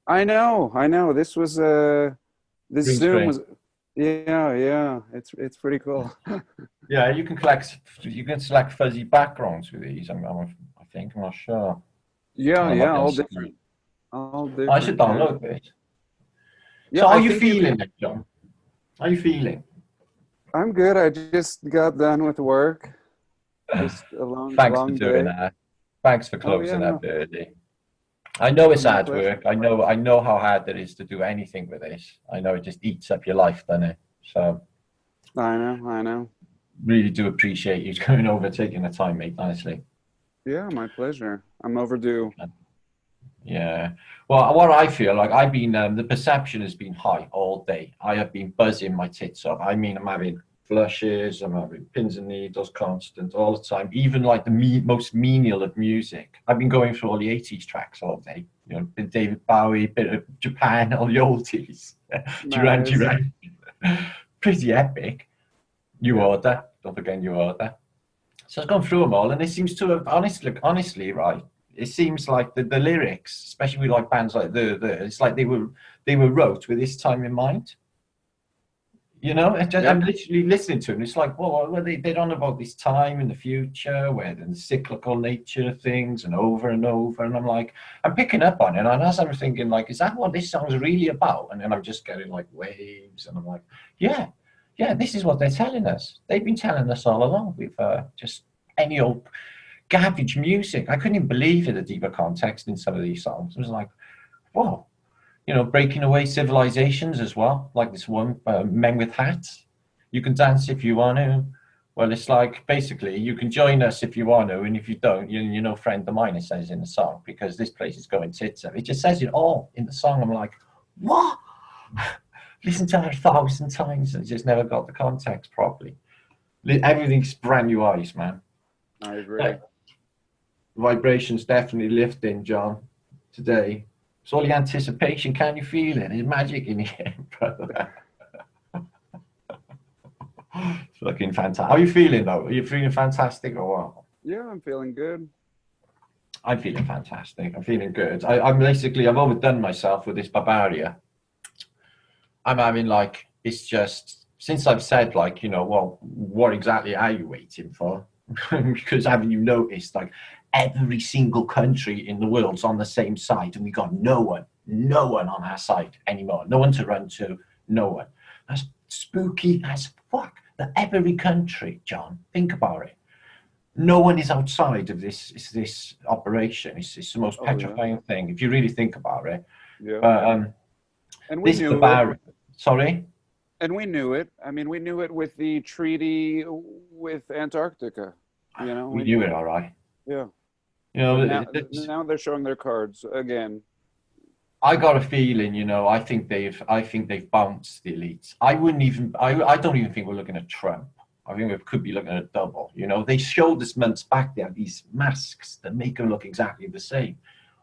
I know. This was this Green Zoom screen. was, yeah, yeah. It's pretty cool. Yeah, you can select fuzzy backgrounds with these. I think I'm not sure. Yeah, I might yeah. be able All to see. different, all I should different. Yeah, download this. yeah. So how are I you think you feeling, could. then, John? How are you feeling? I'm good. I just got done with work. Just a Thanks for long doing day. that. Thanks for Oh yeah, closing up no, early. I know no, it's my hard pleasure. work. I know how hard it is to do anything with this. I know it just eats up your life, doesn't it? So I know, I know. really do appreciate you going over, taking the time, mate, honestly. Yeah, my pleasure. I'm overdue. Yeah. Well, what I feel like I've been, the perception has been high all day. I have been buzzing my tits off. I mean, I'm having flushes, I'm having pins and needles constant all the time. Even like the most menial of music. I've been going through all the 80s tracks all day. You know, bit David Bowie, bit of Japan, all the oldies. Duran Nice. Duran. Pretty epic. New Yeah. Order. Don't forget New Order. So I've gone through them all, and it seems to have honestly, right. It seems like the lyrics, especially with like bands like it's like they were wrote with this time in mind. You know, Yeah. I'm literally listening to them. It's like, well, they're on about this time in the future where the cyclical nature of things and over and over. And I'm like, I'm picking up on it. And as I'm thinking, like, is that what this song's really about? And then I'm just getting like waves. And I'm like, yeah, yeah, this is what they're telling us. They've been telling us all along with just any old garbage music. I couldn't even believe it, the deeper context in some of these songs. It was like, whoa, you know, breaking away civilizations as well, like this one, Men with Hats. You can dance if you want to. Well, it's like basically you can join us if you want to, and if you don't, you're no friend of mine, it says in the song, because this place is going tits up. It just says it all in the song. I'm like, what? Listen to it 1,000 times and just never got the context properly. Everything's brand new eyes, man. I agree. Vibrations definitely lifting, John, today. It's all the anticipation. Can you feel it? There's magic in the air, brother. It's looking fantastic. How are you feeling, though? Are you feeling fantastic or what? Yeah, I'm feeling good. I'm feeling fantastic. I'm feeling good. I'm basically, I've overdone myself with this Barbaria. I'm having like, it's just, since I've said, like, you know, well, what exactly are you waiting for? Because haven't you noticed, like, every single country in the world's on the same side, and we got no one on our side anymore. No one to run to, no one. That's spooky as fuck. That every country, John, think about it. No one is outside of this operation. It's the most Oh yeah, petrifying thing if you really think about it. yeah. But And we this knew it. Bavaria, sorry. And we knew it. I mean, we knew it with the treaty with Antarctica. You know, We we knew knew it it. all right. Yeah. You But know, now they're showing their cards again. I got a feeling, you know, I think they've bounced the elites. I don't even think we're looking at Trump. I think we could be looking at a double. You know, they showed us months back there these masks that make them look exactly the same.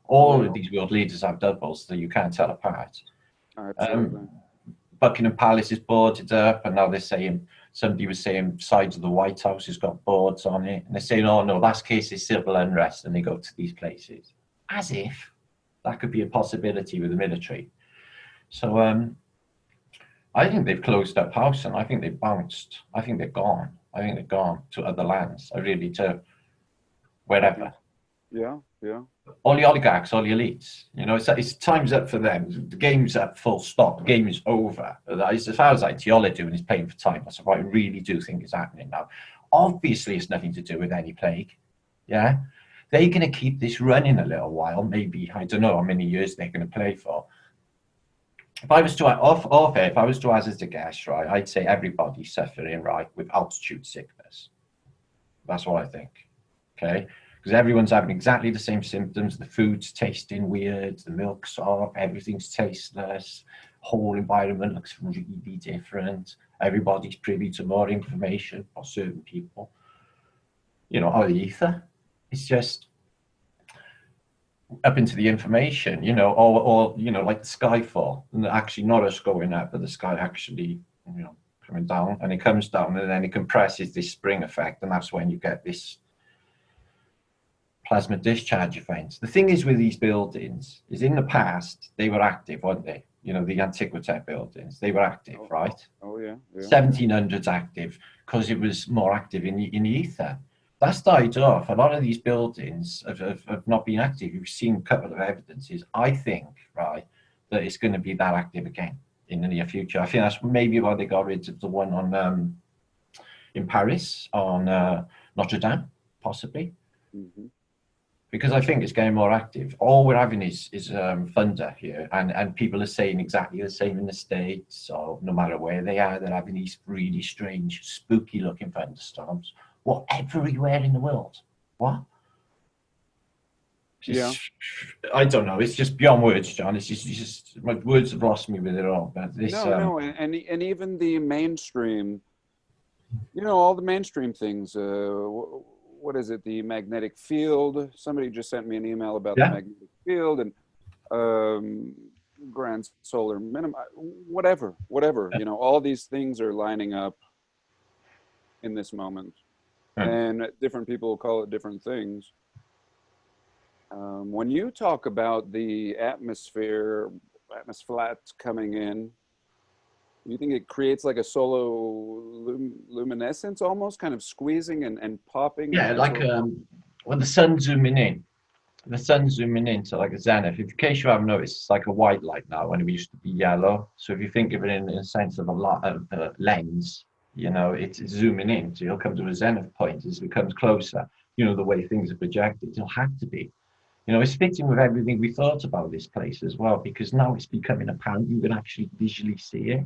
All of Yeah, these world leaders have doubles that you can't tell apart. absolutely. Um, Buckingham Palace is boarded up, and now they're saying somebody was saying sides of the White House has got boards on it, and they're saying, "Oh no, last case is civil unrest," and they go to these places, as if that could be a possibility with the military. So I think they've closed up house, and I think they've bounced. I think they're gone. I think they're gone to other lands. I really do. I think, Wherever. yeah, yeah. All the oligarchs, all the elites. You know, it's time's up for them. The game's up, full stop. The game is over. As far as Itiola doing is playing for time. That's what I really do think is happening now. Obviously, it's nothing to do with any plague. Yeah, they're going to keep this running a little while. Maybe I don't know how many years they're going to play for. If I was to off air, if I was to hazard a guess, right, I'd say everybody's suffering right with altitude sickness. That's what I think. Okay, because everyone's having exactly the same symptoms. The food's tasting weird, the milk's off, everything's tasteless, whole environment looks really different. Everybody's privy to more information for certain people. You know, or the ether. It's just up into the information, you know, or you know, like the skyfall, and actually not us going up, but the sky actually, you know, coming down, and it comes down, and then it compresses this spring effect, and that's when you get this plasma discharge events. The thing is with these buildings is in the past, they were active, weren't they? You know, the Antiquity buildings, they were active, right? Oh yeah, yeah. 1700s active because it was more active in the ether. That's died off. A lot of these buildings have not been active. You've seen a couple of evidences. I think, right, that it's going to be that active again in the near future. I think that's maybe why they got rid of the one on in Paris on Notre Dame, possibly. Mm-hmm. Because I think it's getting more active. All we're having is thunder here, and people are saying exactly the same in the States. So no matter where they are, they're having these really strange, spooky-looking thunderstorms. What, everywhere in the world? What? Yeah. I don't know. It's just beyond words, John. It's just my words have lost me with it all. But this, No, and even the mainstream, all the mainstream things. What is it? The magnetic field. Somebody just sent me an email about the magnetic field and grand solar minimum. Whatever. All these things are lining up in this moment, and different people call it different things. When you talk about the atmosphere coming in, you think it creates like a luminescence almost, kind of squeezing and popping? Yeah, like when the sun's zooming in. The sun's zooming into like a zenith. In case you haven't noticed, it's like a white light now when it used to be yellow. So if you think of it in a sense of a lens, it's zooming in. So you'll come to a zenith point as it comes closer. The way things are projected, it'll have to be. It's fitting with everything we thought about this place as well, because now it's becoming apparent you can actually visually see it.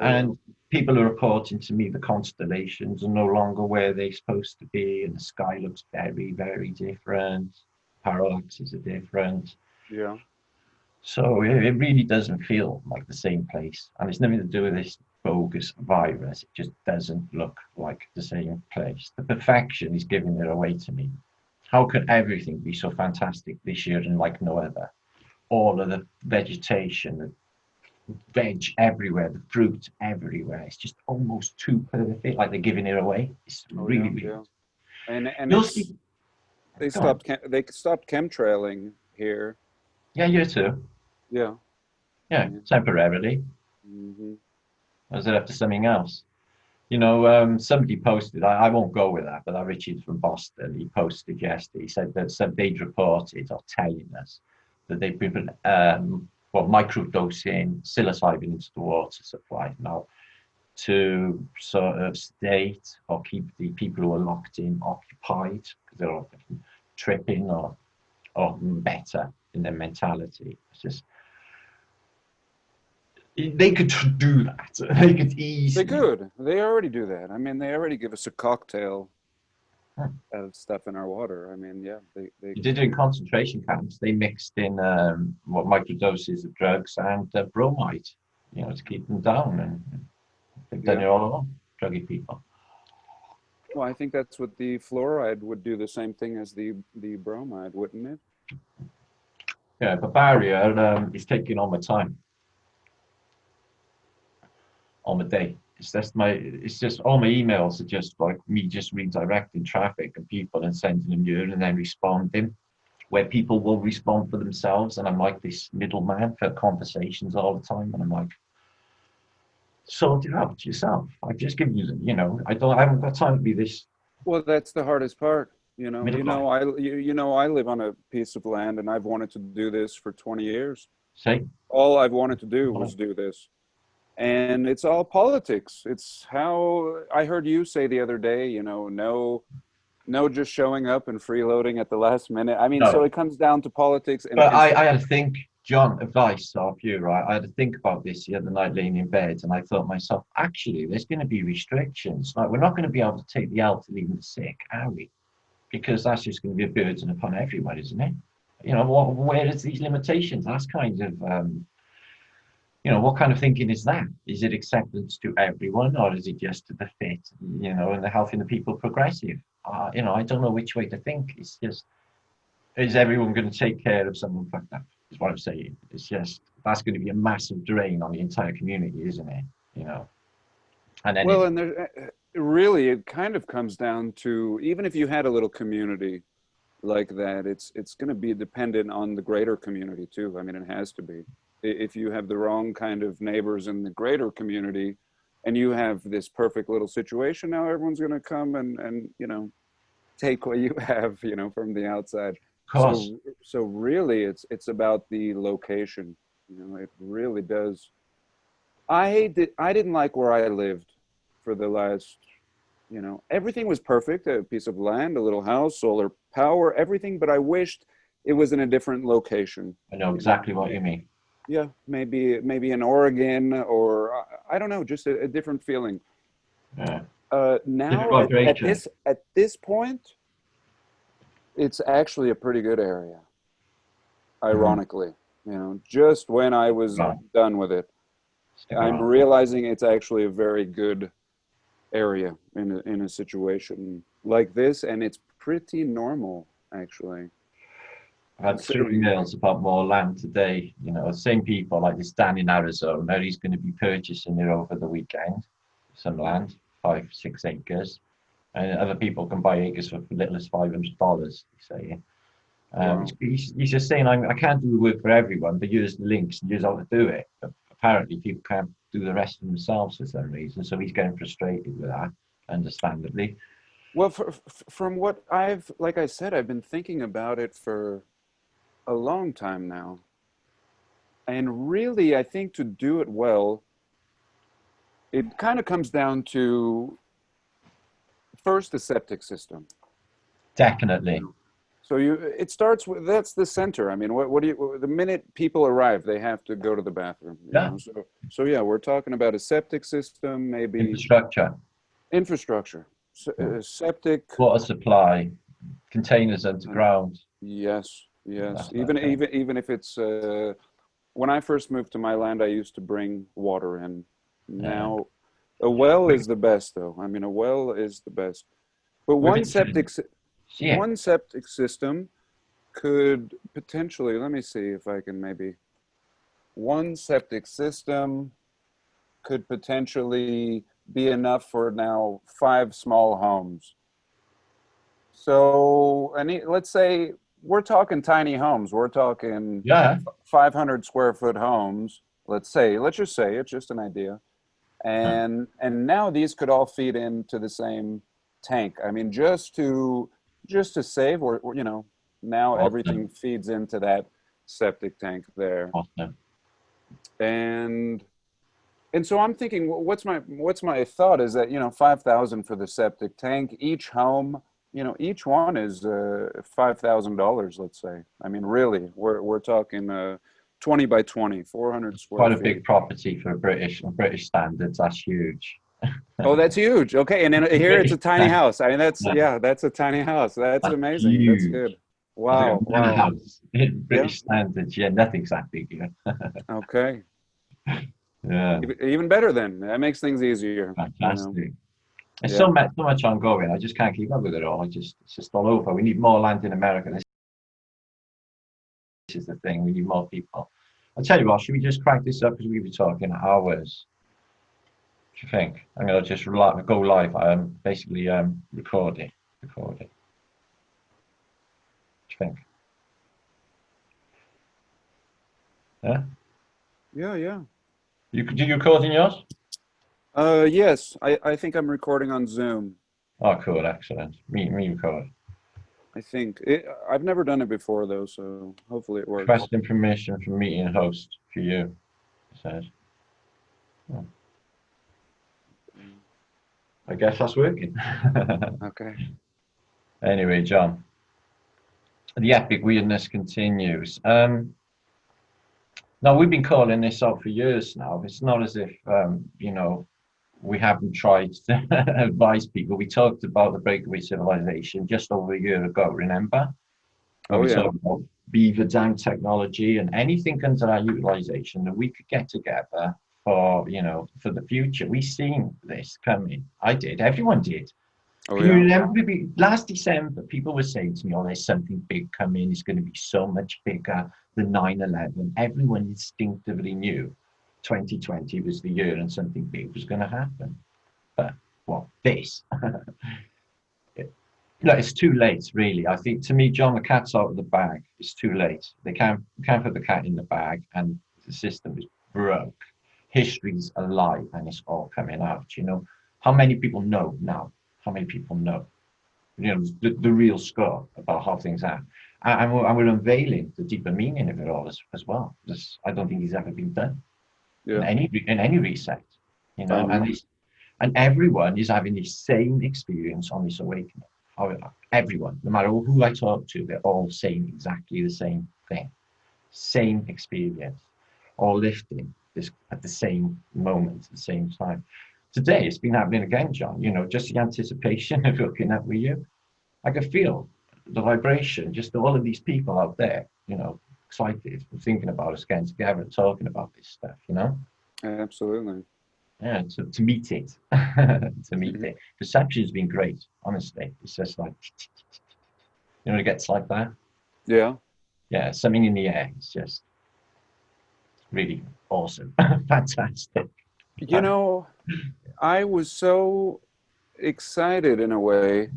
And people are reporting to me the constellations are no longer where they're supposed to be, and the sky looks very, very different. Parallaxes are different. Yeah. So it really doesn't feel like the same place. And it's nothing to do with this bogus virus. It just doesn't look like the same place. The perfection is giving it away to me. How could everything be so fantastic this year and like no other? All of the vegetation, the veg everywhere, the fruit everywhere. It's just almost too perfect, like they're giving it away. It's really weird. And they stopped chemtrailing here. Yeah, you too. Yeah. Yeah, temporarily. Mm-hmm. Was it after something else? Somebody posted, I won't go with that, but that Richard from Boston, he posted yesterday, he said that they'd reported or telling us that they've been microdosing psilocybin into the water supply now to sort of state or keep the people who are locked in occupied because they're all tripping or better in their mentality. It's just, they could do that. They could easily. They could. They already do that. I mean, they already give us a cocktail of stuff in our water. I mean, yeah, they did it in concentration camps. They mixed in microdoses of drugs and bromide, to keep them down, and they've done it all along, druggy people. Well, I think that's what the fluoride would do, the same thing as the bromide, wouldn't it? Yeah, Barbaria is taking all my time. On the day. It's just all my emails are just like me just redirecting traffic and people and sending them here and then responding, where people will respond for themselves, and I'm like this middleman for conversations all the time, and I'm like, sort it out yourself. I've just given you, I haven't got time to be this. Well, that's the hardest part. I live on a piece of land, and I've wanted to do this for 20 years. All I've wanted to do was do this. And it's all politics. It's how I heard you say the other day, no just showing up and freeloading at the last minute. I mean, so it comes down to politics. But I had to think, John, advice off you, right? I had to think about this the other night laying in bed, and I thought to myself, actually, there's going to be restrictions. Like, we're not going to be able to take the elderly and the sick, are we? Because that's just going to be a burden upon everyone, isn't it? Where is these limitations? That's kind of... what kind of thinking is that? Is it acceptance to everyone, or is it just to the fit, and the healthy and the people progressive? I don't know which way to think. It's just, is everyone going to take care of someone fucked up? Is what I'm saying. It's just, that's going to be a massive drain on the entire community, isn't it? And then and really, it kind of comes down to, even if you had a little community, like that, it's going to be dependent on the greater community too. I mean, it has to be. If you have the wrong kind of neighbors in the greater community, and you have this perfect little situation, now everyone's going to come and you know, take what you have, you know, from the outside. Of course. So really, it's about the location. You know, it really does. I didn't like where I lived for the last, you know, everything was perfect, a piece of land, a little house, solar power, everything, but I wished it was in a different location. I know exactly what you mean. Yeah, maybe in Oregon, or I don't know, just a different feeling. Yeah. Now at this point, it's actually a pretty good area. Ironically, you know, just when I was done with it, I'm realizing it's actually a very good area in a situation like this, and it's pretty normal actually. I've had 3 emails about more land today. You know, same people, like this Dan in Arizona, he's going to be purchasing it over the weekend, some land, 5-6 acres, and other people can buy acres for little as $500. He's saying. Wow. He's just saying, I can't do the work for everyone, but here's the links and here's how to do it. But apparently, people can't do the rest of themselves for some reason, so he's getting frustrated with that, understandably. Well, from what like I said, I've been thinking about it for a long time now. And really, I think to do it well, it kind of comes down to first the septic system. Definitely. So it starts with, that's the center. I mean, what do you, the minute people arrive, they have to go to the bathroom. You know? So yeah, we're talking about a septic system, maybe infrastructure, septic, water supply, containers underground. Yes. Even if it's when I first moved to my land, I used to bring water in. Now, a well is the best, though. I mean, a well is the best. But one septic system could potentially, let me see if I can maybe, one septic system could potentially be enough for now 5 small homes. So, let's say we're talking tiny homes. We're talking 500 square foot homes. Let's just say it's just an idea. And now these could all feed into the same tank. I mean, just to save, or you know, now everything feeds into that septic tank there. And so I'm thinking, what's my thought is that, you know, 5,000 for the septic tank, each home, you know, each one is $5,000, let's say. I mean, really, we're talking 20 by 20, 400 square feet. Quite a big property for British standards. That's huge. Oh, that's huge. Okay, and then here it's a tiny house. I mean, that's a tiny house. That's amazing. Huge. That's good. Wow. House. In British standards, nothing's that big here. Okay. Yeah. Even better then. That makes things easier. Fantastic. You know? There's so much ongoing. I just can't keep up with it all. It's just all over. We need more land in America. This is the thing. We need more people. I'll tell you what. Should we just crank this up because we were talking hours? What do you think? I'm gonna just go live. I'm basically recording. What do you think? Yeah. Yeah. You recording yours? Yes. I think I'm recording on Zoom. Oh, cool. Excellent. Me record. I think I've never done it before though, so hopefully it works. Request information from meeting host for you. It says. Oh. I guess that's working. Okay. Anyway, John, the epic weirdness continues. Now we've been calling this out for years now. It's not as if you know, we haven't tried to advise people. We talked about the breakaway civilization just over a year ago. Remember? We talked about beaver dam technology and anything under our utilization that we could get together for, you know, for the future. We've seen this coming. I did. Everyone did. You remember last December, people were saying to me, "Oh, there's something big coming. It's going to be so much bigger than 9/11." Everyone instinctively knew 2020 was the year and something big was going to happen. But this, No, it's too late, really. I think, to me, John, the cat's out of the bag. It's too late. They can't put the cat in the bag, and the system is broke. History's alive, and it's all coming out. You know, how many people know now? How many people know? You know, the real score about how things are, and we're unveiling the deeper meaning of it all as well. I don't think it's ever been done in any reset. You know, and everyone is having the same experience on this awakening. Everyone, no matter who I talk to, they're all saying exactly the same thing, same experience, all lifting this at the same moment, at the same time. Today, it's been happening again, John. You know, just the anticipation of looking up with you. I can feel the vibration, just all of these people out there, you know, excited, thinking about us getting together and talking about this stuff, you know? Absolutely. Yeah, to meet it, to meet it. Perception's been great, honestly. It's just like, you know, it gets like that. Yeah. Yeah, something in the air. It's just really awesome, fantastic. You know, I was so excited in a way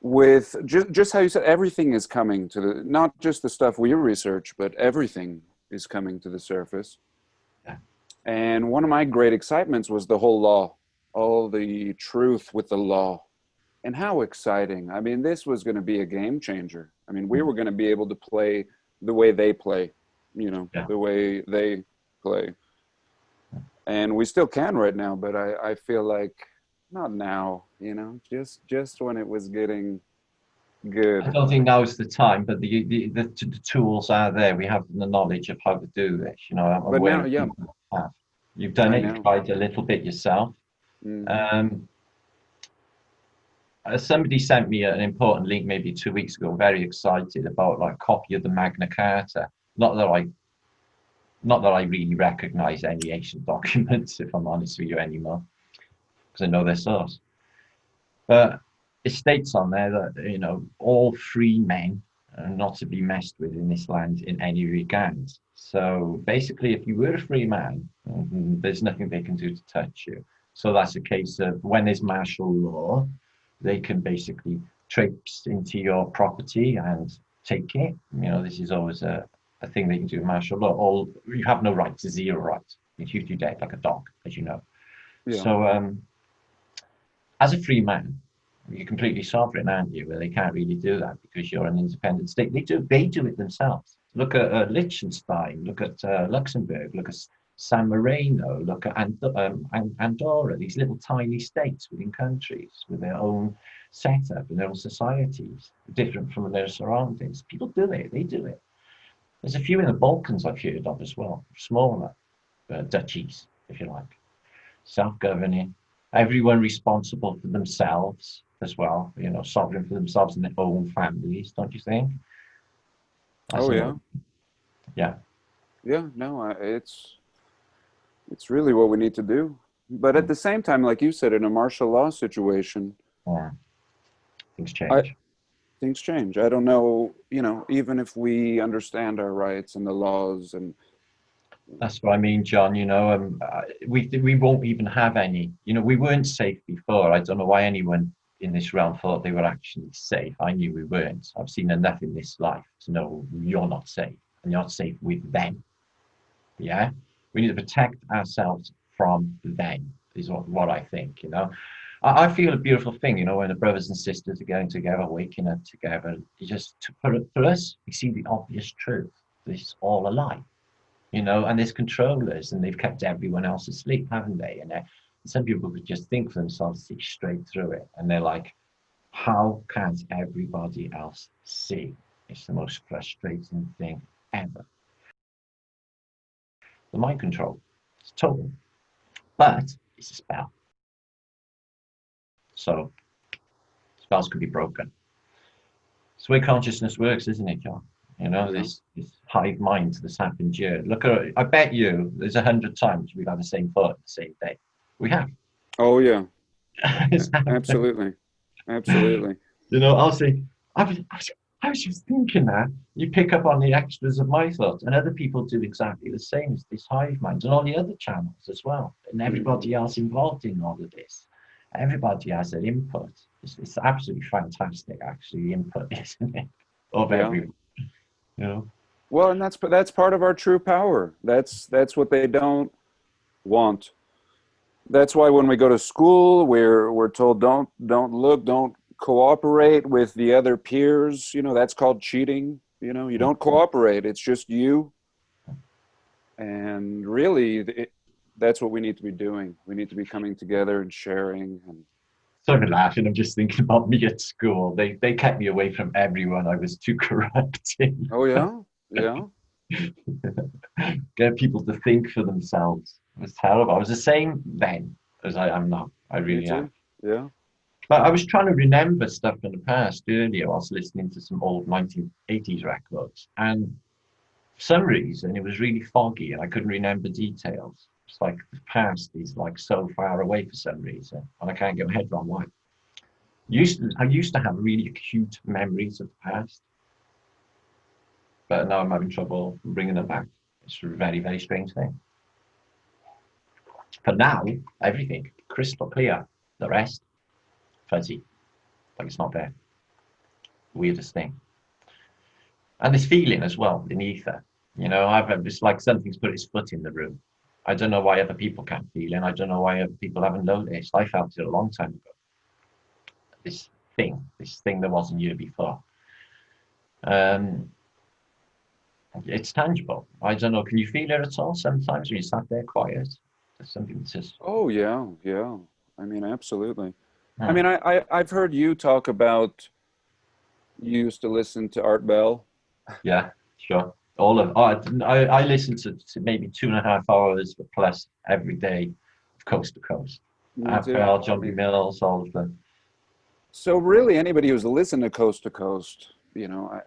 with just how you said everything is coming to the, not just the stuff we research, but everything is coming to the surface. Yeah. And one of my great excitements was the whole law, all the truth with the law, and how exciting. I mean, this was going to be a game changer. I mean, we were going to be able to play the way they play, you know, the way they play. And we still can right now, but I feel like not now, you know, just when it was getting good. I don't think now is the time, but the tools are there. We have the knowledge of how to do this, you know. But now, yeah. You've done it, you've tried a little bit yourself. Somebody sent me an important link maybe 2 weeks ago, very excited about like copy of the Magna Carta. Not that I really recognize any ancient documents, if I'm honest with you, anymore, because I know their source. But it states on there that, you know, all free men are not to be messed with in this land in any regard. So basically, if you were a free man, there's nothing they can do to touch you. So that's a case of when there's martial law, they can basically traipse into your property and take it. You know, this is always a thing they can do in martial law. You have no right to zero rights. You shoot you dead like a dog, as you know. Yeah. So as a free man, you're completely sovereign, aren't you? Well, they can't really do that because you're an independent state. They do it themselves. Look at Liechtenstein, look at Luxembourg, look at San Marino, look at Andorra, these little tiny states within countries with their own setup and their own societies, different from their surroundings. People do it, they do it. There's a few in the Balkans I've heard of as well, smaller duchies, if you like, self-governing, everyone responsible for themselves as well, you know, sovereign for themselves and their own families, don't you think? Yeah. Yeah, no, it's really what we need to do. But at the same time, like you said, in a martial law situation, things change. Things change. I don't know, you know, even if we understand our rights and the laws, and that's what I mean, John. You know, we won't even have any. You know, we weren't safe before. I don't know why anyone in this realm thought they were actually safe. I knew we weren't. I've seen enough in this life to know you're not safe, and you're not safe with them. Yeah, we need to protect ourselves from them. Is what I think. You know, I feel a beautiful thing. You know, when the brothers and sisters are getting together, waking up together. You just for us, we see the obvious truth. This is all a lie. You know, and there's controllers, and they've kept everyone else asleep, haven't they? And some people could just think for themselves, see straight through it, and they're like, how can't everybody else see? It's the most frustrating thing ever. The mind control, it's total, but it's a spell. So spells can be broken. It's the way consciousness works, isn't it, John? You know, this hive mind that's happened here. Look at, I bet you there's 100 times we've had the same thought the same day. We have. Oh yeah. Absolutely. Absolutely. You know, I'll say, I was just thinking that. You pick up on the extras of my thoughts, and other people do exactly the same as this hive mind and all the other channels as well. And everybody else involved in all of this. Everybody has their input. It's absolutely fantastic, actually, the input, isn't it? Of everyone, you know. Well, and that's part of our true power. That's what they don't want. That's why when we go to school, we're told don't look, don't cooperate with the other peers. You know, that's called cheating. You know, you don't cooperate. It's just you. And really, that's what we need to be doing. We need to be coming together and sharing. And sorry for laughing. I'm just thinking about me at school. They kept me away from everyone I was too corrupt in. oh yeah, yeah. Get people to think for themselves. It was terrible. I was the same then as I am now. I really am. Yeah. But I was trying to remember stuff from the past earlier. I was listening to some old 1980s records, and for some reason it was really foggy and I couldn't remember details. It's like the past is like so far away for some reason, and I can't get my head around why. I used to have really acute memories of the past, but now I'm having trouble bringing them back. It's a very, very strange thing. For now, everything crystal clear. The rest, fuzzy, like it's not there. Weirdest thing. And this feeling as well, in the ether. You know, it's like something's put its foot in the room. I don't know why other people can't feel it. I don't know why other people haven't noticed. I felt it a long time ago. This thing that wasn't here before. It's tangible. I don't know. Can you feel it at all? Sometimes when you sat there quiet, there's something that says, oh yeah. I mean, absolutely. I mean, I've heard you talk about you used to listen to Art Bell. Yeah, sure. I listen to maybe 2.5 hours plus every day, coast to coast. Art Bell, John B. Mills, all of them. So really, anybody who's listened to Coast to Coast, you know,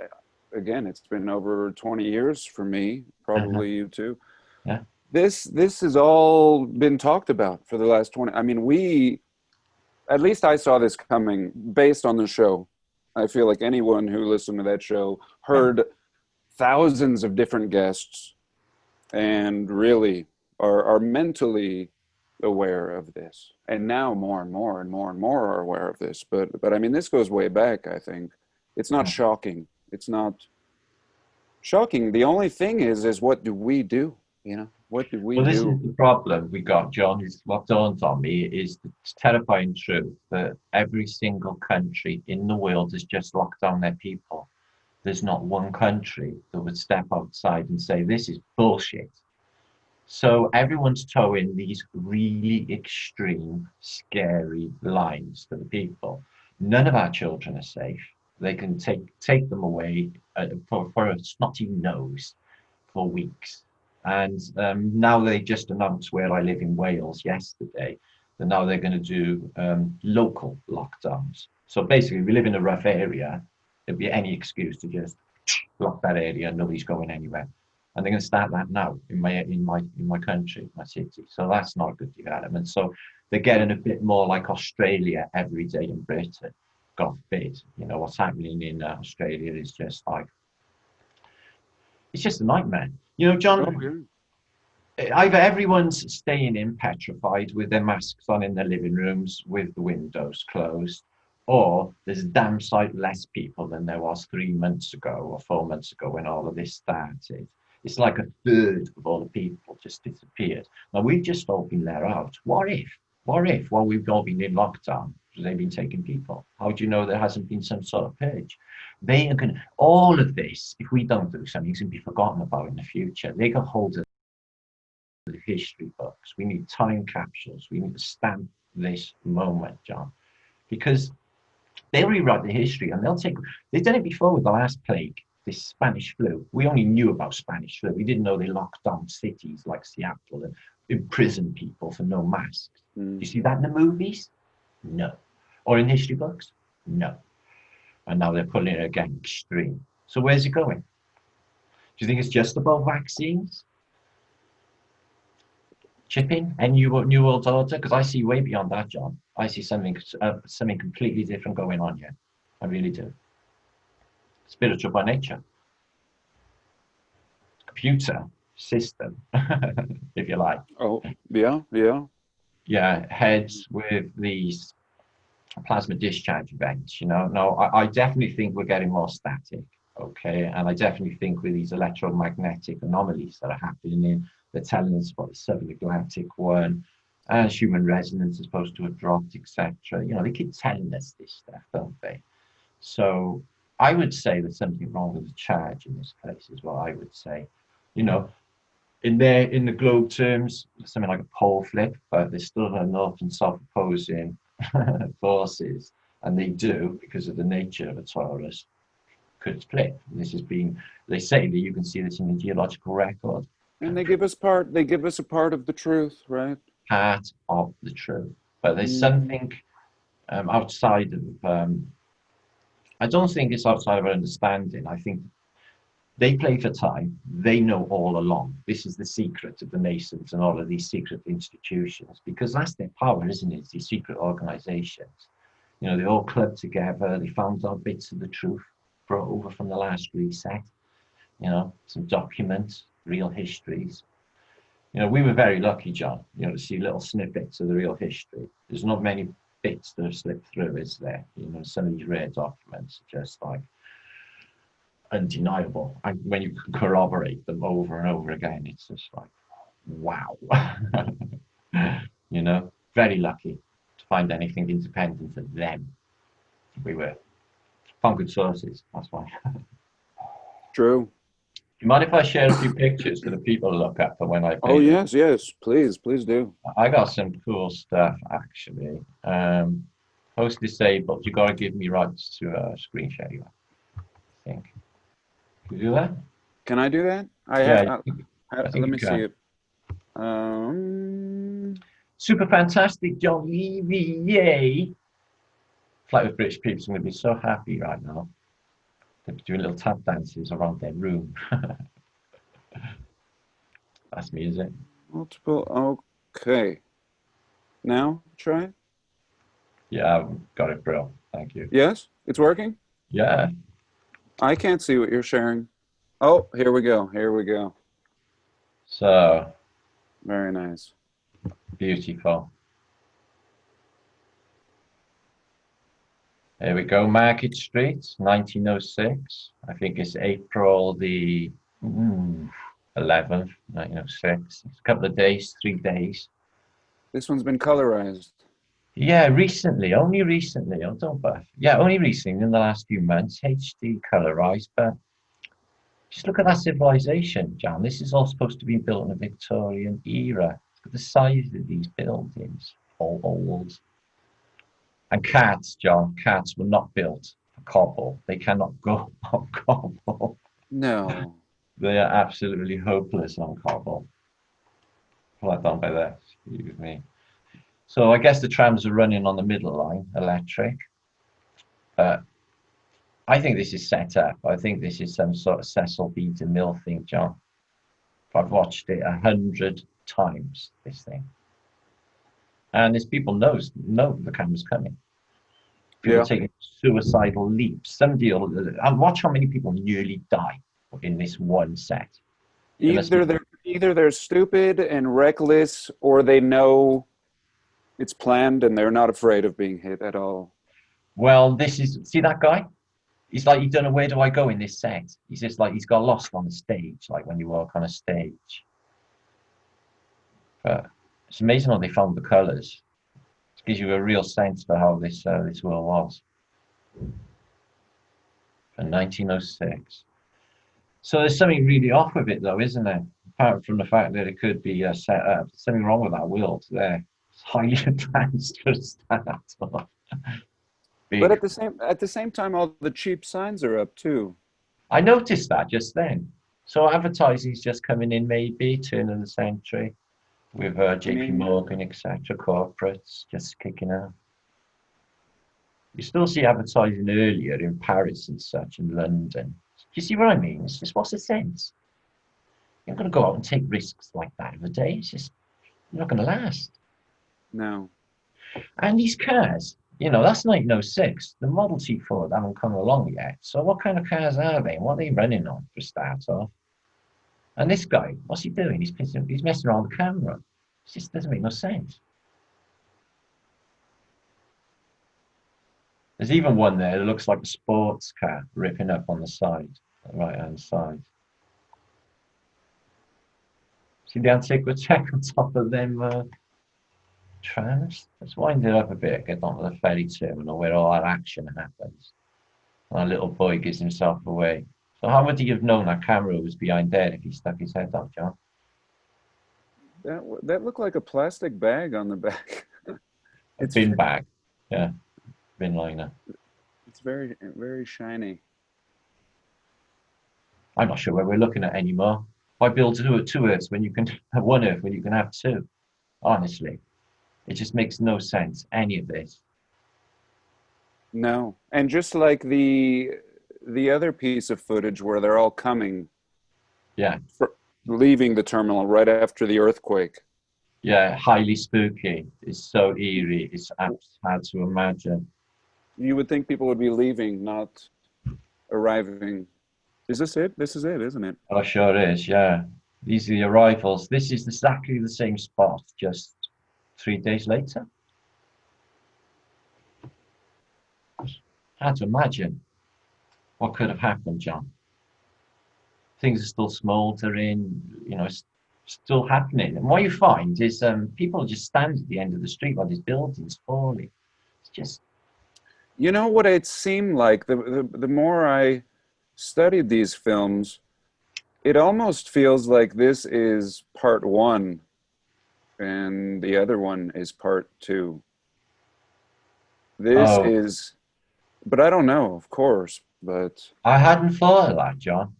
again, it's been over 20 years for me, probably you too. Yeah. This has all been talked about for the last 20. I mean, at least I saw this coming based on the show. I feel like anyone who listened to that show heard thousands of different guests and really are mentally aware of this. And now more and more and more and more are aware of this. But I mean, this goes way back, I think. It's not shocking. It's not shocking. The only thing is what do we do? You know, what do we do? Well, this is the problem we got, John, is what dawned on me is the terrifying truth that every single country in the world has just locked down their people. There's not one country that would step outside and say, this is bullshit. So everyone's towing these really extreme, scary lines to the people. None of our children are safe. They can take them away for a snotty nose for weeks. And now they just announced where I live in Wales yesterday, that now they're going to do local lockdowns. So basically, we live in a rough area. There'd be any excuse to just lock that area. Nobody's going anywhere, and they're going to start that now in my country, my city. So that's not a good development. So they're getting a bit more like Australia every day in Britain. God forbid, you know what's happening in Australia is just like it's just a nightmare. You know, John. Either everyone's staying in petrified with their masks on in their living rooms with the windows closed, or there's a damn sight less people than there was 3 months ago or 4 months ago when all of this started. It's like a third of all the people just disappeared. Now we've just all been let out. What if while we've all been in lockdown, they've been taking people? How do you know there hasn't been some sort of purge? They are going to, all of this, if we don't do something, it's going to be forgotten about in the future. They got hold of the history books. We need time capsules. We need to stamp this moment, John, because they'll rewrite the history and they've done it before with the last plague, this Spanish flu. We only knew about Spanish flu. We didn't know they locked down cities like Seattle and imprisoned people for no masks. You see that in the movies? No. Or in history books? No. And now they're pulling it again extreme. So where's it going? Do you think it's just about vaccines? Chipping and new world order? Because I see way beyond that, John. I see something completely different going on here. I really do. Spiritual by nature. Computer system, if you like. Oh, yeah. Yeah, heads with these plasma discharge events, you know. No, I definitely think we're getting more static, okay? And I definitely think with these electromagnetic anomalies that are happening, they're telling us about the subatlantic one, and human resonance is supposed to have dropped, etc. You know, they keep telling us this stuff, don't they? So I would say there's something wrong with the charge in this place, is what I would say. You know, in the globe terms, something like a pole flip, but there's still a north and south opposing forces, and they do, because of the nature of a torus, could flip. This has been, they say that you can see this in the geological record. And they give us a part of the truth, right? Part of the truth. But there's something outside of, I don't think it's outside of our understanding. I think they play for time. They know all along. This is the secret of the Masons and all of these secret institutions, because that's their power, isn't it? It's these secret organizations. You know, they all club together. They found out bits of the truth brought over from the last reset. You know, some documents, real histories. You know, we were very lucky, John, you know, to see little snippets of the real history. There's not many bits that have slipped through, is there? You know, some of these rare documents are just like undeniable, and when you can corroborate them over and over again, it's just like, wow. You know, very lucky to find anything independent of them. We were found good sources, that's why. True. Do you mind if I share a few pictures for the people to look at for when I paint? Oh yes, yes, please do. I got some cool stuff actually. Host disabled, you got to give me rights to screen share you, I think. Can you do that? Can I do that? Let me see it. Super fantastic, Jon Levi, yay! Flight with British peeps, I'm going to be so happy right now. They're doing little tap dances around their room. That's me, is it? Multiple, okay. Now, try. Yeah, I've got it, bro. Thank you. Yes, it's working? Yeah. I can't see what you're sharing. Oh, here we go. Here we go. So. Very nice. Beautiful. There we go. Market Street, 1906. I think it's April the 11th, 1906. It's a couple of days, 3 days. This one's been colorized. Yeah, recently, only recently. Oh, don't buff. Yeah, only recently in the last few months, HD colorized. But just look at that civilization, John. This is all supposed to be built in the Victorian era. Look at the size of these buildings, all old. And cats, John, cats were not built for cobble. They cannot go on cobble. No. They are absolutely hopeless on cobble. Pull that down by there, excuse me. So I guess the trams are running on the middle line, electric. But I think this is set up. I think this is some sort of Cecil B. DeMille thing, John. I've watched it 100 times, this thing. And there's people know the camera's coming. People taking suicidal leaps. Somebody and watch how many people nearly die in this one set. Either they're stupid and reckless, or they know it's planned and they're not afraid of being hit at all. Well, see that guy? He's like, you don't know, where do I go in this set? He's just like, he's got lost on the stage, like when you walk on a stage. But it's amazing how they found the colors. It gives you a real sense for how this world was. In 1906. So there's something really off with it, though, isn't there? Apart from the fact that it could be set up, there's something wrong with that world there. It's highly advanced for a start. But at the same time, all the cheap signs are up too. I noticed that just then. So advertising's just coming in, maybe turn of the century, with JP Morgan, etc. Corporates just kicking out. You still see advertising earlier in Paris and such, in London. Do you see what I mean? It's just, what's the sense? You're not going to go out and take risks like that every day. It's just, you're not going to last. No. And these cars, you know, that's 1906. The Model T Ford haven't come along yet. So what kind of cars are they? And what are they running on for a start off? And this guy, what's he doing? He's messing around the camera. It just doesn't make no sense. There's even one there that looks like a sports car ripping up on the side, the right-hand side. See the Antiquitech on top of them trams? Let's wind it up a bit, get onto the ferry terminal where all that action happens. And our little boy gives himself away. So how would he have known that camera was behind there if he stuck his head out, John? That looked like a plastic bag on the back. It's a bin bag, yeah, bin liner. It's very, very shiny. I'm not sure where we're looking at anymore. Why build two Earths when you can have one Earth when you can have two? Honestly, it just makes no sense, any of this. No, and just like the other piece of footage where they're all coming, yeah, leaving the terminal right after the earthquake. Yeah, highly spooky. It's so eerie. It's hard to imagine. You would think people would be leaving, not arriving. Is this it? This is it, isn't it? Oh, sure is, yeah. These are the arrivals. This is exactly the same spot, just 3 days later. Hard to imagine what could have happened, John. Things are still smoldering, you know, it's still happening. And what you find is people just stand at the end of the street while these buildings falling. It's just... You know what it seemed like? The more I studied these films, it almost feels like this is part one and the other one is part two. This is, but I don't know, of course, but... I hadn't thought of that, John.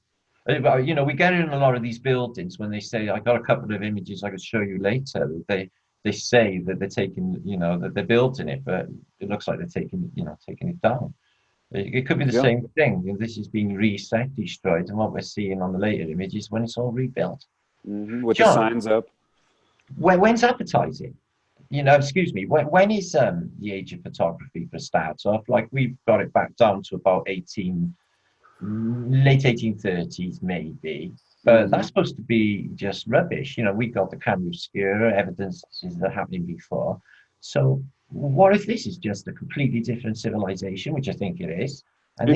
You know, we get it in a lot of these buildings when they say, I got a couple of images I could show you later. They say that they're taking, you know, that they're building it, but it looks like they're taking, you know, taking it down. It could be the same thing. You know, this is being reset, destroyed, and what we're seeing on the later images when it's all rebuilt. With John, the signs up. When's advertising? You know, excuse me, when is the age of photography for starts off? Like, we've got it back down to about late 1830s maybe, but that's supposed to be just rubbish. You know, we got the camera obscura, evidences that happening before. So what if this is just a completely different civilization, which I think it is? And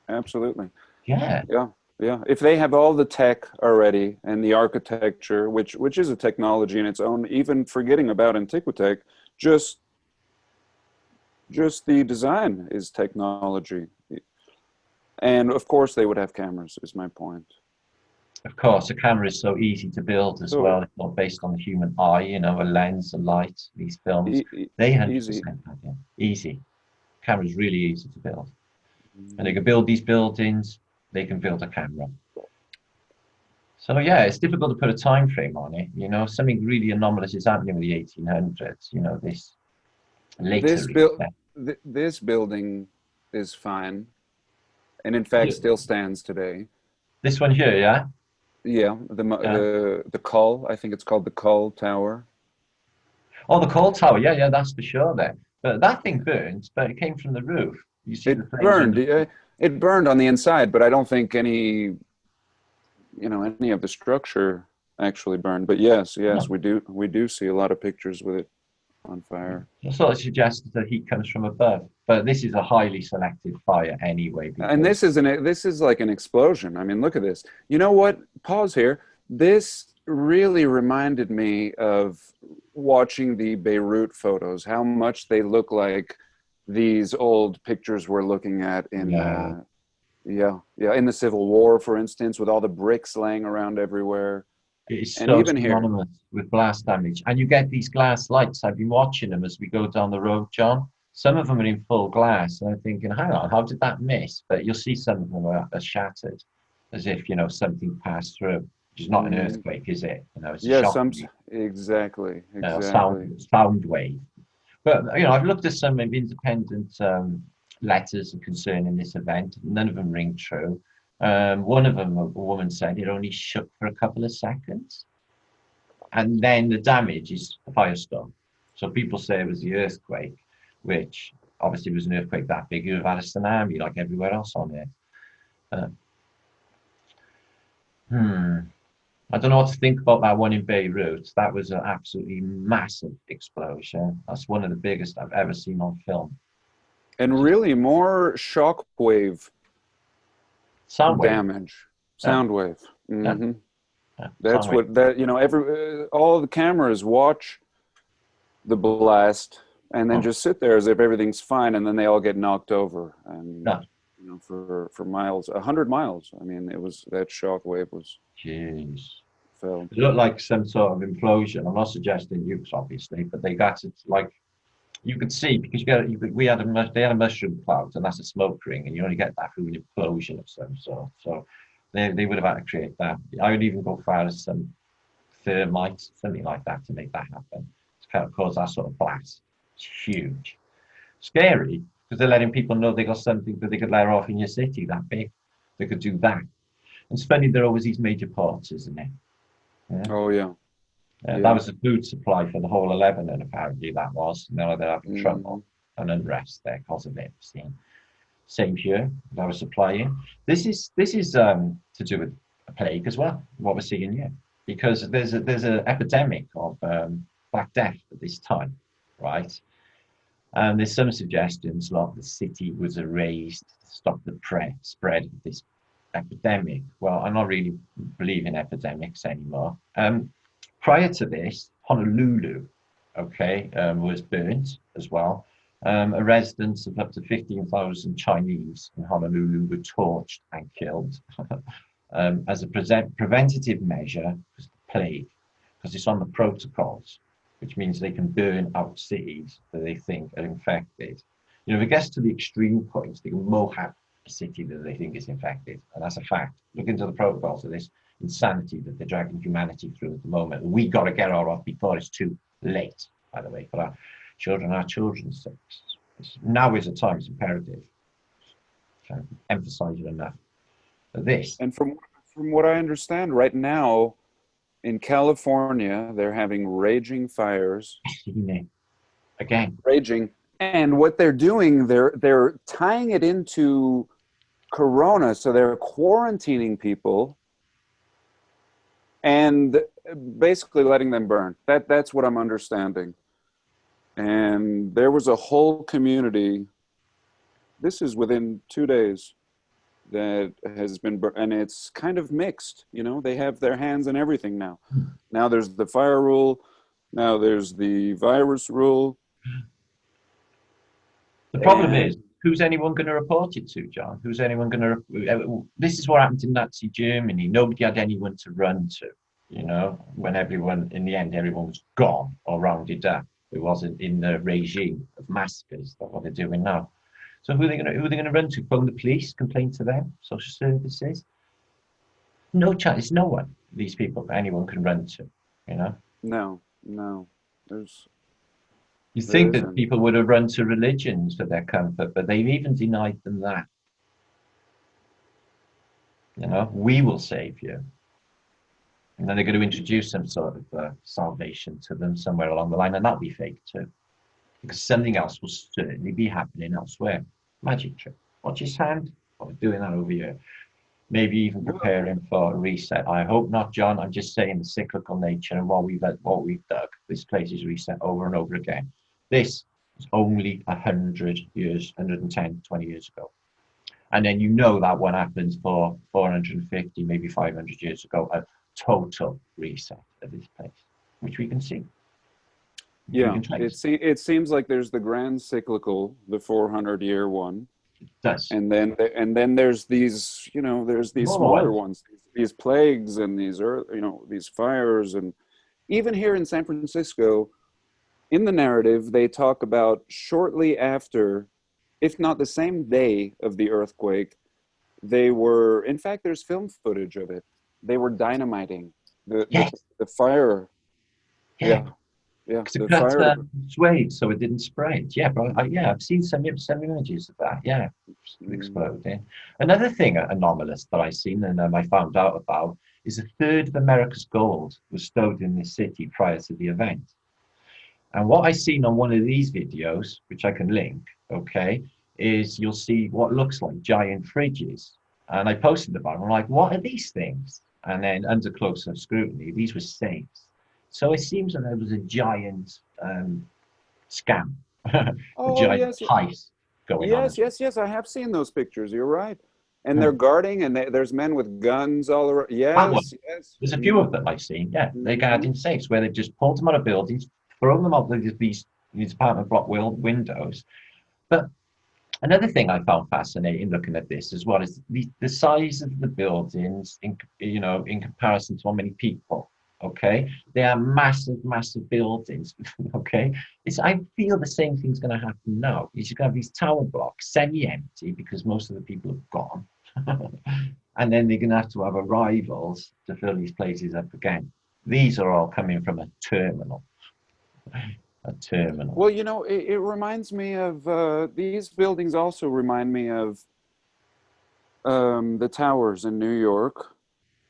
absolutely, yeah. If they have all the tech already and the architecture, which is a technology in its own, even forgetting about Antiquitech, just the design is technology. And of course they would have cameras, is my point. Of course, a camera is so easy to build as well. It's not based on the human eye, you know, a lens, a light, these films. They 100% have it. Easy. Camera's really easy to build. And they can build these buildings, they can build a camera. So yeah, it's difficult to put a time frame on it. You know, something really anomalous is happening with the 1800s. You know, this later. This building is fine, and in fact still stands today. This one here, yeah. Yeah, the Cull. I think it's called the Cull Tower. Oh, the Cull Tower. Yeah, that's for sure. There, but that thing burned, but it came from the roof. You see, it burned. It burned on the inside, but I don't think any of the structure actually burned. But yes, we do see a lot of pictures with it on fire. I sort of suggests that heat comes from above, but this is a highly selective fire anyway. And this is like an explosion. I mean, look at this. You know what? Pause here. This really reminded me of watching the Beirut photos. How much they look like these old pictures we're looking at in in the Civil War, for instance, with all the bricks laying around everywhere. It's so synonymous with blast damage. And you get these glass lights. I've been watching them as we go down the road, John. Some of them are in full glass, and I'm thinking, hang on, how did that miss? But you'll see some of them are shattered, as if, you know, something passed through. Which is not an earthquake, is it? You know, it's exactly. Sound wave. But, you know, I've looked at some independent letters concerning this event. None of them ring true. One of them, a woman said, it only shook for a couple of seconds. And then the damage is a firestorm. So people say it was the earthquake, which obviously was an earthquake that big. You would have had a tsunami like everywhere else on Earth. I don't know what to think about that one in Beirut. That was an absolutely massive explosion. That's one of the biggest I've ever seen on film. And really more shockwave Sound wave. damage. Sound wave. Mm-hmm. Yeah. That's what that, you know, all the cameras watch the blast and then just sit there as if everything's fine, and then they all get knocked over, and you know, for miles, 100 miles. I mean, it was, that shockwave was. Jeez. Felt. It looked like some sort of implosion. I'm not suggesting nukes, obviously, but they got it like you could see, because they had a mushroom cloud, and that's a smoke ring, and you only get that through an implosion of some sort. So they would have had to create that. I would even go far as some thermite, something like that, to make that happen. To kind of cause that sort of blast. It's huge. Scary, because they're letting people know they got something that they could let off in your city that big. They could do that. And it's funny, there are always these major ports, isn't it? Yeah. Oh, yeah. That was the food supply for the whole of Lebanon, apparently, that was. Now they're having trouble and unrest there because of it. Same here, that was supplying. This is to do with a plague as well, what we're seeing here. Because there's an epidemic of Black Death at this time, right? And there's some suggestions like the city was erased to stop the spread of this epidemic. Well, I'm not really believing epidemics anymore. Prior to this, Honolulu, was burnt as well. A residence of up to 15,000 Chinese in Honolulu were torched and killed as a preventative measure for the plague, because it's on the protocols, which means they can burn out cities that they think are infected. You know, if it gets to the extreme points, they can mohab a city that they think is infected, and that's a fact. Look into the protocols of this insanity that they're dragging humanity through at the moment. We got to get our off before it's too late, by the way, for our children's sakes. Now is the time, it's imperative. Can't emphasize it enough. This. And from what I understand, right now in California, they're having raging fires. Again. Raging. And what they're doing, they're tying it into Corona, so they're quarantining people and basically letting them burn. That's what I'm understanding. And there was a whole community, this is within 2 days, that has been, and it's kind of mixed, you know, they have their hands in everything now. Now there's the fire rule, now there's the virus rule. The problem is, who's anyone going to report it to, John? Who's anyone going to? This is what happened in Nazi Germany. Nobody had anyone to run to, you know, when everyone, in the end, everyone was gone or rounded up. It wasn't in the regime of massacres. That's what they're doing now. So who are they going to run to? Phone the police, complain to them, social services? No chance. No one. These people, anyone can run to, you know. No. You think that people would have run to religions for their comfort, but they've even denied them that. You know, we will save you. And then they're going to introduce some sort of salvation to them somewhere along the line, and that'll be fake too. Because something else will certainly be happening elsewhere. Magic trick. Watch his hand. Oh, we're doing that over here. Maybe even preparing for a reset. I hope not, John. I'm just saying the cyclical nature and what we've dug. This place is reset over and over again. This was only 100 years, 110, 20 years ago. And then you know that one happens for 450, maybe 500 years ago, a total reset of this place, which we can see. Yeah, it seems like there's the grand cyclical, the 400-year one. It does. And then there's these, you know, there's these smaller ones, these plagues and these, you know, these fires. And even here in San Francisco, in the narrative, they talk about shortly after, if not the same day of the earthquake, they were, in fact, there's film footage of it. They were dynamiting the fire. Yeah. The fire swayed, so it didn't spread. Yeah, but I've seen some images of that. Yeah, exploding. Another thing anomalous that I've seen and I found out about is a third of America's gold was stowed in this city prior to the event. And what I seen on one of these videos, which I can link, is you'll see what looks like giant fridges. And I posted about them. I'm like, what are these things? And then under closer scrutiny, these were safes. So it seems that there was a giant scam, a Oh giant yes, heist going on. yes. I have seen those pictures. You're right. And they're Hmm. guarding, and there's men with guns all around. That one. Yes, yes. There's a few of them I've seen. Yeah, they're Mm-hmm. guarding safes where they've just pulled them out of buildings, thrown them out these apartment block windows. But another thing I found fascinating looking at this as well is the size of the buildings in comparison to how many people. Okay, they are massive, massive buildings. Okay, I feel the same thing's going to happen now. You're going to have these tower blocks semi-empty because most of the people have gone, and then they're going to have arrivals to fill these places up again. These are all coming from a terminal. A terminal. Well, it reminds me of these buildings. Also remind me of the towers in New York.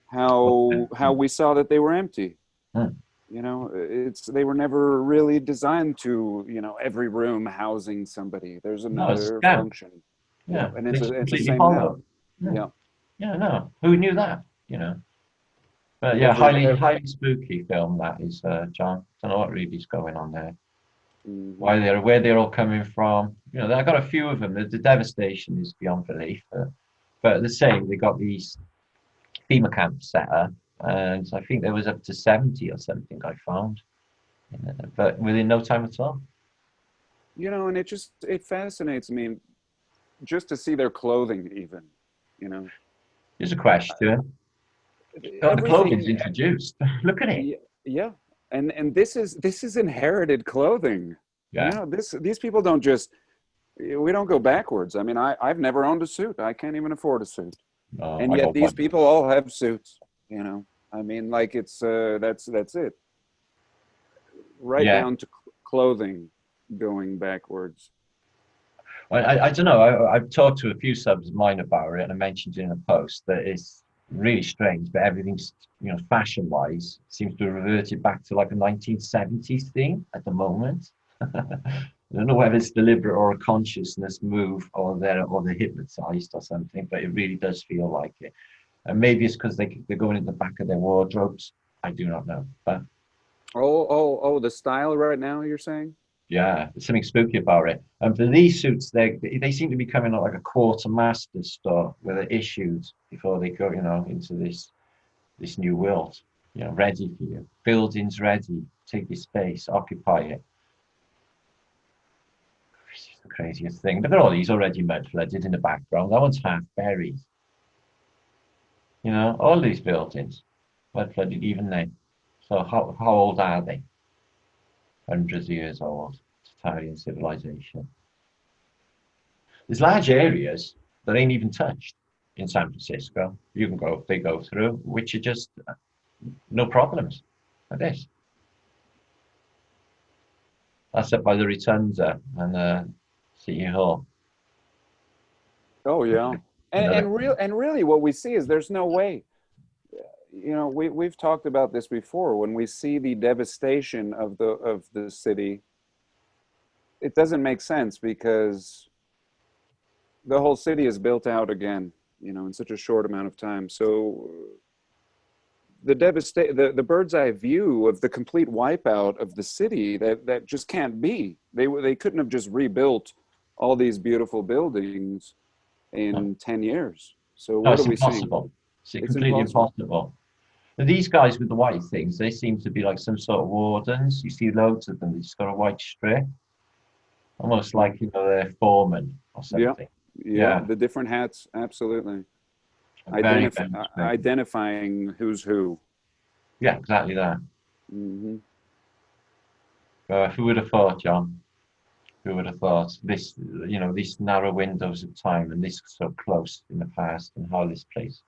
How we saw that they were empty. Hmm. They were never really designed to, every room housing somebody. There's another function. Yeah, And it's the completely same hollow. now. Yeah. Yeah, no. Who knew that? But yeah, highly spooky film that is, John. Don't know what really's going on there. Mm-hmm. Where they're all coming from. I got a few of them. The devastation is beyond belief. But the same, they got these FEMA camps set up, and I think there was up to 70 or something I found, but within no time at all. And it fascinates me just to see their clothing even. Here's a question. The clothing's introduced. Look at it. Yeah. And this is inherited clothing. Yeah. These people don't we don't go backwards. I mean, I've never owned a suit. I can't even afford a suit. And yet these people all have suits, I mean, like that's it. Right down to clothing going backwards. I don't know. I've talked to a few subs of mine about it, and I mentioned in a post that it's really strange, but everything's, fashion-wise, seems to have reverted back to like a 1970s thing at the moment. I don't know whether it's deliberate or a consciousness move, or they're hypnotized or something, but it really does feel like it. And maybe it's because they're going in the back of their wardrobes. I do not know. But the style right now, you're saying? Yeah, there's something spooky about it. And for these suits, they seem to be coming out like a quartermaster store where they're issued before they go, into this new world. Ready for you. Buildings ready. Take your space. Occupy it. It's just the craziest thing. Look at all these already mud flooded in the background. That one's half buried. All these buildings mud flooded, even they. So how old are they? Hundreds of years old. Tartarian civilization. There's large areas that ain't even touched in San Francisco. They go through, which are just no problems like this. That's up by the Rotunda and City Hall. Oh yeah, and really, what we see is there's no way. We've talked about this before. When we see the devastation of the city, it doesn't make sense because the whole city is built out again, in such a short amount of time. So the bird's eye view of the complete wipeout of the city, that just can't be. They couldn't have just rebuilt all these beautiful buildings in 10 years. So what are we seeing? It's completely impossible. These guys with the white things, they seem to be like some sort of wardens. You see loads of them. They just got a white strip, almost like they're foremen or something. Yeah. The different hats, absolutely. Identifying who's who. Yeah, exactly that. Mm-hmm. Who would have thought, John? Who would have thought this? These narrow windows of time, and this so close in the past, and how this place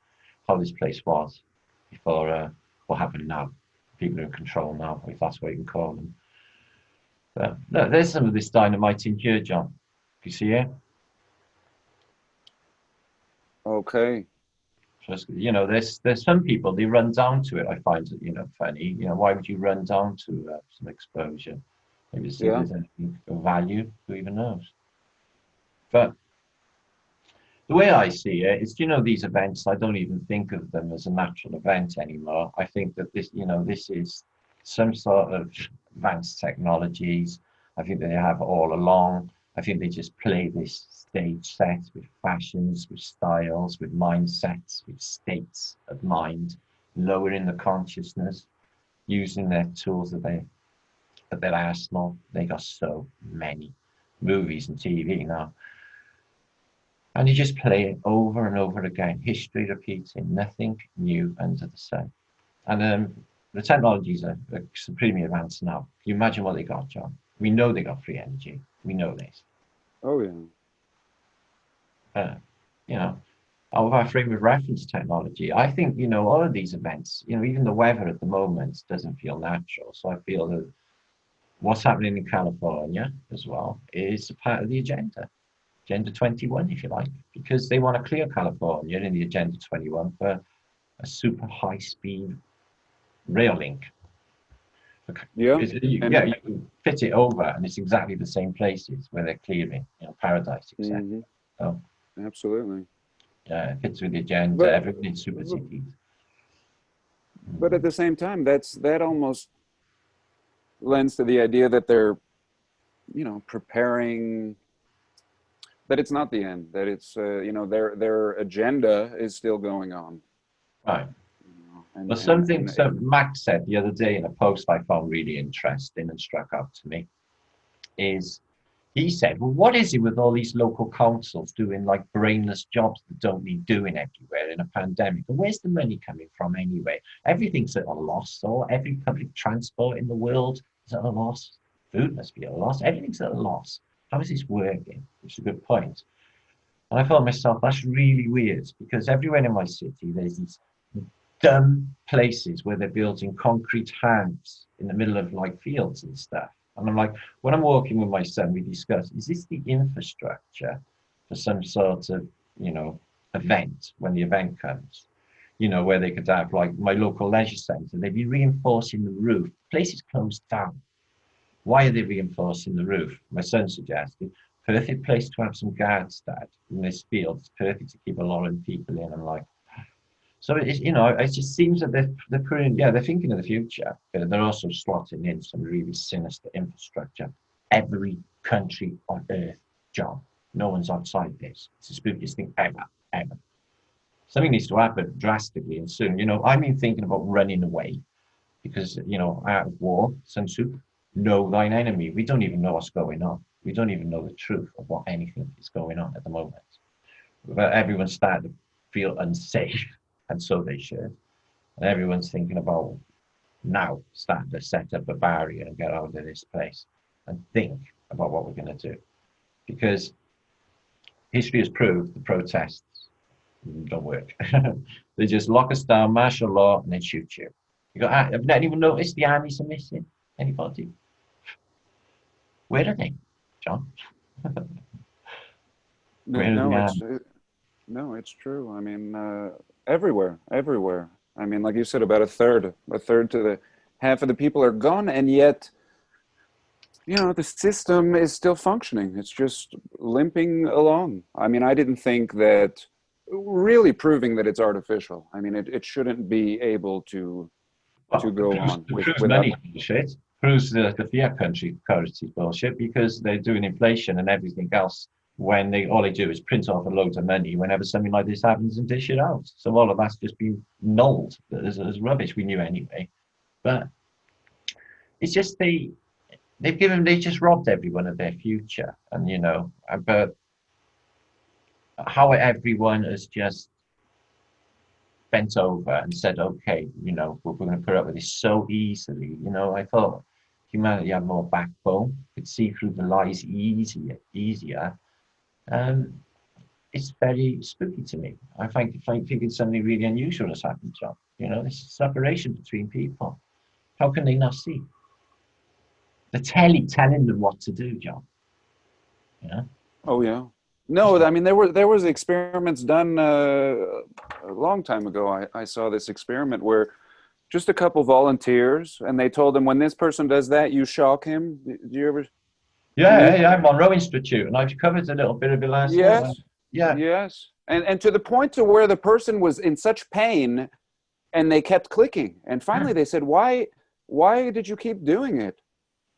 was before what happened now. People are in control now, if that's what you can call them. But look, there's some of this dynamite in here, John. You see it? Okay. Just, there's some people, they run down to it. I find it, funny. Why would you run down to some exposure? Maybe see if there's anything of value. Who even knows? But The way I see it is, you know, these events, I don't even think of them as a natural event anymore. I think that this, you know, this is some sort of advanced technologies. I think that they have all along. I think they just play this stage set with fashions, with styles, with mindsets, with states of mind, lowering the consciousness, using their tools at their arsenal. They got so many movies and TV now. And you just play it over and over again. History repeating, nothing new under the sun. And the technologies are supremely advanced now. Can you imagine what they got, John? We know they got free energy. We know this. Oh, yeah. You know, of our frame of reference technology, I think, you know, all of these events, you know, even the weather at the moment doesn't feel natural. So I feel that what's happening in California as well is a part of the agenda. Agenda 21, if you like, because they want to clear California in the Agenda 21 for a super high-speed rail link. Yeah, you fit it over, and it's exactly the same places where they're clearing, you know, Paradise, etc. Mm-hmm. So, absolutely. Yeah, it fits with the agenda. Everyone in super cities. But at the same time, that almost lends to the idea that they're, you know, preparing. That it's not the end. That it's you know, their agenda is still going on. Right. Well, something Max said the other day in a post I found really interesting and struck out to me is he said, well, what is it with all these local councils doing like brainless jobs that don't need doing everywhere in a pandemic? And where's the money coming from anyway? Everything's at a loss. So every public transport in the world is at a loss. Food must be at a loss. Everything's at a loss. How is this working? Which is a good point. And I thought to myself, that's really weird because everywhere in my city, there's these dumb places where they're building concrete houses in the middle of like fields and stuff. And I'm like, when I'm walking with my son, we discuss, is this the infrastructure for some sort of, you know, event when the event comes? You know, where they could have like my local leisure centre, they'd be reinforcing the roof. The place is closed down. Why are they reinforcing the roof? My son suggested, perfect place to have some guards, Dad, in this field. It's perfect to keep a lot of people in. I'm like, so it's, you know, it just seems that they're putting, yeah, they're thinking of the future, but they're also slotting in some really sinister infrastructure. Every country on earth, John, no one's outside this. It's the spookiest thing ever. Something needs to happen drastically and soon. You know, I've been thinking about running away because, you know, out of war, Sun Tzu, know thine enemy. We don't even know what's going on. We don't even know the truth of what anything is going on at the moment. But everyone's starting to feel unsafe, and so they should. And everyone's thinking about now starting to set up Barbaria and get out of this place and think about what we're going to do. Because history has proved the protests don't work. They just lock us down, martial law, and then shoot you. I've not even noticed the armies are missing. Anybody? Where are they, John? No, it's true. I mean, everywhere. I mean, like you said, about a third to the half of the people are gone, and yet, you know, the system is still functioning. It's just limping along. I mean, I didn't think that really proving that it's artificial. I mean, it shouldn't be able to go on without money bullshit. Proves the fiat currency bullshit because they're doing inflation and everything else when all they do is print off a load of money whenever something like this happens and dish it out. So all of that's just been nulled as rubbish. We knew anyway, but it's just they just robbed everyone of their future, and you know, but how everyone has just bent over and said, okay, you know, we're going to put up with this so easily. You know, I thought humanity had more backbone, could see through the lies easier. It's very spooky to me. I think something really unusual has happened, John. You know, this separation between people. How can they not see? The telly telling them what to do, John. Yeah. Oh yeah. No, I mean there was experiments done a long time ago. I saw this experiment where just a couple volunteers, and they told them when this person does that, you shock him. Do you ever? Yeah, I'm Monroe Institute, and I've covered a little bit of it last night. Yes. And to the point to where the person was in such pain and they kept clicking. And finally they said, why did you keep doing it?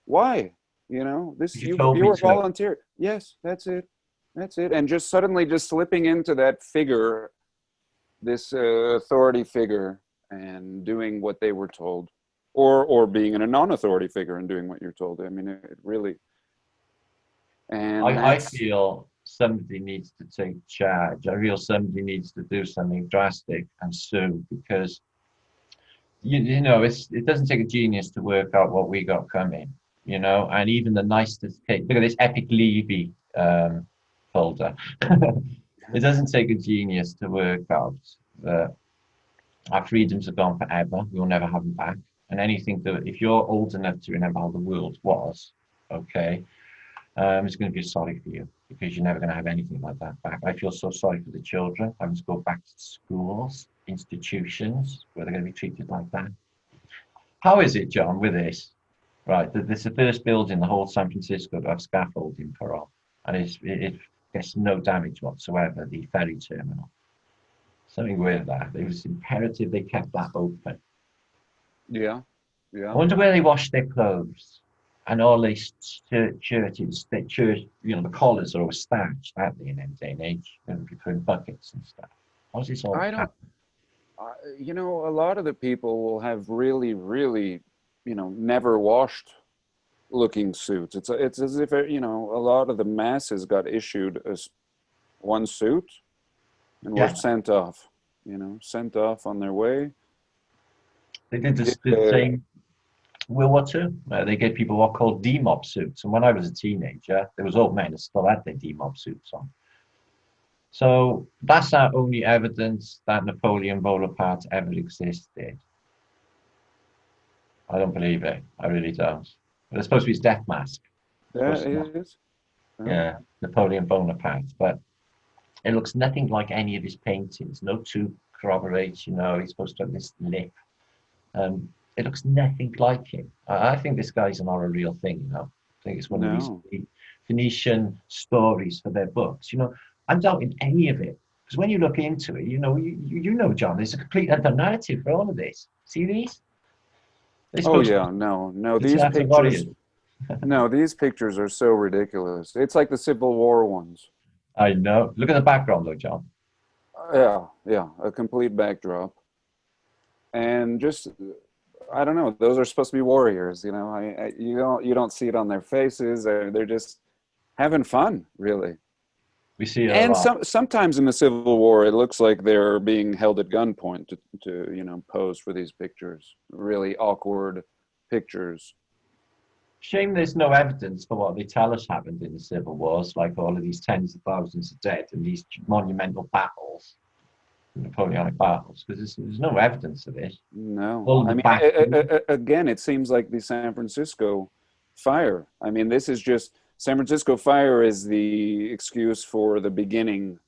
Why? You know, this, you were volunteer. Yes, that's it. That's it. And just suddenly just slipping into that figure, this authority figure, and doing what they were told, or being in a non-authority figure and doing what you're told. I mean, it really. And I feel somebody needs to take charge. I feel somebody needs to do something drastic and soon, because you know, it doesn't take a genius to work out what we got coming, you know. And even the nicest case, look at this Epic Levi folder. It doesn't take a genius to work out that our freedoms are gone forever. We'll never have them back. And anything that, if you're old enough to remember how the world was, okay, it's going to be sorry for you, because you're never going to have anything like that back. I feel so sorry for the children having to go back to schools, institutions, where they're going to be treated like that. How is it, John, with this? Right, this is the first building in the whole San Francisco to have scaffolding for all, and it gets no damage whatsoever, the ferry terminal. Something weird that. It was imperative they kept that open. Yeah, yeah. I wonder where they wash their clothes. And all these churches, you know, the collars are always starched, aren't they, in them day and age? You know, in buckets and stuff. How's this all happen? You know, a lot of the people will have really, really, you know, never washed looking suits. It's as if, you know, a lot of the masses got issued as one suit and were sent off, you know, sent off on their way. They did the same World War II. They gave people what called D-mob suits. And when I was a teenager, there was old men that still had their D-mob suits on. So that's our only evidence that Napoleon Bonaparte ever existed. I don't believe it. I really don't. But it's supposed to be his death mask. Yeah, it is. Yeah, Napoleon Bonaparte. But it looks nothing like any of his paintings. No two corroborates, you know, he's supposed to have this lip. It looks nothing like him. I think this guy's not a real thing, you know. I think it's one of these Phoenician stories for their books. You know, I'm doubting any of it, because when you look into it, you know, John, there's a complete other narrative for all of this. See these? Oh yeah, no, these pictures. No, these pictures are so ridiculous. It's like the Civil War ones. I know. Look at the background, though, John. Yeah, a complete backdrop, and just. I don't know. Those are supposed to be warriors, you know. You don't see it on their faces. They're just having fun, really. We see it and sometimes in the Civil War, it looks like they're being held at gunpoint to you know, pose for these pictures. Really awkward pictures. Shame there's no evidence for what they tell us happened in the Civil Wars, like all of these tens of thousands of dead and these monumental battles. Napoleonic battles, because there's no evidence of this. No, I mean, again, it seems like the San Francisco fire. I mean, this is just San Francisco fire is the excuse for the beginning.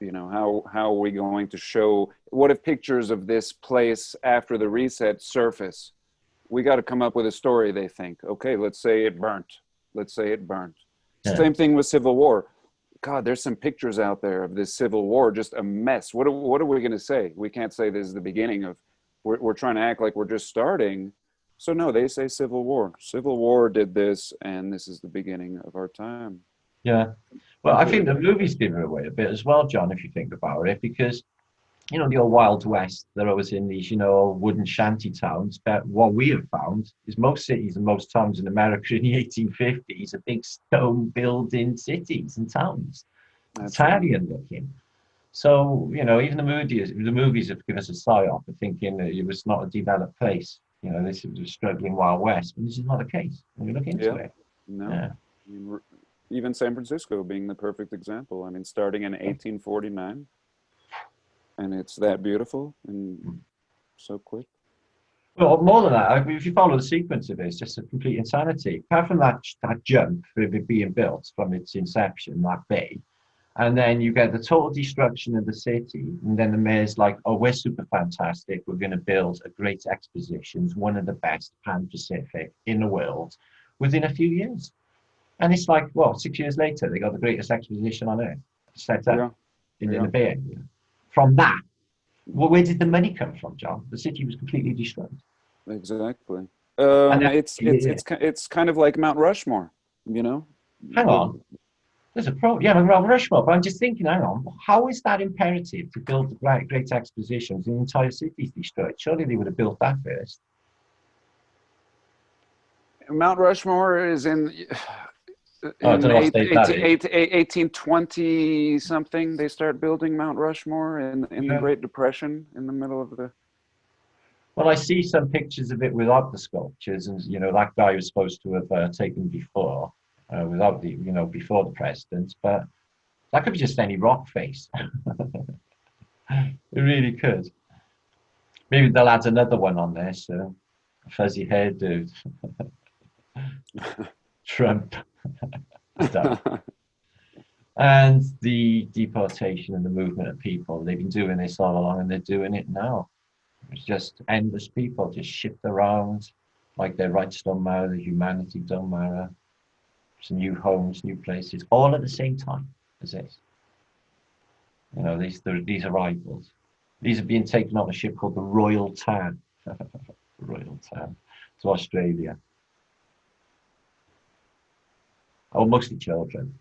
You know, how are we going to show? What if pictures of this place after the reset surface? We got to come up with a story. They think, okay, let's say it burnt. Let's say it burnt. Yeah. Same thing with Civil War. God, there's some pictures out there of this Civil War, just a mess. What are we going to say? We can't say this is the beginning of, we're trying to act like we're just starting. So no, they say Civil War. Civil War did this, and this is the beginning of our time. Yeah. Well, I think the movies give it away a bit as well, John, if you think about it, because, you know, the old Wild West, they're always in these, you know, wooden shanty towns. But what we have found is most cities and most towns in America in the 1850s are big stone building cities and towns. Tartarian looking. So, you know, even the movies have given us a psyop of thinking that it was not a developed place. You know, this was a struggling Wild West, but this is not the case when you look into it. No. Yeah. I mean, even San Francisco being the perfect example. I mean, starting in 1849. And it's that beautiful and so quick. Well, more than that, I mean, if you follow the sequence of it, it's just a complete insanity. Apart from that jump for it being built from its inception, that bay, and then you get the total destruction of the city, and then the mayor's like, oh, we're super fantastic. We're going to build a great expositions, one of the best Pan-Pacific in the world, within a few years. And it's like, well, 6 years later, they got the greatest exposition on earth set up. Yeah. in the Bay Area. From that, well, where did the money come from, John? The city was completely destroyed. Exactly. And It's kind of like Mount Rushmore, you know. Hang on. There's a problem. Yeah, Mount Rushmore. But I'm just thinking, hang on, how is that imperative to build the great expositions? The entire city's destroyed. Surely they would have built that first. Mount Rushmore is in I don't know what state that is. 1820 something. They start building Mount Rushmore in the Great Depression in the middle of the. Well, I see some pictures of it without the sculptures, and you know that guy was supposed to have taken before, without the before the president, but that could be just any rock face. It really could. Maybe they'll add another one on there, so a fuzzy haired dude, Trump stuff. And the deportation and the movement of people, they've been doing this all along, and they're doing it now. It's just endless people just shipped around, like their rights don't matter, their humanity don't matter. Some new homes, new places, all at the same time as this. You know, these arrivals. These are being taken on a ship called the Royal Tan. Royal Tan to Australia. Oh, mostly children.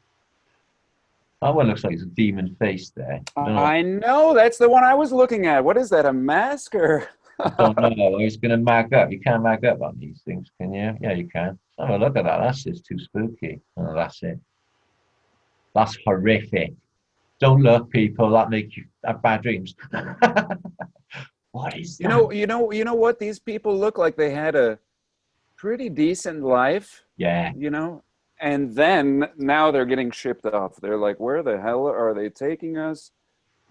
That one looks like it's a demon face there. I know, that's the one I was looking at. What is that, a mask or? I don't know. I was going to mag up. You can't mag up on these things, can you? Yeah, you can. Oh, look at that. That's just too spooky. Oh, that's it. That's horrific. Don't look, people. That makes you have bad dreams. What is that? You know what? These people look like they had a pretty decent life. Yeah. You know? And then now they're getting shipped off. They're like, where the hell are they taking us?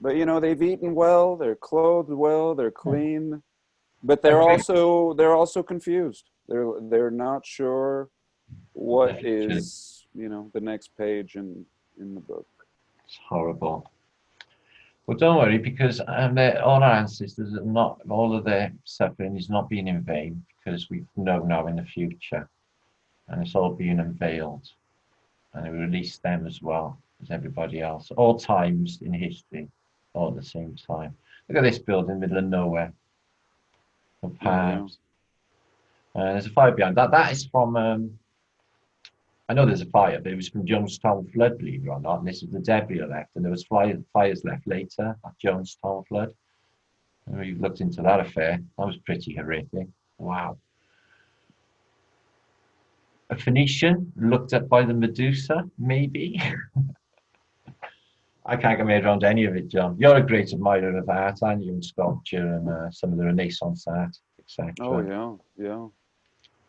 But you know, they've eaten well, they're clothed well, they're clean, but they're also confused. They're not sure what is, you know, the next page in the book. It's horrible. Well, don't worry, because all our ancestors are not, all of their suffering is not being in vain, because we know now in the future. And it's all being unveiled, and we release them as well as everybody else, all times in history, all at the same time. Look at this building in the middle of nowhere. No palms. There's a fire behind that. That is from, I know there's a fire, but it was from Jonestown flood, believe it or not. And this is the debris left, and there was fires left later at Jonestown flood. And we've looked into that affair. That was pretty horrific. Wow. A Phoenician looked at by the Medusa, maybe. I can't get my head around any of it, John. You're a great admirer of art, aren't you, and sculpture and some of the Renaissance art, etc. Oh yeah.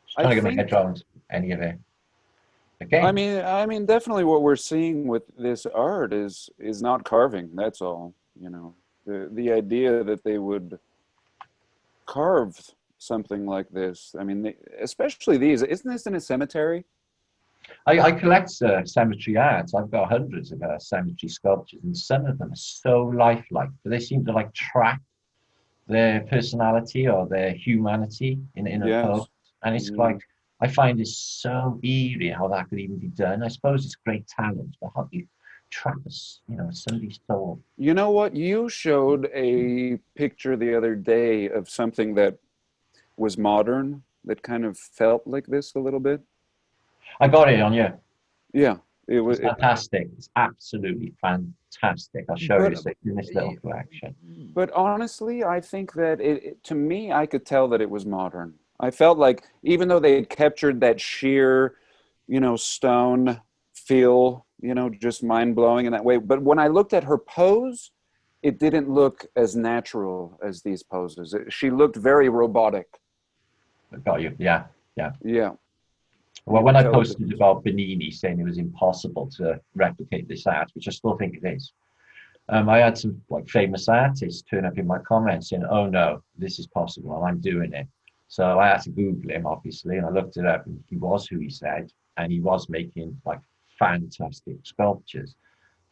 Just trying to get my head around any of it. Okay. I mean, definitely what we're seeing with this art is not carving. That's all. You know, the idea that they would carve something like this. I mean, especially these. Isn't this in a cemetery? I collect cemetery art. I've got hundreds of cemetery sculptures, and some of them are so lifelike, but they seem to like track their personality or their humanity in a pose. And it's like, I find it so eerie how that could even be done. I suppose it's great talent, but how do you trap somebody's soul? You know what? You showed a picture the other day of something that was modern, that kind of felt like this a little bit. I got it on you. Yeah, it's fantastic. It's absolutely fantastic. I'll show you in this little collection. But honestly, I think that to me, I could tell that it was modern. I felt like even though they had captured that sheer, stone feel, just mind blowing in that way. But when I looked at her pose, it didn't look as natural as these poses. She looked very robotic. Got you. Yeah. Well, when I posted about Bernini saying it was impossible to replicate this art, which I still think it is, I had some famous artists turn up in my comments saying, "Oh no, this is possible, and I'm doing it." So I had to Google him, obviously, and I looked it up, and he was who he said, and he was making fantastic sculptures.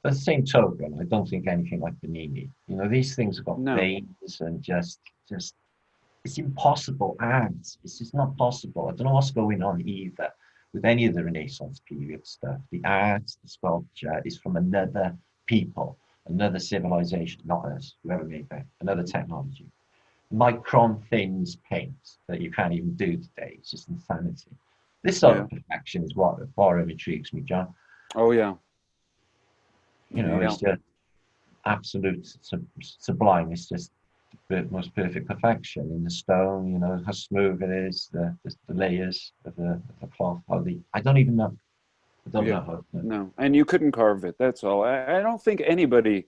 But at the same token, I don't think anything like Bernini. These things have got veins and just. It's impossible art. It's just not possible. I don't know what's going on either with any of the Renaissance period stuff. The art, the sculpture is from another people. another civilization, not us, whoever made that, another technology. Micron thins paint that you can't even do today. It's just insanity. This sort of perfection is what intrigues me, John. Oh yeah. You know, it's just absolute sublime. It's just the most perfect perfection in the stone. You know how smooth it is, the layers of the cloth. I don't even know. I don't know how. No, and you couldn't carve it. That's all. I don't think anybody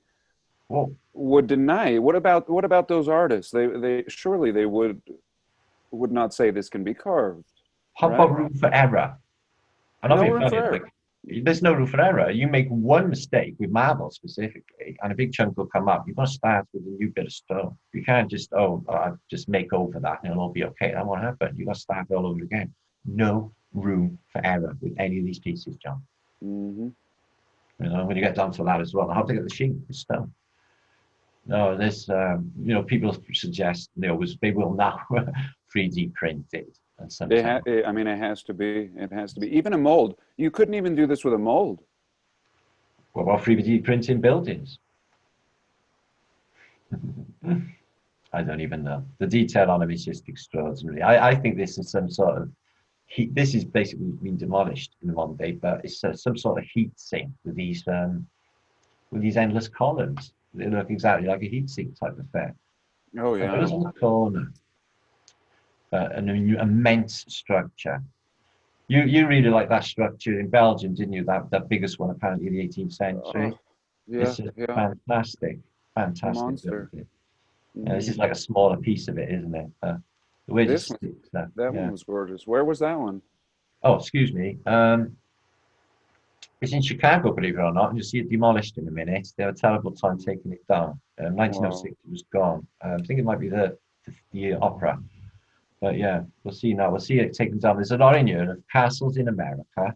would deny. What about those artists? They surely they would not say this can be carved. How about room for error? I'm not being funny. Like, there's no room for error. You make one mistake with marble specifically, and a big chunk will come up. You've got to start with a new bit of stone. You can't just just make over that and it'll all be okay. That won't happen. You've got to start all over again. No room for error with any of these pieces, John. Mm-hmm. You know, when you get down to that as well, how to get the sheet is stone. No, there's you know, people suggest they will now 3D print it. I mean, it has to be. It has to be. Even a mold. You couldn't even do this with a mold. What about 3D printing buildings? I don't even know. The detail on them is just extraordinary. I think this is some sort of heat. This is basically been demolished in the modern day, but it's some sort of heat sink with these endless columns. They look exactly like a heat sink type effect. Oh yeah. It was on the corner. An immense structure. You really like that structure in Belgium, didn't you? That biggest one, apparently, in the 18th century. It's fantastic. Monster. This is like a smaller piece of it, isn't it? The way that one was gorgeous. Where was that one? Oh, excuse me. It's in Chicago, believe it or not. You'll see it demolished in a minute. They had a terrible time taking it down. 1906, it was gone. I think it might be the opera. But yeah, we'll see now. We'll see it taken down. There's a lot in here of castles in America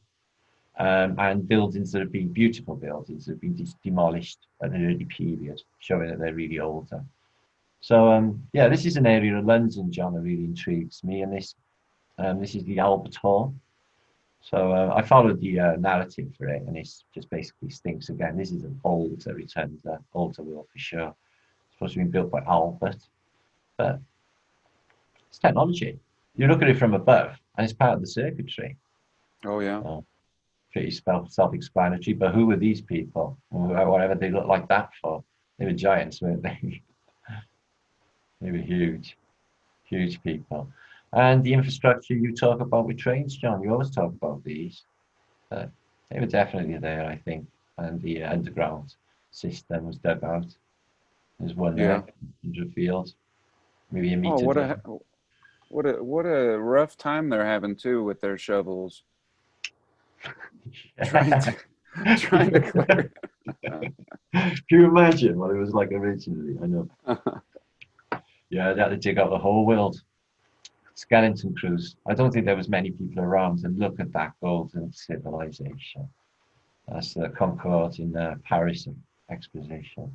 and buildings that have been beautiful buildings that have been demolished at an early period, showing that they're really older. So yeah, this is an area of London, John, that really intrigues me. And this is the Albert Hall. So I followed the narrative for it, and it's just basically stinks again. This is an older return to older will for sure. It's supposed to be built by Albert, but it's technology. You look at it from above, and it's part of the circuitry. Oh yeah. Pretty self-explanatory. But who were these people? Whatever they look like that for? They were giants, weren't they? They were huge, huge people. And the infrastructure you talk about with trains, John, you always talk about these. They were definitely there, I think. And the underground system was dug out. There's one there, 100 fields, maybe a meter. Oh, what a rough time they're having too with their shovels. trying to clear. Can you imagine what it was like originally? I know. Yeah, they had to dig out the whole world. Skeleton crews. I don't think there was many people around to look at that golden civilization. That's the Concorde in the Paris exposition.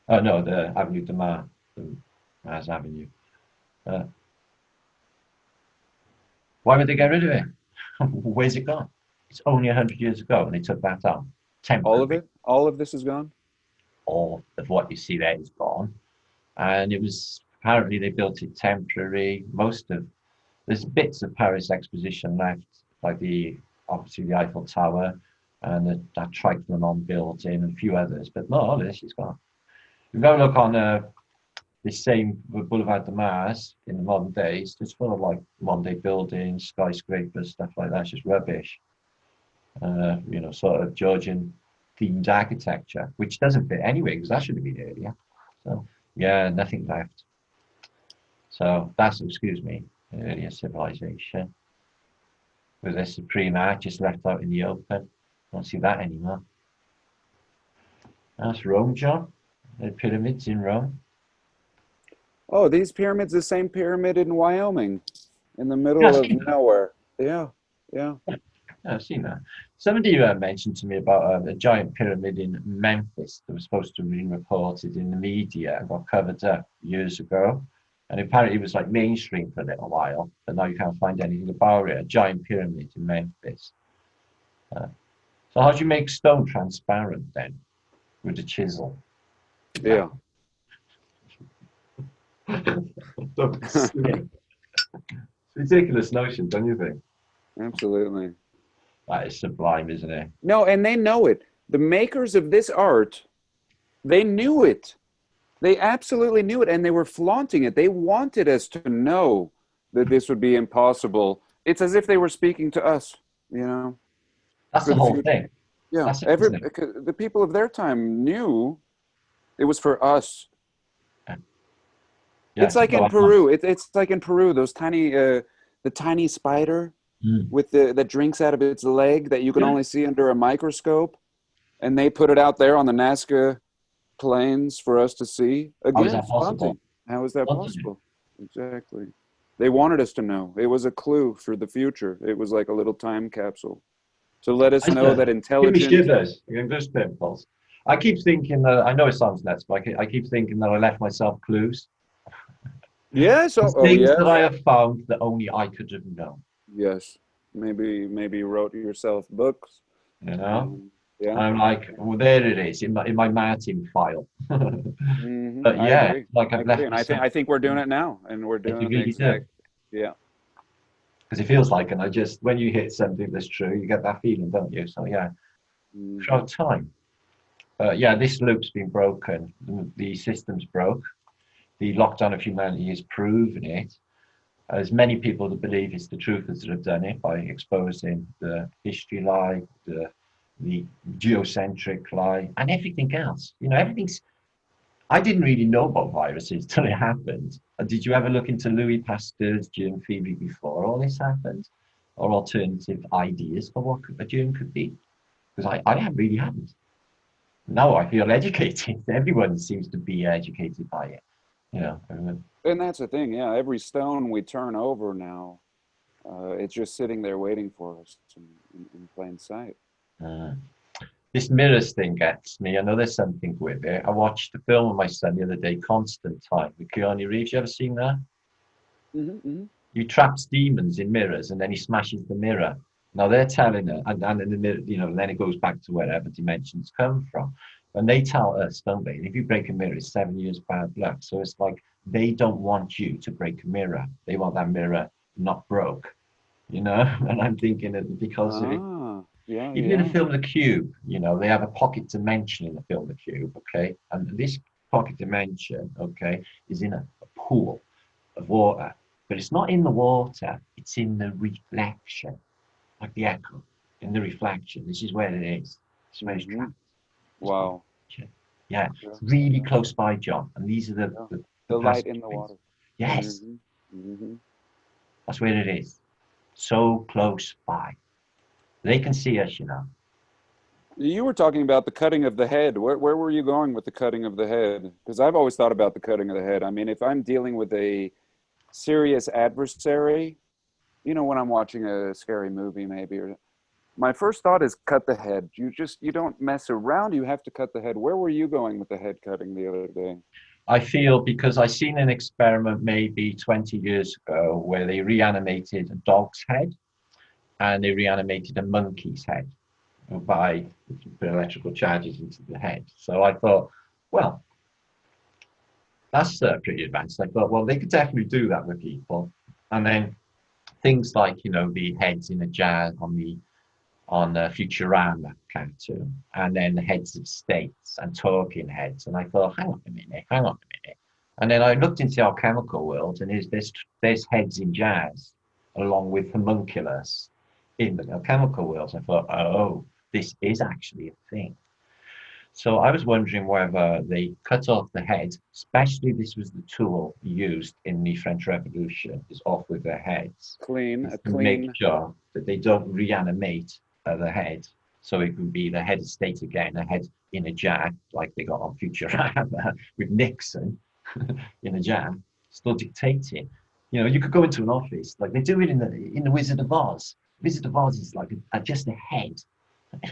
Oh no, the Avenue de Mars, the Mars Avenue. Why would they get rid of it? Where's it gone? It's only 100 years ago, and they took that down. All of it? All of this is gone? All of what you see there is gone. And it was, apparently they built it temporary. There's bits of Paris exposition left, like obviously the Eiffel Tower and that Trianon building and a few others, but not all of this is gone. You go look on this same Boulevard de Mars in the modern days, it's full of like modern day buildings, skyscrapers, stuff like that. It's just rubbish. You know, sort of Georgian themed architecture, which doesn't fit anyway, because that should have been earlier. So yeah, nothing left. So that's, excuse me, earlier civilization with a supreme arch just left out in the open. Don't see that anymore. That's Rome, John. The pyramids in Rome. Oh, these pyramids, the same pyramid in Wyoming, in the middle of nowhere. Yeah. I've seen that. Somebody mentioned to me about a giant pyramid in Memphis that was supposed to have been reported in the media and got covered up years ago. And apparently it was like mainstream for a little while, but now you can't find anything about it. A giant pyramid in Memphis. So how do you make stone transparent then with a chisel? Yeah. It's ridiculous notion, don't you think? Absolutely. That is sublime, isn't it? No, and they know it. The makers of this art, they knew it. They absolutely knew it, and they were flaunting it. They wanted us to know that this would be impossible. It's as if they were speaking to us, you know. That's the whole thing. Yeah, That's it, the people of their time knew it was for us. Yeah, it's like in Peru. It's like in Peru. Those tiny, the tiny spider with that drinks out of its leg that you can only see under a microscope, and they put it out there on the Nazca plains for us to see. Again, how is that possible? How is that possible? Exactly. They wanted us to know. It was a clue for the future. It was like a little time capsule to let us know that intelligence. Give me shivers. Just pimples. I keep thinking that, I know it sounds nuts, but I keep thinking that I left myself clues. Yes. Things that I have found that only I could have known. Yes. Maybe you wrote yourself books. You know? Yeah. I'm like, well, there it is in my Martin file. But yeah, like I've left. I think we're doing it now, and we're doing the exact. Yeah. Because it feels like, and when you hit something that's true, you get that feeling, don't you? So yeah, short time. Yeah, this loop's been broken. The system's broke. The lockdown of humanity has proven it. There's many people that believe it's the truthers that have done it by exposing the history lie, the geocentric lie, and everything else. You know, I didn't really know about viruses till it happened. Did you ever look into Louis Pasteur's germ theory before all this happened? Or alternative ideas for what a germ could be? Because I really haven't. Now I feel educated. Everyone seems to be educated by it. You know. And that's the thing, yeah. Every stone we turn over now, it's just sitting there waiting for us in plain sight. This mirrors thing gets me. I know there's something with it. I watched a film with my son the other day, Constantine, with Keanu Reeves. You ever seen that? He traps demons in mirrors and then he smashes the mirror. Now they're telling her, and in the mirror, you know, then it goes back to wherever dimensions come from. And they tell us, don't they? If you break a mirror, it's 7 years bad luck. So it's like they don't want you to break a mirror. They want that mirror not broke, you know? And I'm thinking that because of it. Even in the film The Cube, you know, they have a pocket dimension in the film The Cube, okay? And this pocket dimension, okay, is in a pool of water. But it's not in the water, it's in the reflection, like the echo, in the reflection. This is where it is. This is where it's trapped. Wow. Yeah, really close by, John. And these are the light in the water. Yes. That's where it is. So close by. They can see us, you know. You were talking about the cutting of the head. Where were you going with the cutting of the head? Because I've always thought about the cutting of the head. I mean, if I'm dealing with a serious adversary, you know, when I'm watching a scary movie maybe, or my first thought is cut the head. You don't mess around. You have to cut the head. Where were you going with the head cutting the other day? I feel because I seen an experiment maybe 20 years ago where they reanimated a dog's head and they reanimated a monkey's head by putting electrical charges into the head. So I thought, well, that's pretty advanced. I thought, well, they could definitely do that with people. And then things like, you know, the heads in a jar on the Futurama cartoon, and then the heads of states and talking heads. And I thought, hang on a minute. And then I looked into our chemical world, and there's heads in jars along with homunculus in the chemical world. I thought, oh, this is actually a thing. So I was wondering whether they cut off the head, especially this was the tool used in the French Revolution, is off with their heads. Make sure that they don't reanimate the head. So it would be the head of state again, a head in a jar, like they got on Futurama with Nixon in a jar, still dictating. You know, you could go into an office, like they do it in the Wizard of Oz. Wizard of Oz is like just a head.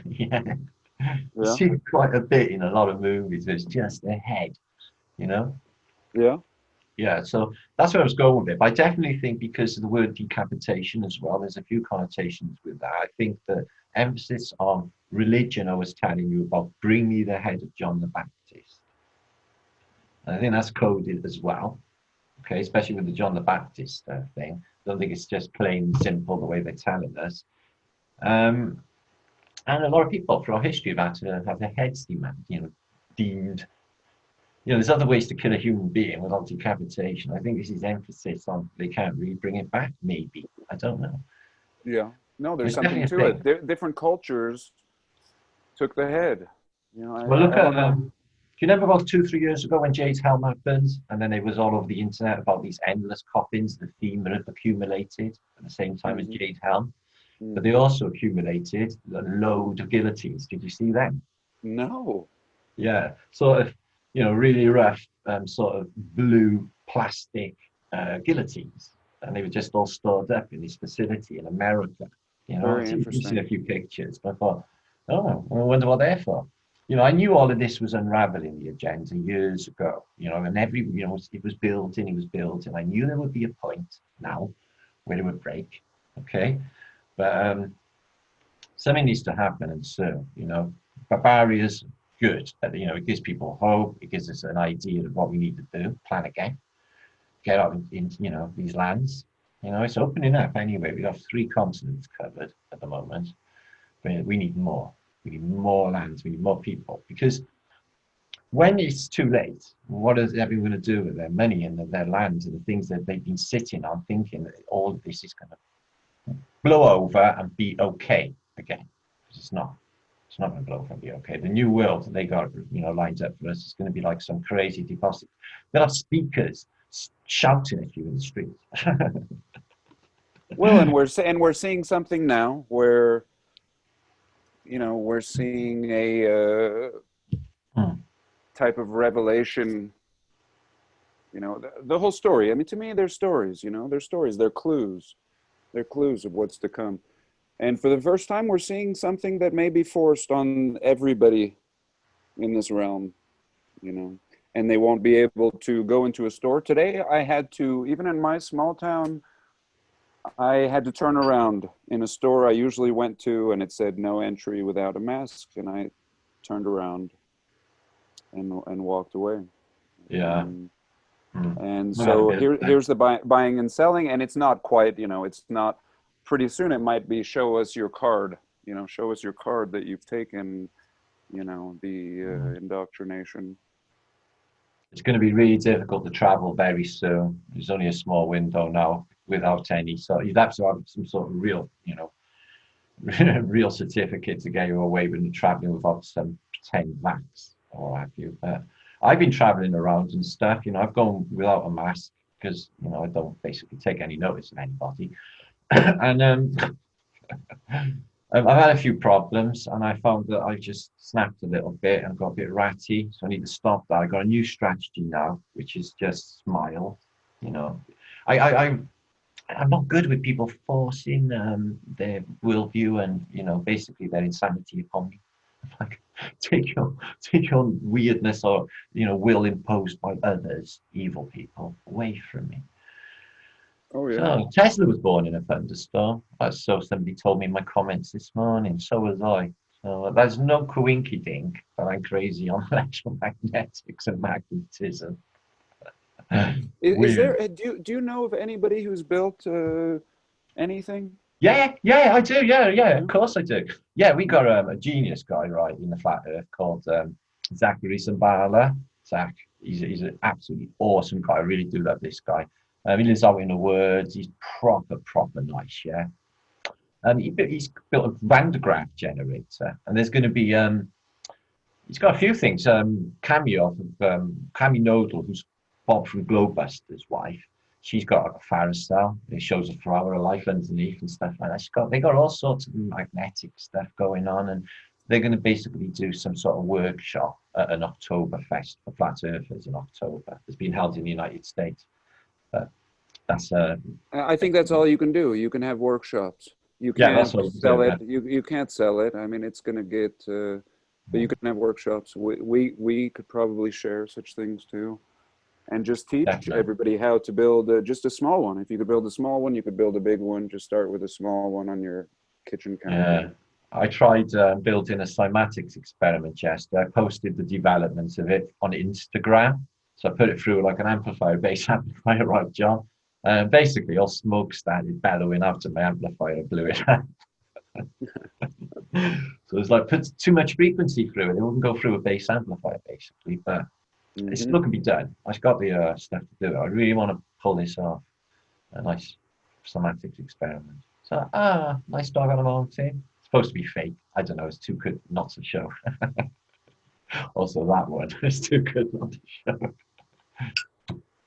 Yeah. You see it quite a bit in a lot of movies. There's just a head, you know? Yeah, so that's where I was going with it. But I definitely think because of the word decapitation as well, there's a few connotations with that. I think the emphasis on religion, I was telling you about, bring me the head of John the Baptist. I think that's coded as well. Okay, especially with the John the Baptist thing. I don't think it's just plain and simple the way they're telling us. And a lot of people throughout history have had to have their heads deemed. There's other ways to kill a human being without decapitation. I think this is emphasis on they can't really bring it back, maybe. I don't know. Yeah. No, there's something to it. Different cultures took the head. Well, look at, do you remember about 2-3 years ago when Jade's Helm happened? And then it was all over the internet about these endless coffins the FEMA had accumulated at the same time as Jade Helm. But they also accumulated a load of guillotines. Did you see them? No. Yeah, sort of, really rough, sort of blue plastic guillotines, and they were just all stored up in this facility in America. Very interesting. I've seen a few pictures, but I thought, oh, I wonder what they're for. I knew all of this was unraveling the agenda years ago. And it was building, and I knew there would be a point now where it would break. Okay. But something needs to happen, and soon. Barbaria's good. It gives people hope. It gives us an idea of what we need to do. Plan again. Get out in these lands. It's opening up anyway. We have 3 continents covered at the moment, but we need more. We need more lands. We need more people, because when it's too late, what is everyone going to do with their money and their lands and the things that they've been sitting on, thinking that all of this is going to blow over and be okay again? Because it's not going to blow over and be okay. The new world that they got lined up for us is going to be like some crazy deposit. They'll have speakers shouting at you in the street. Well, and we're seeing something now where we're seeing a type of revelation. The whole story. I mean, to me, they're stories. They're stories. They're clues. They're clues of what's to come. And for the first time, we're seeing something that may be forced on everybody in this realm, and they won't be able to go into a store. Today, I had to, even in my small town, I had to turn around in a store I usually went to, and it said no entry without a mask. And I turned around and walked away. Yeah. And so here's the buying and selling, and it's not quite, it's not. Pretty soon it might be show us your card, show us your card that you've taken, the indoctrination. It's going to be really difficult to travel very soon. There's only a small window now without any. So you'd have to have some sort of real, real certificate to get you away when you're traveling without some 10 vax or have you. I've been traveling around and stuff. I've gone without a mask because I don't basically take any notice of anybody. And I've had a few problems, and I found that I just snapped a little bit and got a bit ratty, so I need to stop that. I got a new strategy now, which is just smile. I'm not good with people forcing their worldview and basically their insanity upon me. Like take your weirdness or will imposed by others, evil people, away from me. Oh yeah. So Tesla was born in a thunderstorm. So somebody told me in my comments this morning. So was I. So there's no coinky dink that I'm crazy on electromagnetics and magnetism. Is there? Do you know of anybody who's built anything? Yeah, I do. Yeah, of course I do. Yeah, we got a genius guy right in the flat Earth called Zachary Sambala. Zach, he's an absolutely awesome guy. I really do love this guy. He lives out in the woods. He's proper nice, yeah. He's built a Van de Graaff generator, and there's going to be he's got a few things. Cami Nodal, who's Bob from Globebuster's wife, she's got a Faracel. It shows a flower of life underneath and stuff like that. They got all sorts of magnetic stuff going on, and they're going to basically do some sort of workshop at an Oktoberfest for flat earthers in October. It's been held in the United States. That's I think that's all you can do. You can have workshops. You can't sell it. You can't sell it. I mean, it's going to get. But you can have workshops. We could probably share such things too, and just teach everybody how to build just a small one. If you could build a small one, you could build a big one. Just start with a small one on your kitchen counter. Yeah, I tried building a cymatics experiment, Chester. I posted the developments of it on Instagram. So I put it through like an amplifier, bass amplifier, right, John? And basically, all smoke started bellowing after my amplifier. I blew it out. So it's like put too much frequency through it. It wouldn't go through a bass amplifier, basically. But it still can be done. I've got the stuff to do it. I really want to pull this off. A nice semantics experiment. So, nice dog on a mountain. It's supposed to be fake. I don't know. It's too good not to show. Also, that one is too good not to show.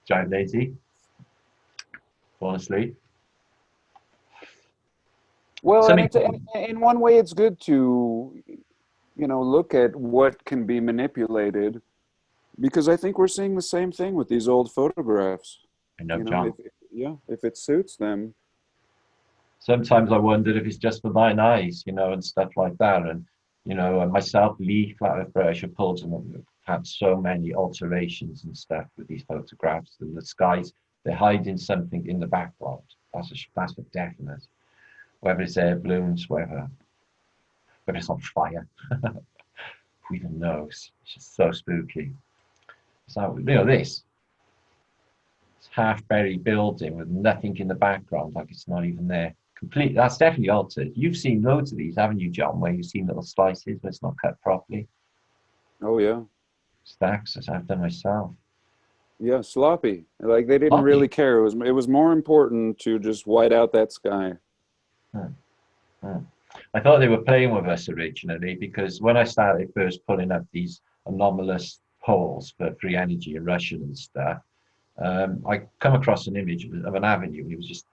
Giant lazy. Fall asleep. Well, and in one way, it's good to, look at what can be manipulated, because I think we're seeing the same thing with these old photographs. I know, John. If it suits them. Sometimes I wondered if it's just for thine eyes, and stuff like that. And, and myself, Lee, Flat Earth British, have pulled and had so many alterations and stuff with these photographs. And the skies, they're hiding something in the background. That's for definite. Whether it's air balloons, whether it's on fire. Who even knows? It's just so spooky. So, this. Half-buried building with nothing in the background, like it's not even there. Completely, that's definitely altered. You've seen loads of these, haven't you, John, where you've seen little slices but it's not cut properly? Oh, yeah. Stacks, as I've done myself. Yeah, sloppy. Like they didn't really care. It was more important to just white out that sky. I thought they were playing with us originally, because when I started first pulling up these anomalous poles for free energy in Russian and stuff, I come across an image of an avenue, and it was just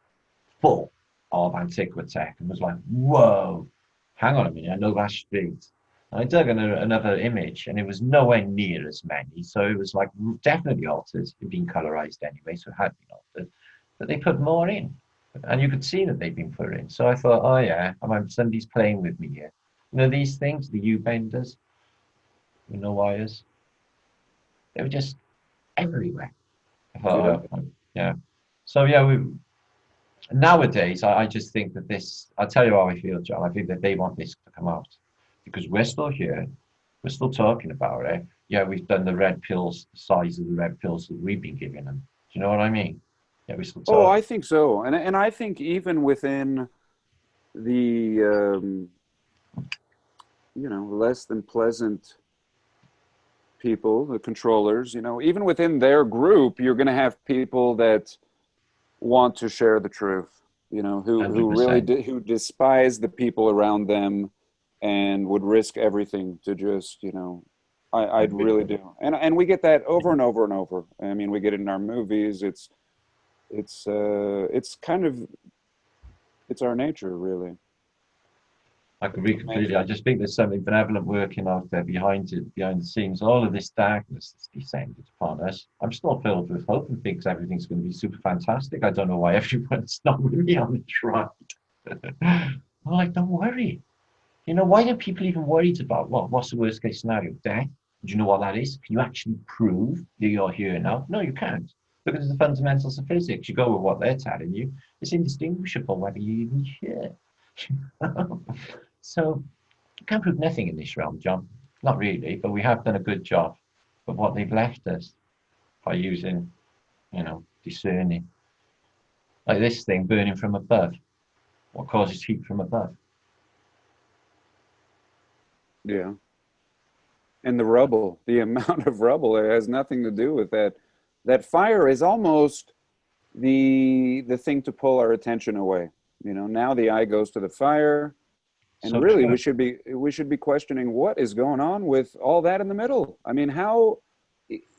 full of antiquitech, and was like, whoa, hang on a minute, I know that street. And I dug another image, and it was nowhere near as many, so it was like definitely altered. It had been colorized anyway, so it had been altered, but they put more in, and you could see that they'd been put in. So I thought, oh yeah, somebody's playing with me here. These things, the U-benders, with no wires, they were just everywhere. Yeah. So yeah, nowadays I just think that this. I'll tell you how I feel, John. I think that they want this to come out, because we're still here, we're still talking about it. Yeah, we've done the red pills, the size of the red pills that we've been giving them. Do you know what I mean? Yeah, we still. Oh, I think so, and I think even within the less than pleasant people, the controllers, even within their group, you're going to have people that want to share the truth, who really who despise the people around them and would risk everything to just, I really do. And we get that over and over and over. I mean, we get it in our movies. It's kind of, it's our nature, really. I agree completely. I just think there's something benevolent working out there behind the scenes. All of this darkness that's descended upon us. I'm still filled with hope and think everything's going to be super fantastic. I don't know why everyone's not with me on this ride. I'm like, don't worry. Why are people even worried about what's the worst case scenario? Death? Do you know what that is? Can you actually prove that you're here now? No, you can't. Because of the fundamentals of physics. You go with what they're telling you. It's indistinguishable whether you're even here. So, you can't prove nothing in this realm, John. Not really, but we have done a good job of what they've left us by using, discerning. Like this thing burning from above. What causes heat from above? Yeah. And the rubble, the amount of rubble, it has nothing to do with that. That fire is almost the thing to pull our attention away. Now the eye goes to the fire. And so really, we should be questioning what is going on with all that in the middle. I mean, how,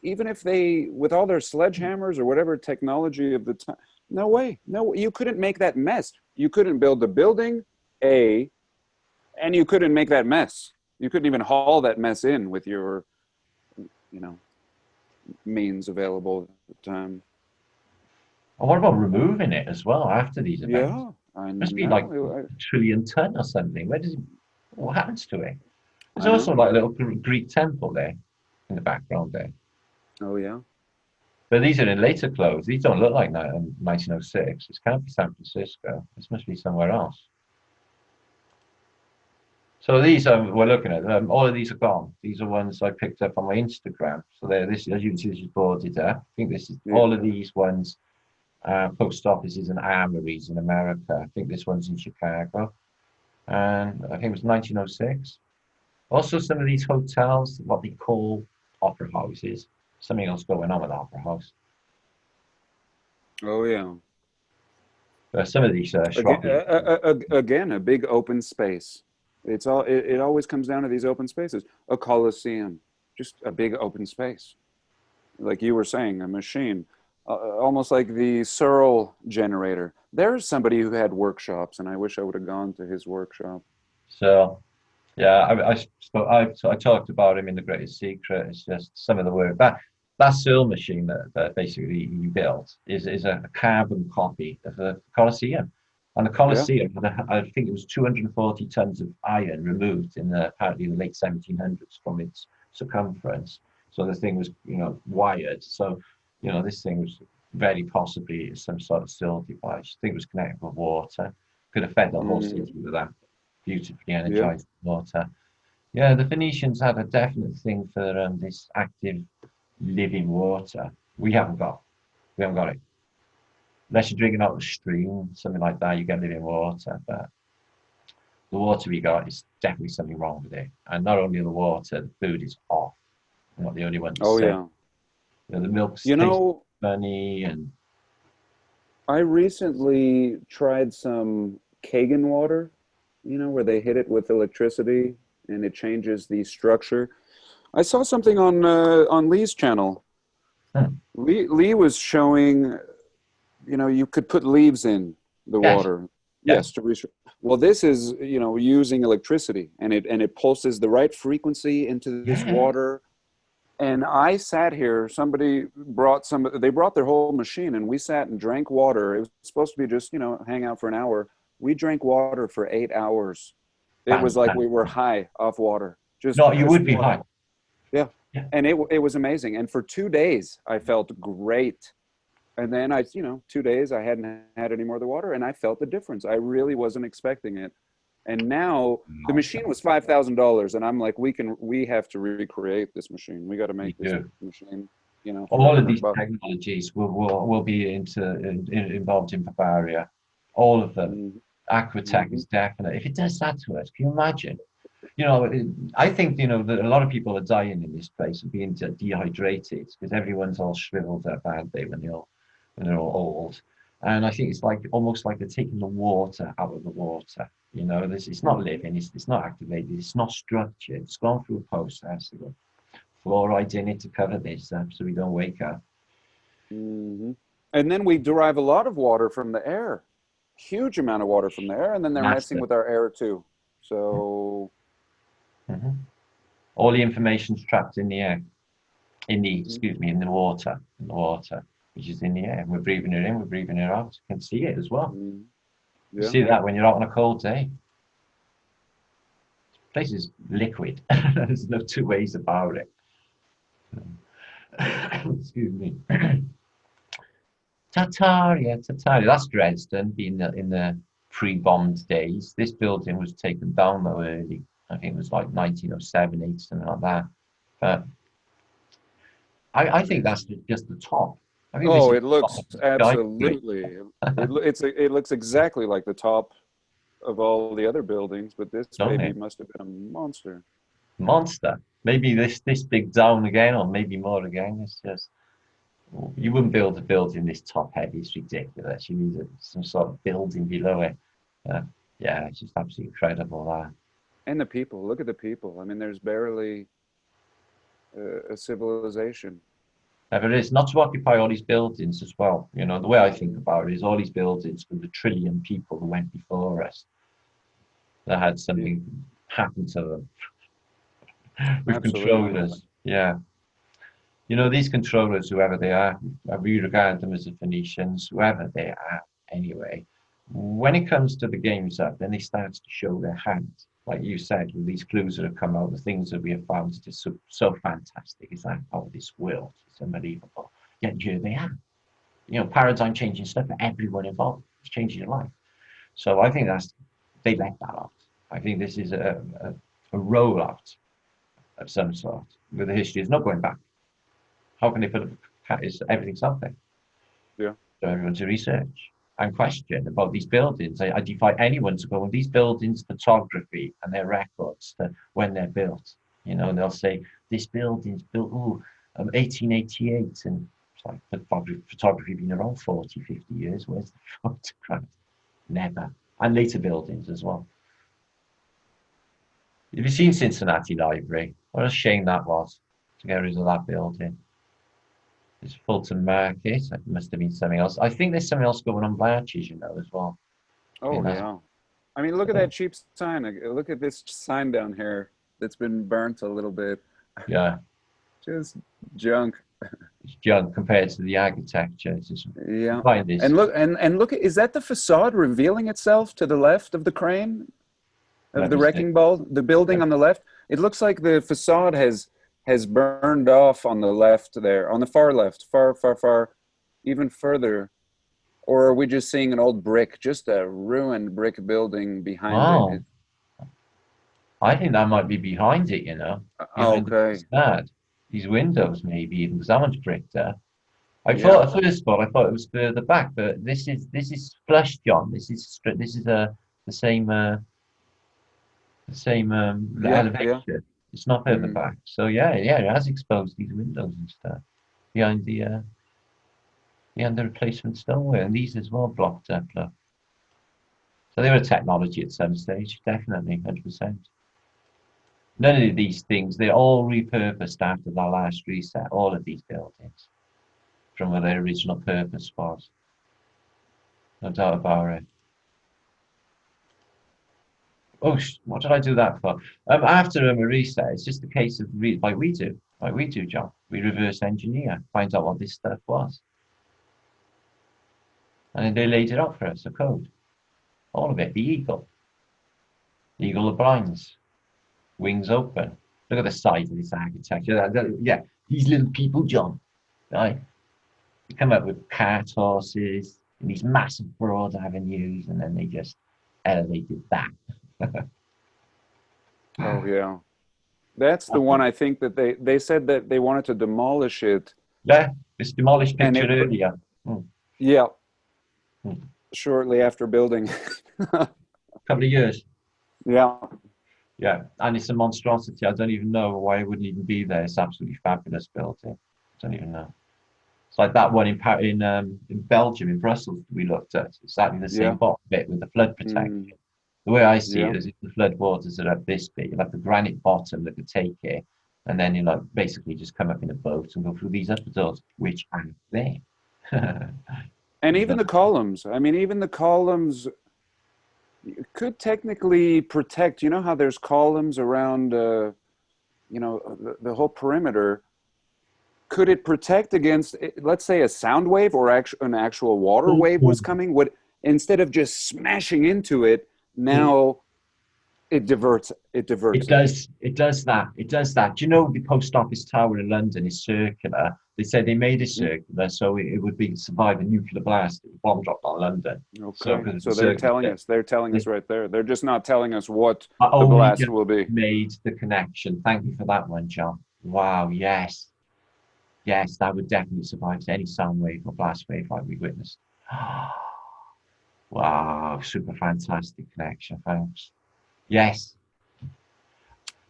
even if they, with all their sledgehammers or whatever technology of the time, no way, no, you couldn't make that mess. You couldn't build the building, and you couldn't make that mess. You couldn't even haul that mess in with your, means available at the time. And what about removing it as well after these events? Yeah. It must be like a trillion ton or something. What happens to it? There's also like a little Greek temple there in the background there. Oh, yeah. But these are in later clothes. These don't look like 1906. This can't be San Francisco. This must be somewhere else. So these we're looking at all of these are gone. These are ones I picked up on my Instagram. So there, this as you can see, this is boarded there. I think this is all of these ones. Post offices and armories in America. I think this one's in Chicago, and I think it was 1906. Also, some of these hotels, what they call opera houses. Something else going on with opera house. Oh yeah. Some of these again, a big open space. It's all. It always comes down to these open spaces. A coliseum, just a big open space. Like you were saying, a machine, almost like the Searle generator. There's somebody who had workshops, and I wish I would have gone to his workshop. So, yeah, I talked about him in The Greatest Secret. It's just some of the work that Searle machine that basically he built is a carbon copy of the Colosseum. And the Colosseum, I think it was 240 tons of iron removed in apparently the late 1700s from its circumference. So the thing was, wired. So, this thing was very possibly some sort of still device. I think it was connected with water. Could have fed the whole city with that beautifully energized water. Yeah, the Phoenicians had a definite thing for this active living water. We haven't got it. Unless you're drinking out of a stream, something like that, you get living water. But the water we got is definitely something wrong with it. And not only the water, the food is off. I'm not the only one to say. Yeah. The milk's tastes funny. And I recently tried some Kagan water, where they hit it with electricity and it changes the structure. I saw something on Lee's channel. Lee was showing, you could put leaves in the water. Yes, to research. Well, this is, using electricity, and it pulses the right frequency into this water. And I sat here, somebody they brought their whole machine, and we sat and drank water. It was supposed to be just, hang out for an hour. We drank water for 8 hours. It was like we were high off water. You would be high. Yeah. And it was amazing. And for 2 days, I felt great. And then 2 days, I hadn't had any more of the water, and I felt the difference. I really wasn't expecting it. And now the machine was $5,000, and I'm like, we have to recreate this machine. We got to make this machine. All of these technologies will be involved in Barbaria. All of them. Aquatech is definite. If it does that to us, can you imagine? I think that a lot of people are dying in this place and being dehydrated because everyone's all shriveled up, aren't they, when they're all old. And I think it's almost like they're taking the water out of the water. It's not living, it's not activated, it's not structured. It's gone through a process. They've got fluoride in it to cover this up so we don't wake up. And then we derive a lot of water from the air. Huge amount of water from the air, and then they're messing with our air too. So all the information's trapped in the air. In the water. Which is in the air. We're breathing it in, we're breathing it out. You can see it as well. You see that when you're out on a cold day. This place is liquid. There's no two ways about it. Excuse me. Tartaria. That's Dresden, being in the pre-bombed days. This building was taken down though early. I think it was like 1907, 8, something like that. But I think that's just the top. It looks absolutely. It looks exactly like the top of all the other buildings, but this baby must have been a monster. Maybe this big down again, or maybe more again. It's just you wouldn't build a building this top heavy. It's ridiculous. You need some sort of building below it. It's just absolutely incredible. And the people. Look at the people. I mean, there's barely a civilization. But it's not to occupy all these buildings as well. The way I think about it is all these buildings for the trillion people who went before us that had something happen to them. With controllers. Yeah. These controllers, whoever they are, we regard them as the Phoenicians, whoever they are anyway. When it comes to the games up, then they start to show their hand. Like you said, with these clues that have come out, the things that we have found is just so fantastic. It's like out of this world. It's unbelievable. Yet here they are. Paradigm changing stuff for everyone involved. It's changing your life. So I think they let that out. I think this is a rollout of some sort with the history. It's not going back. How can they put everything's up there? Yeah. So everyone to research and question about these buildings. I defy anyone to go on these buildings, photography and their records to when they're built. You know, and they'll say this building's built 1888, and it's like photography been around 40, 50 years. Where's the photograph? Never. And later buildings as well. Have you seen Cincinnati Library? What a shame that was to get rid of that building. It's Fulton Market. It must have been something else. I think there's something else going on by Arches, you know, as well. Oh, yeah. I mean, look at that cheap sign. Look at this sign down here that's been burnt a little bit. Yeah. Just junk. It's junk compared to the architecture. It's just, yeah. And look, is that the facade revealing itself to the left of the crane? Of the wrecking ball? The building on the left? It looks like the facade has burned off on the left there, on the far left, far, even further. Or are we just seeing an old brick, just a ruined brick building behind it? I think that might be behind it, you know. Okay. These windows maybe even, because that one's bricked there. I thought at first thought it was further back, but this is flush, John. This is the same elevation. Yeah. It's not further back. So yeah, it has exposed these windows and stuff behind the replacement stoneware, and these as well blocked up. Look. So they were technology at some stage, definitely, 100%. None of these things, they're all repurposed after the last reset, all of these buildings, from what their original purpose was. No doubt about it. Oh, what did I do that for? After a reset, it's just a case of like we do, John. We reverse engineer, find out what this stuff was, and then they laid it out for us, a code, all of it. The eagle of blinds, wings open. Look at the size of this architecture. Yeah, these little people, John, right? They come up with cart horses and these massive broad avenues, and then they just elevated that. Oh yeah, that's the one. I think that they said that they wanted to demolish it. Yeah, it's demolished picture earlier. Yeah, shortly after building. Couple of years. Yeah, and it's a monstrosity. I don't even know why it wouldn't even be there. It's absolutely fabulous building. I don't even know. It's like that one in Belgium, in Brussels, we looked at. Exactly the same bit with the flood protection. The way I see it is if the flood waters are at this bit, you have the granite bottom that could take it, and then you basically just come up in a boat and go through these upper doors, which are there. And even the columns. I mean, even the columns could technically protect. You know how there's columns around, the whole perimeter. Could it protect against, let's say, a sound wave or an actual water wave was coming? Instead of just smashing into it, now it diverts. It does that. Do you know the post office tower in London is circular? They said they made it circular so it would survive a nuclear blast if a bomb dropped on London. Okay. So they're telling us. They're telling us right there. They're just not telling us what the blast will be. Made the connection. Thank you for that one, John. Wow. Yes, that would definitely survive any sound wave or blast wave like we witnessed. Wow, super fantastic connection, folks. Yes,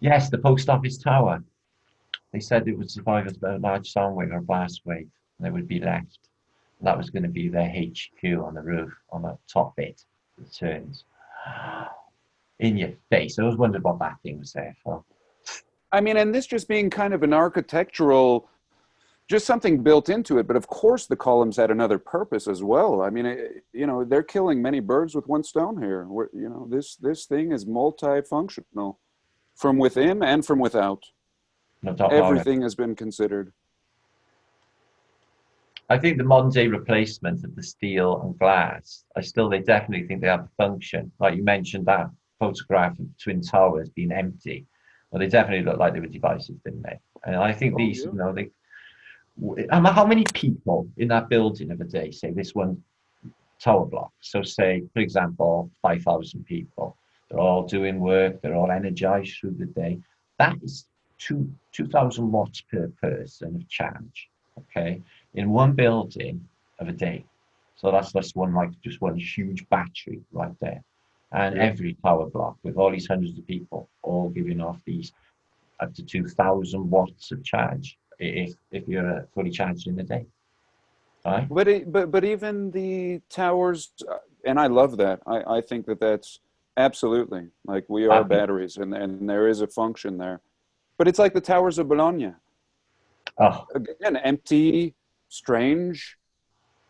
the post office tower. They said it would survive a large sound wave or a blast wave, and it would be left. And that was going to be their HQ on the roof, on the top bit that turns in your face. I was wondering what that thing was there for. I mean, and this just being kind of an architectural, just something built into it, but of course the columns had another purpose as well. I mean, they're killing many birds with one stone here. This thing is multifunctional, from within and from without. Everything has been considered. I think the modern day replacement of the steel and glass, they definitely think they have a function. Like you mentioned that photograph of Twin Towers being empty. Well, they definitely look like they were devices, didn't they? And I think how many people in that building of a day, say this one tower block, so say, for example, 5,000 people. They're all doing work. They're all energized through the day. That is 2,000 watts per person of charge, okay, in one building of a day. So that's just one huge battery right there. And every tower block with all these hundreds of people all giving off these up to 2,000 watts of charge if you're fully charged in a day. Right? But even the towers, and I love that. I think that's absolutely, like, we are batteries, and there is a function there. But it's like the towers of Bologna. Oh. Again, empty, strange,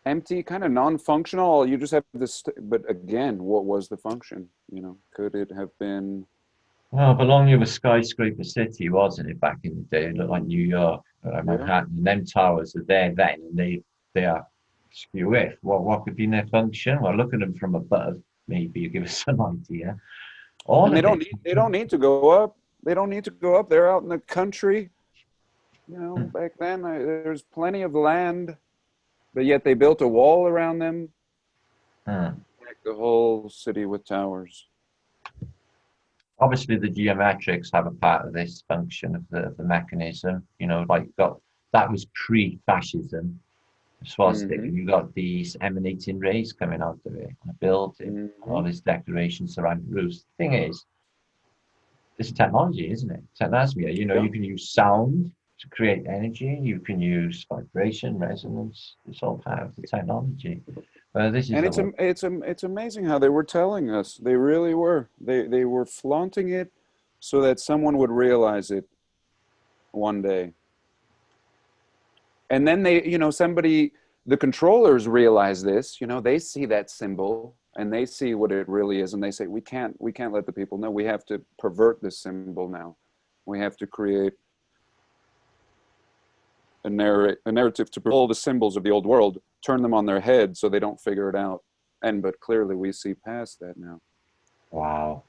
empty, kind of non-functional. You just have this. But again, what was the function? You know, could it have been? Well, Bologna was skyscraper city, wasn't it, back in the day? It looked like New York, Manhattan. And them towers are there then, and they are skew with. What could be their function? Well, look at them from above. Maybe you give us some idea. And they don't need to go up. They don't need to go up. They're out in the country. You know, back then there's plenty of land, but yet they built a wall around them. Like the whole city with towers. Obviously, the geometrics have a part of this function of the mechanism. You know, like that was pre-fascism, swastika. And you got these emanating rays coming out of it on a building, all this decoration surrounding roofs. The thing is, it's technology, isn't it? Technosmia. You know, you can use sound to create energy. You can use vibration, resonance. It's all part of the technology. It's amazing how they were telling us. They really were. They were flaunting it so that someone would realize it one day. And then they, you know, the controllers realize this. You know, they see that symbol and they see what it really is, and they say, we can't let the people know. We have to pervert this symbol now. We have to create a narrative to pull the symbols of the old world, turn them on their head so they don't figure it out. But clearly we see past that now. Wow.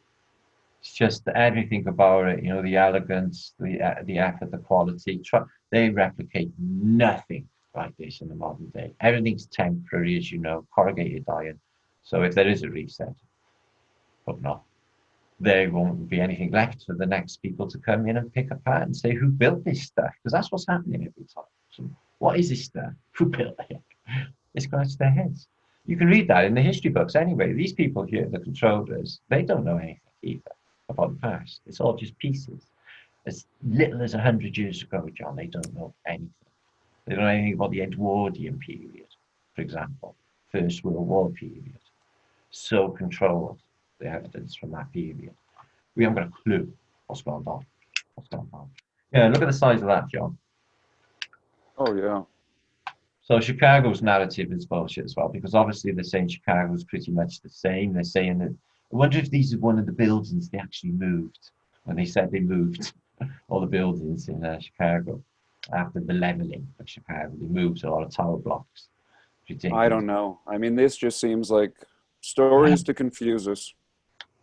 It's just everything about it, you know, the elegance, the effort, the quality. They replicate nothing like this in the modern day. Everything's temporary, as you know, corrugated iron. So if there is a reset, but no, there won't be anything left for the next people to come in and pick apart and say, who built this stuff? Because that's what's happening every time. So what is this stuff? Who built it? They scratch their heads. You can read that in the history books anyway. These people here, the controllers, they don't know anything either about the past. It's all just pieces. As little as 100 years ago, John, they don't know anything. They don't know anything about the Edwardian period, for example, First World War period. So controlled, the evidence from that period. We haven't got a clue what's going on. Yeah, look at the size of that, John. Oh, yeah. So Chicago's narrative is bullshit as well, because obviously they're saying Chicago's pretty much the same. They're saying that, I wonder if these are one of the buildings they actually moved, when they said they moved all the buildings in Chicago after the leveling of Chicago. They moved a lot of tower blocks. I don't know. I mean, this just seems like stories to confuse us.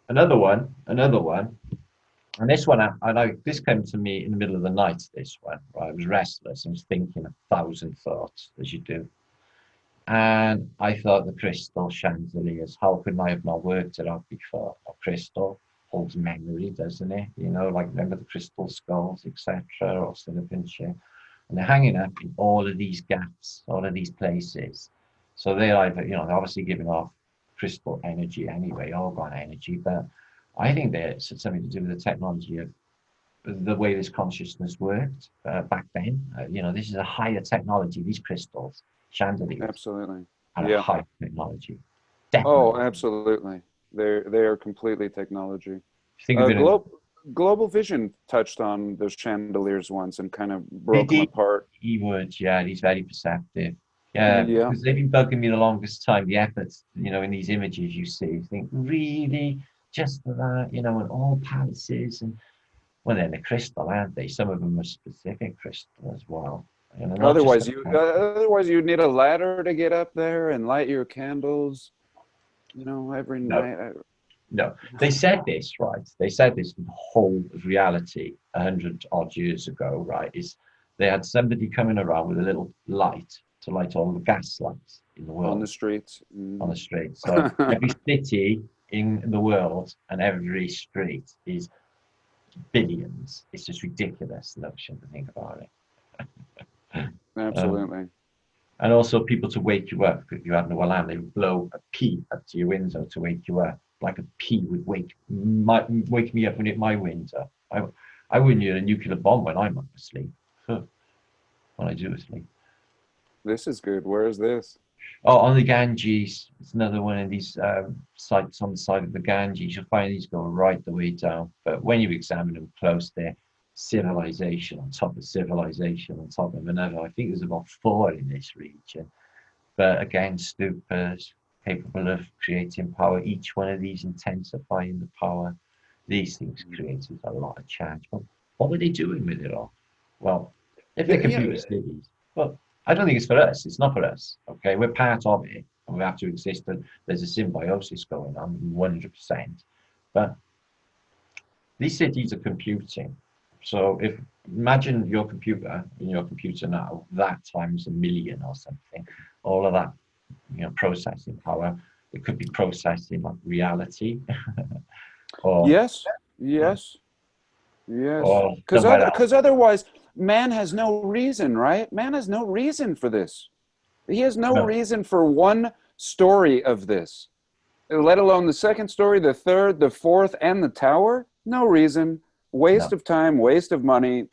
Another one, and this one, this came to me in the middle of the night. This one, right? I was restless and was thinking 1,000 thoughts, as you do. And I thought the crystal chandeliers. How could I have not worked it out before? A crystal holds memory, doesn't it? You know, like remember the crystal skulls, etc., or silicon shit. And they're hanging up in all of these gaps, all of these places. So they're either, you know, they're obviously giving off crystal energy anyway, orgone energy, but I think there's something to do with the technology of the way this consciousness worked back then. You know, this is a higher technology, these crystals, chandeliers. Absolutely. A high technology. Definitely. Oh, absolutely. They are completely technology. Think of it Global Vision touched on those chandeliers once and kind of broke them apart. He would, yeah, he's very perceptive. Yeah, because they've been bugging me the longest time. The efforts, you know, in these images you see, you think, really, just for that, you know, and all palaces, and well, they're the crystal, aren't they? Some of them are specific crystal as well. You know, otherwise, you'd need a ladder to get up there and light your candles, you know, every night. No, they said this, right? They said this, the whole of reality 100 odd years ago, right? Is they had somebody coming around with a little light to light all the gas lights in the world. On the streets. On the streets. So every city in the world, and every street is billions. It's just ridiculous notion to think about it. Absolutely. And also people to wake you up if you had no alarm. They would blow a pea up to your window to wake you up. Like a pea would wake me up when it hit my window. I wouldn't use a nuclear bomb when I'm asleep. When I do asleep. This is good. Where is this? Oh, on the Ganges. It's another one of these sites on the side of the Ganges. You'll find these go right the way down. But when you examine them close, they're civilization on top of civilization on top of another. I think there's about 4 in this region. But again, stupas capable of creating power. Each one of these intensifying the power. These things created a lot of charge. But what were they doing with it all? Well, if they're computer cities, well, I don't think it's for us. It's not for us. Okay, we're part of it, and we have to exist. And there's a symbiosis going on, 100%. But these cities are computing. So if imagine your computer in your computer now, that times 1,000,000 or something, all of that, processing power. It could be processing like reality. Or, yes. Because otherwise, man has no reason, right? Man has no reason for this. He has no reason for one story of this, let alone the second story, the third, the fourth, and the tower. No reason. Waste of time, waste of money.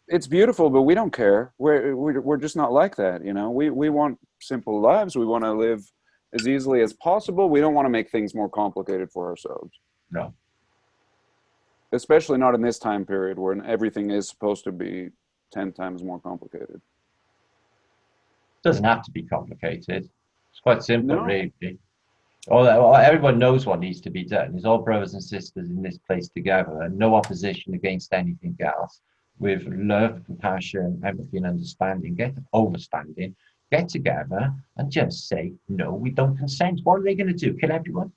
It's beautiful, but we don't care. We're just not like that, We want simple lives. We want to live as easily as possible. We don't want to make things more complicated for ourselves. No. Especially not in this time period where everything is supposed to be 10 times more complicated. It doesn't have to be complicated. It's quite simple, really. Everyone knows what needs to be done. There's all brothers and sisters in this place together, and no opposition against anything else. With love, compassion, empathy, and understanding, get together and just say, no, we don't consent. What are they going to do? Kill everyone?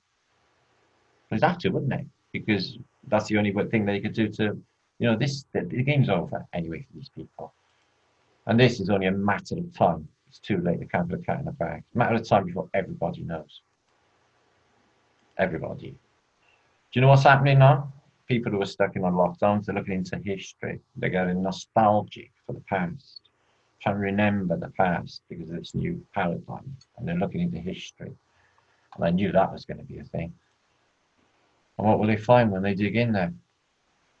They'd have to, wouldn't they? Because that's the only thing they could do to, the game's over anyway for these people. And this is only a matter of time. It's too late to count the cat in the bag. It's a matter of time before everybody knows. Everybody. Do you know what's happening now? People who are stuck in lockdowns, they're looking into history. They're getting nostalgic for the past, trying to remember the past because of this new paradigm. And they're looking into history. And I knew that was going to be a thing. And what will they find when they dig in there?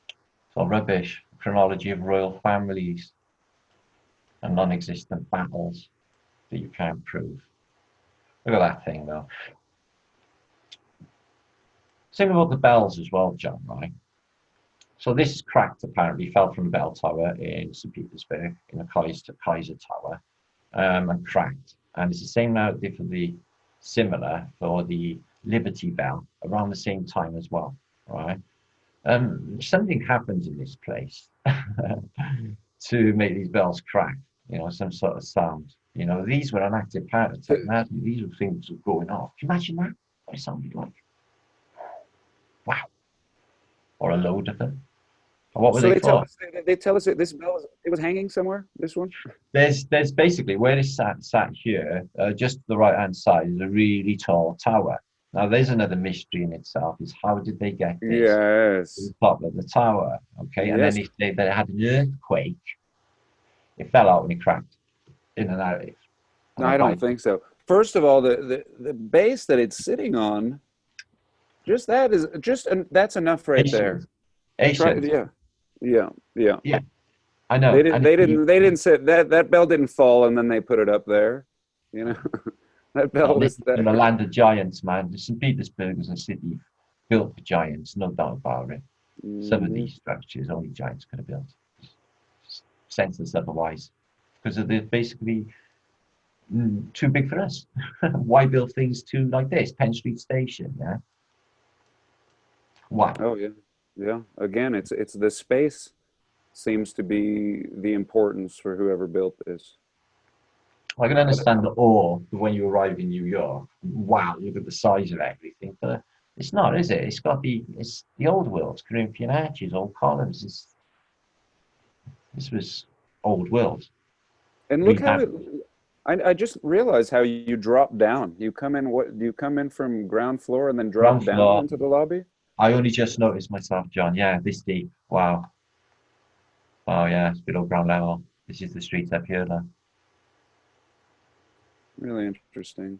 It's all rubbish. Chronology of royal families and non-existent battles that you can't prove. Look at that thing, though. Same about the bells as well, John, right? So this is cracked, apparently, fell from a bell tower in St. Petersburg, in the Kaiser Tower, and cracked. And it's the same now, differently similar for the Liberty Bell, around the same time as well, right? Something happens in this place to make these bells crack, some sort of sound. These were an active part of technology. These were things that were going off. Can you imagine that? What it sounded like? Wow. Or a load of them. What were they for? They tell us that this bell was hanging somewhere, this one? There's basically, where it's sat here, just to the right-hand side, is a really tall tower. Now, there's another mystery in itself, is how did they get this to the top of the tower, okay? And then they had an earthquake. It fell out when it cracked in and out of it. No, I don't think so. First of all, the base that it's sitting on, that's enough right there. Yeah. I know. They didn't say that bell didn't fall and then they put it up there. That bell was there. In the land of giants, man. St. Petersburg is a city built for giants, no doubt about it. Some of these structures only giants could have built. Senseless otherwise, because they're basically too big for us. Why build things like this? Penn Street Station, yeah. Why? Oh yeah. Again, it's the space seems to be the importance for whoever built this. I can understand the awe when you arrive in New York. Wow, look at the size of everything. But it's not, is it? It's the old world, Corinthian arches, old columns. This was old world. And look how I just realized how you drop down. You come in, what, you come in from ground floor and then drop Ground down floor. into the lobby? I only just noticed myself, John. Yeah, this deep. Wow. Oh yeah, it's below ground level. This is the street up here now. Really interesting.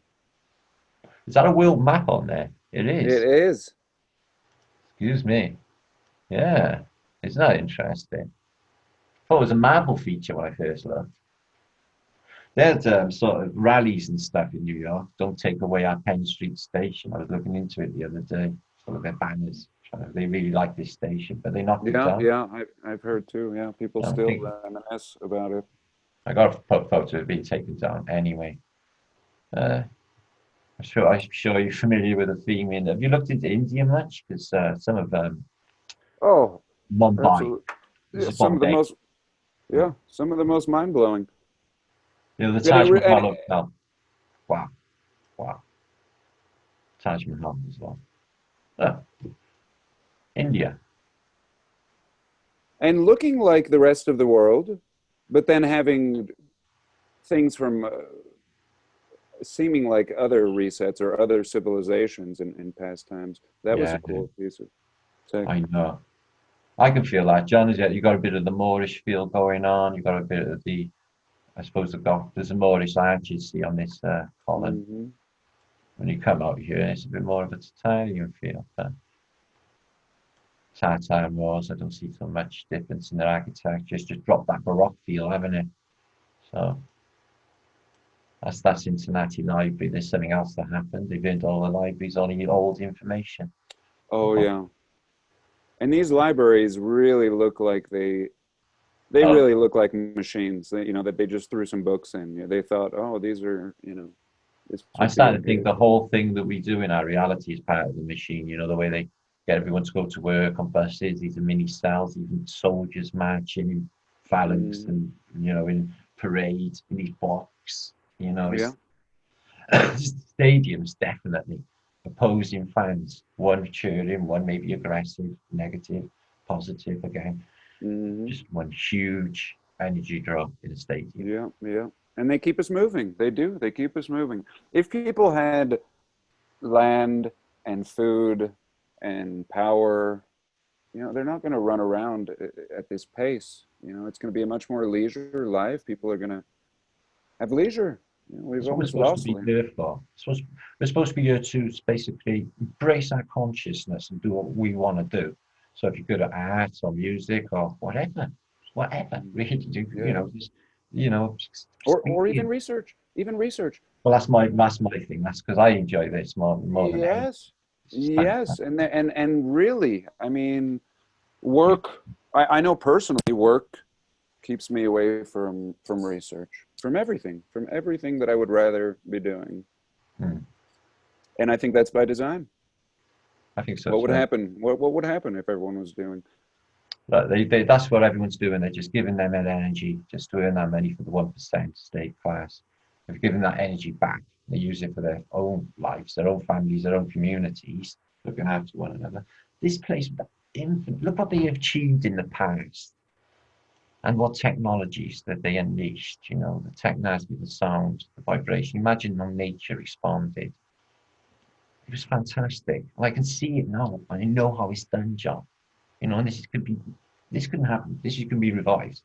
Is that a world map on there? It It is. is. Excuse me. Yeah. Isn't that interesting? I thought it was a marble feature when I first looked. There's sort of rallies and stuff in New York. Don't take away our Penn Street station. I was looking into it the other day. Sort of their banners. They really like this station, but they knocked it Yeah, down. yeah, I've heard too. Yeah, people I still think reminisce about it. I got a photo of it being taken down anyway. Uh, I'm sure you're familiar with the theme in. Have you looked into India much? Because some of Oh, Mumbai, absolutely. this Yeah, is some of the Bombay. most, yeah, some of the most mind-blowing. You know, the And it, Taj and Mahal it, Hotel. Wow, wow. Taj Mahal as well. Uh, India. and looking like the rest of the world, but then having things from seeming like other resets or other civilizations in past times. That was Yeah, a cool piece of tech. I know. I can feel that, John. Is it? You got a bit of the Moorish feel going on. You got a bit of the, I suppose, there's a Moorish arches see on this column. Hmm. When you come out here, it's a bit more of a Tartarian feel. Tartar Moors, I don't see so much difference in their architecture. It's just dropped that Baroque feel, haven't it? So that's Cincinnati Library. There's something else that happened. They've earned all the libraries on the old information. Oh Oh, yeah, and these libraries really look like they oh, really look like machines. That they just threw some books in. Yeah, they thought, oh, these are, this I would be started to think good. the whole thing that we do in our reality is part of the machine. You know, the way they get everyone to go to work on buses, these are mini cells, even soldiers marching in phalanx Mm, and, in parades in these blocks. yeah. It's stadiums, definitely. Opposing fans, one cheering, one maybe aggressive, negative, positive again. Hmm. Just one huge energy drop in a stadium. Yeah, yeah. And they keep us moving. They do. They keep us moving. If people had land and food and power, they're not going to run around at this pace. It's going to be a much more leisure life. People are going to have leisure. We've That's what we're almost supposed to lost be leisure. here for. We're supposed to be here to basically embrace our consciousness and do what we want to do. So if you're good at art or music or whatever, Mm, really do, yeah. just Or be even in. research. Even research. Well, that's my thing. That's because I enjoy this more than anything. Yes. It's just Yes. fantastic. And really, I mean, work, I know personally work keeps me away from research, from everything that I would rather be doing. Hmm. And I think that's by design. I think so What would too. happen? What would happen if everyone was doing? But that's what everyone's doing. They're just giving them that energy just to earn that money for the 1% state class. They've given that energy back. They use it for their own lives, their own families, their own communities, looking after one another. This place, look what they achieved in the past and what technologies that they unleashed. The technology, the sound, the vibration. Imagine how nature responded. It was fantastic. I can see it now. I know how it's done, John. And this can happen. This can be revived.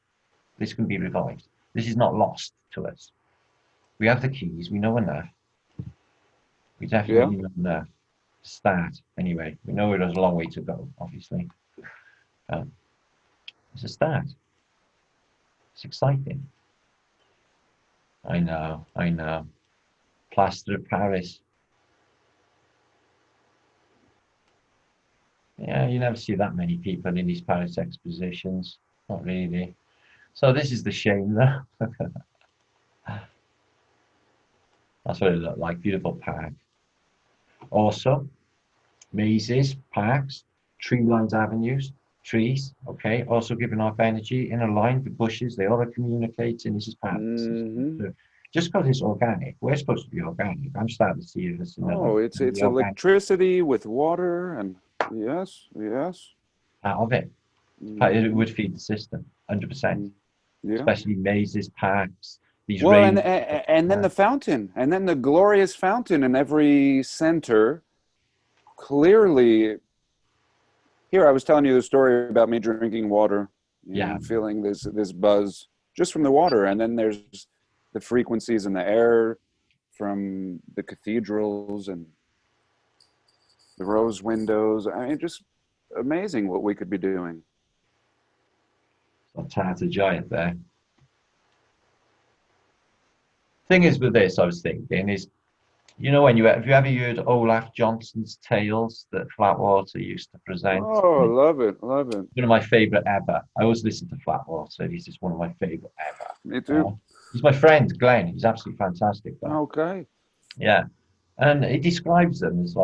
This can be revived. This is not lost to us. We have the keys. We know enough. We Yeah. definitely know enough to start. Anyway, we know there's a long way to go. Obviously, um, it's a start. It's exciting. I know. I know. Plaster of Paris. Yeah, you never see that many people in these Paris expositions. Not really. So this is the shame, though. That's what it looked like. Beautiful park. Also, mazes, parks, tree-lined avenues, trees, okay, also giving off energy in a line with bushes. They all are communicating. This is part of the system. Hmm. So just because it's organic, we're supposed to be organic. I'm starting to see it as another Oh, it's the organic electricity with water and yes, yes. part of it. It Hmm. would feed the system, 100%. Yeah. Especially mazes, parks, these Well, rays. and then the fountain, and then the glorious fountain in every center. Clearly, here I was telling you the story about me drinking water, feeling this buzz just from the water, and then there's the frequencies in the air from the cathedrals and the rose windows. I mean, just amazing what we could be doing. That's a giant there. Thing is with this, I was thinking is, when have you ever heard Olaf Johnson's tales that Flatwater used to present? Oh, love it, love it. One of my favorite ever. I always listen to Flatwater. He's just one of my favorite ever. Me too. He's my friend, Glenn. He's absolutely fantastic. Okay. Yeah. And he describes them as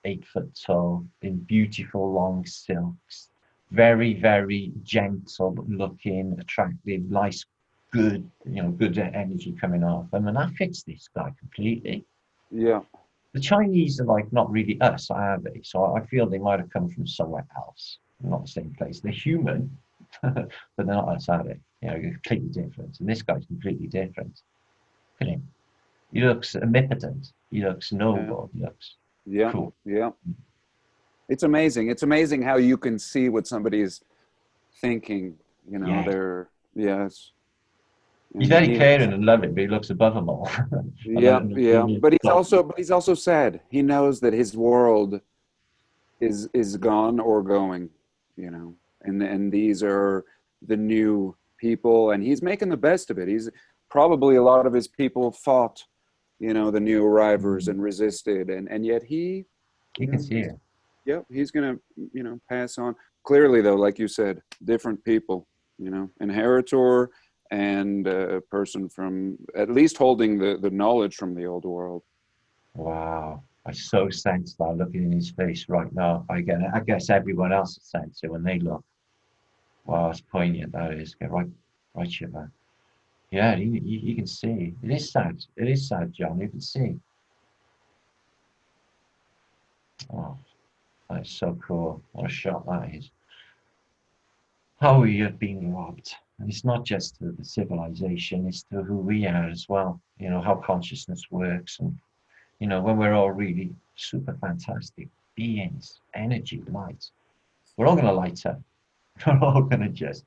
8 foot tall, in beautiful long silks, very, very gentle looking, attractive, nice, good, good energy coming off them. And that fits this guy completely. Yeah. The Chinese are not really us, are they? So I feel they might have come from somewhere else, not the same place. They're human, but they're not us, are they? Completely different. And this guy's completely different. Look at him. He looks omnipotent. He looks noble. He looks cool. Yeah. It's amazing. It's amazing how you can see what somebody's thinking. Yes. He's very caring and loving, but he looks above them all. Yeah. But he's also sad. He knows that his world is gone or going. And these are the new people, and he's making the best of it. He's probably, a lot of his people fought, the new arrivers and resisted, and yet he can see it. Yep, he's gonna pass on. Clearly, though, like you said, different people. Inheritor and a person from at least holding the knowledge from the old world. Wow, I so sense that looking in his face right now. I guess everyone else sense it when they look. Wow, it's poignant. That is. Get right, Shiver. Yeah, you can see. It is sad. It is sad, John. You can see. Oh, that is so cool. What a shot that is. How we have been robbed. And it's not just to the civilization, it's to who we are as well. How consciousness works. And, when we're all really super fantastic beings, energy, light, we're all going to light up. We're all going to just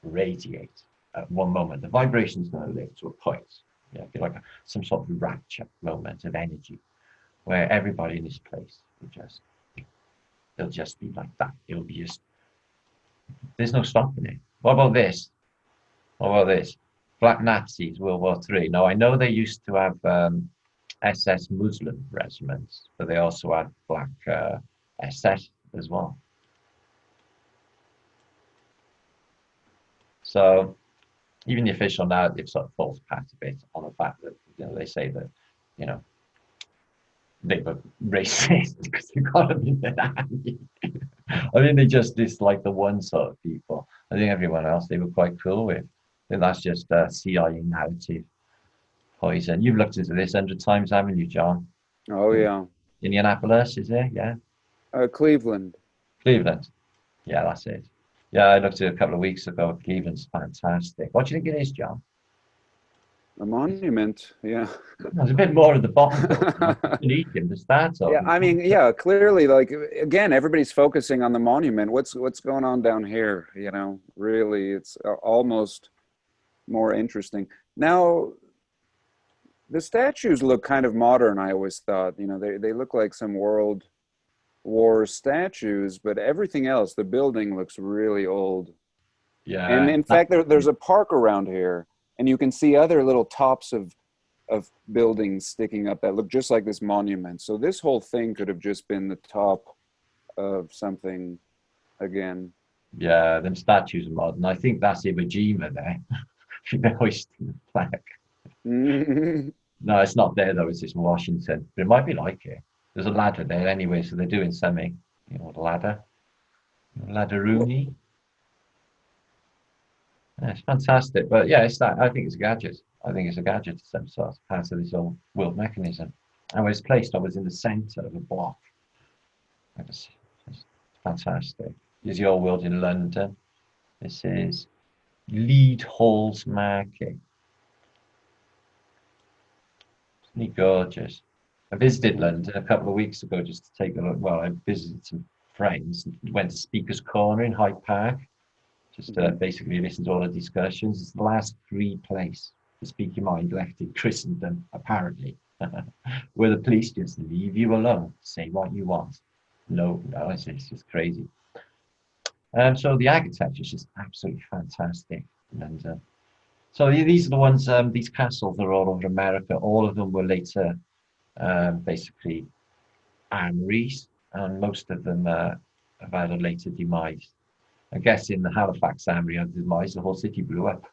radiate at one moment. The vibration's going to lift to a point. Be like some sort of rapture moment of energy where everybody in this place they'll just be like that. It'll be just, there's no stopping it. What about this? Black Nazis, World War III. Now, I know they used to have SS Muslim regiments, but they also had black SS as well. So even the official narrative sort of falls pat a bit on the fact that they say that they were racist because they got them in their hand. I mean, they just dislike the one sort of people. I think everyone else they were quite cool with. I think that's just CIA narrative poison. You've looked into this 100 times, haven't you, John? Oh yeah. Indianapolis, is it? Yeah. Cleveland. Cleveland. Yeah, that's it. Yeah, I looked at it a couple of weeks ago. Cleveland's fantastic. What do you think it is, John? A monument, yeah. There's a bit more at the bottom. The start of. Yeah, I mean, clearly, again, everybody's focusing on the monument. What's going on down here? Really, it's almost more interesting. Now, the statues look kind of modern. I always thought, they look like some World War statues, but everything else, the building looks really old. Yeah. And in fact, there's a park around here. And you can see other little tops of buildings sticking up that look just like this monument. So this whole thing could have just been the top of something again. Yeah, them statues are modern. I think that's Iwo Jima there. They're hoisting the flag. No, it's not there though. It's in Washington. But it might be like it. There's a ladder there anyway, so they're doing something. The ladder. Ladderoonie. Yeah, it's fantastic, but yeah, it's that. I think it's a gadget. I think it's a gadget of some sort, part of this whole world mechanism. And where it's placed, I was in the center of a block. It's fantastic. Here's the old world in London. This is Lead Hall's market. Gorgeous. I visited London a couple of weeks ago just to take a look. Well, I visited some friends, went to Speaker's Corner in Hyde Park, just basically listen to all the discussions. It's the last free place to speak your mind left in Christendom, apparently, where the police just leave you alone, say what you want. No, it's just crazy. So the architecture is just absolutely fantastic. And so these are the ones, these castles are all over America. All of them were later basically armories, and most of them have had a later demise. I guess in the Halifax armory had demise, the whole city blew up.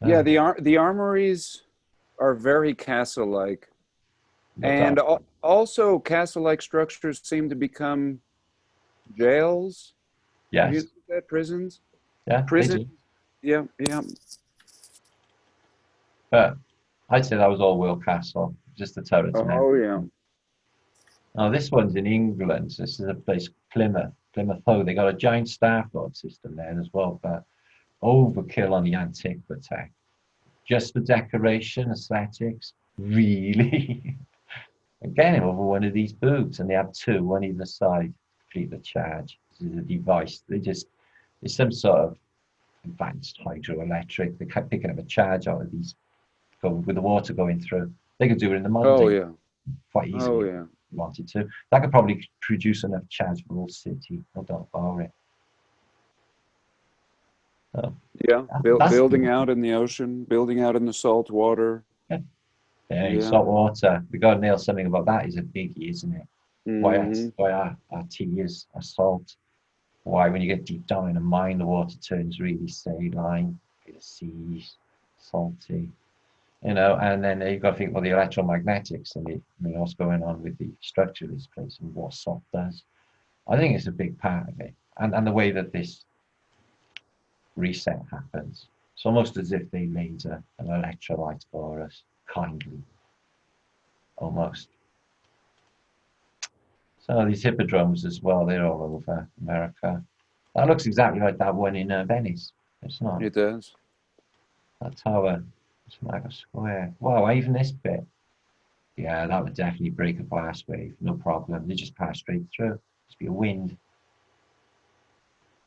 Yeah, the armories are very castle-like. And also castle-like structures seem to become jails. Yes. Have you seen that? Prisons? Yeah. Prison. Yeah, yeah. But I'd say that was all World Castle, just the turrets. Oh, yeah. Now this one's in England. This is a place, Plymouth. Plymouth Hoe. They got a giant starboard system there as well, but overkill on the antiquity. Just for decoration, aesthetics, really. Again, over one of these booths, and they have two on either side to complete the charge. This is a device. It's some sort of advanced hydroelectric. They're picking up a charge out of these, with the water going through. They could do it in the modern Oh, day yeah. quite easily. Oh, yeah. If you wanted to. That could probably produce enough charge for all city. No doubt about it. So, yeah, building out in the ocean, building out in the salt water. Yeah, salt water. We got to nail something about that. Is a biggie, isn't it? Mm-hmm. Why our tea is a salt. Why, when you get deep down in a mine, the water turns really saline, the seas, salty, and then you've got to think about the electromagnetics and what's going on with the structure of this place and what salt does. I think it's a big part of it. And the way that this reset happens. It's almost as if they made an electrolyte for us, kindly, almost. So these hippodromes as well, they're all over America. That looks exactly like that one in Venice. It's not. It does. That tower, it's like a square. Wow, even this bit. Yeah, that would definitely break a blast wave, no problem. They just pass straight through. Just be a wind.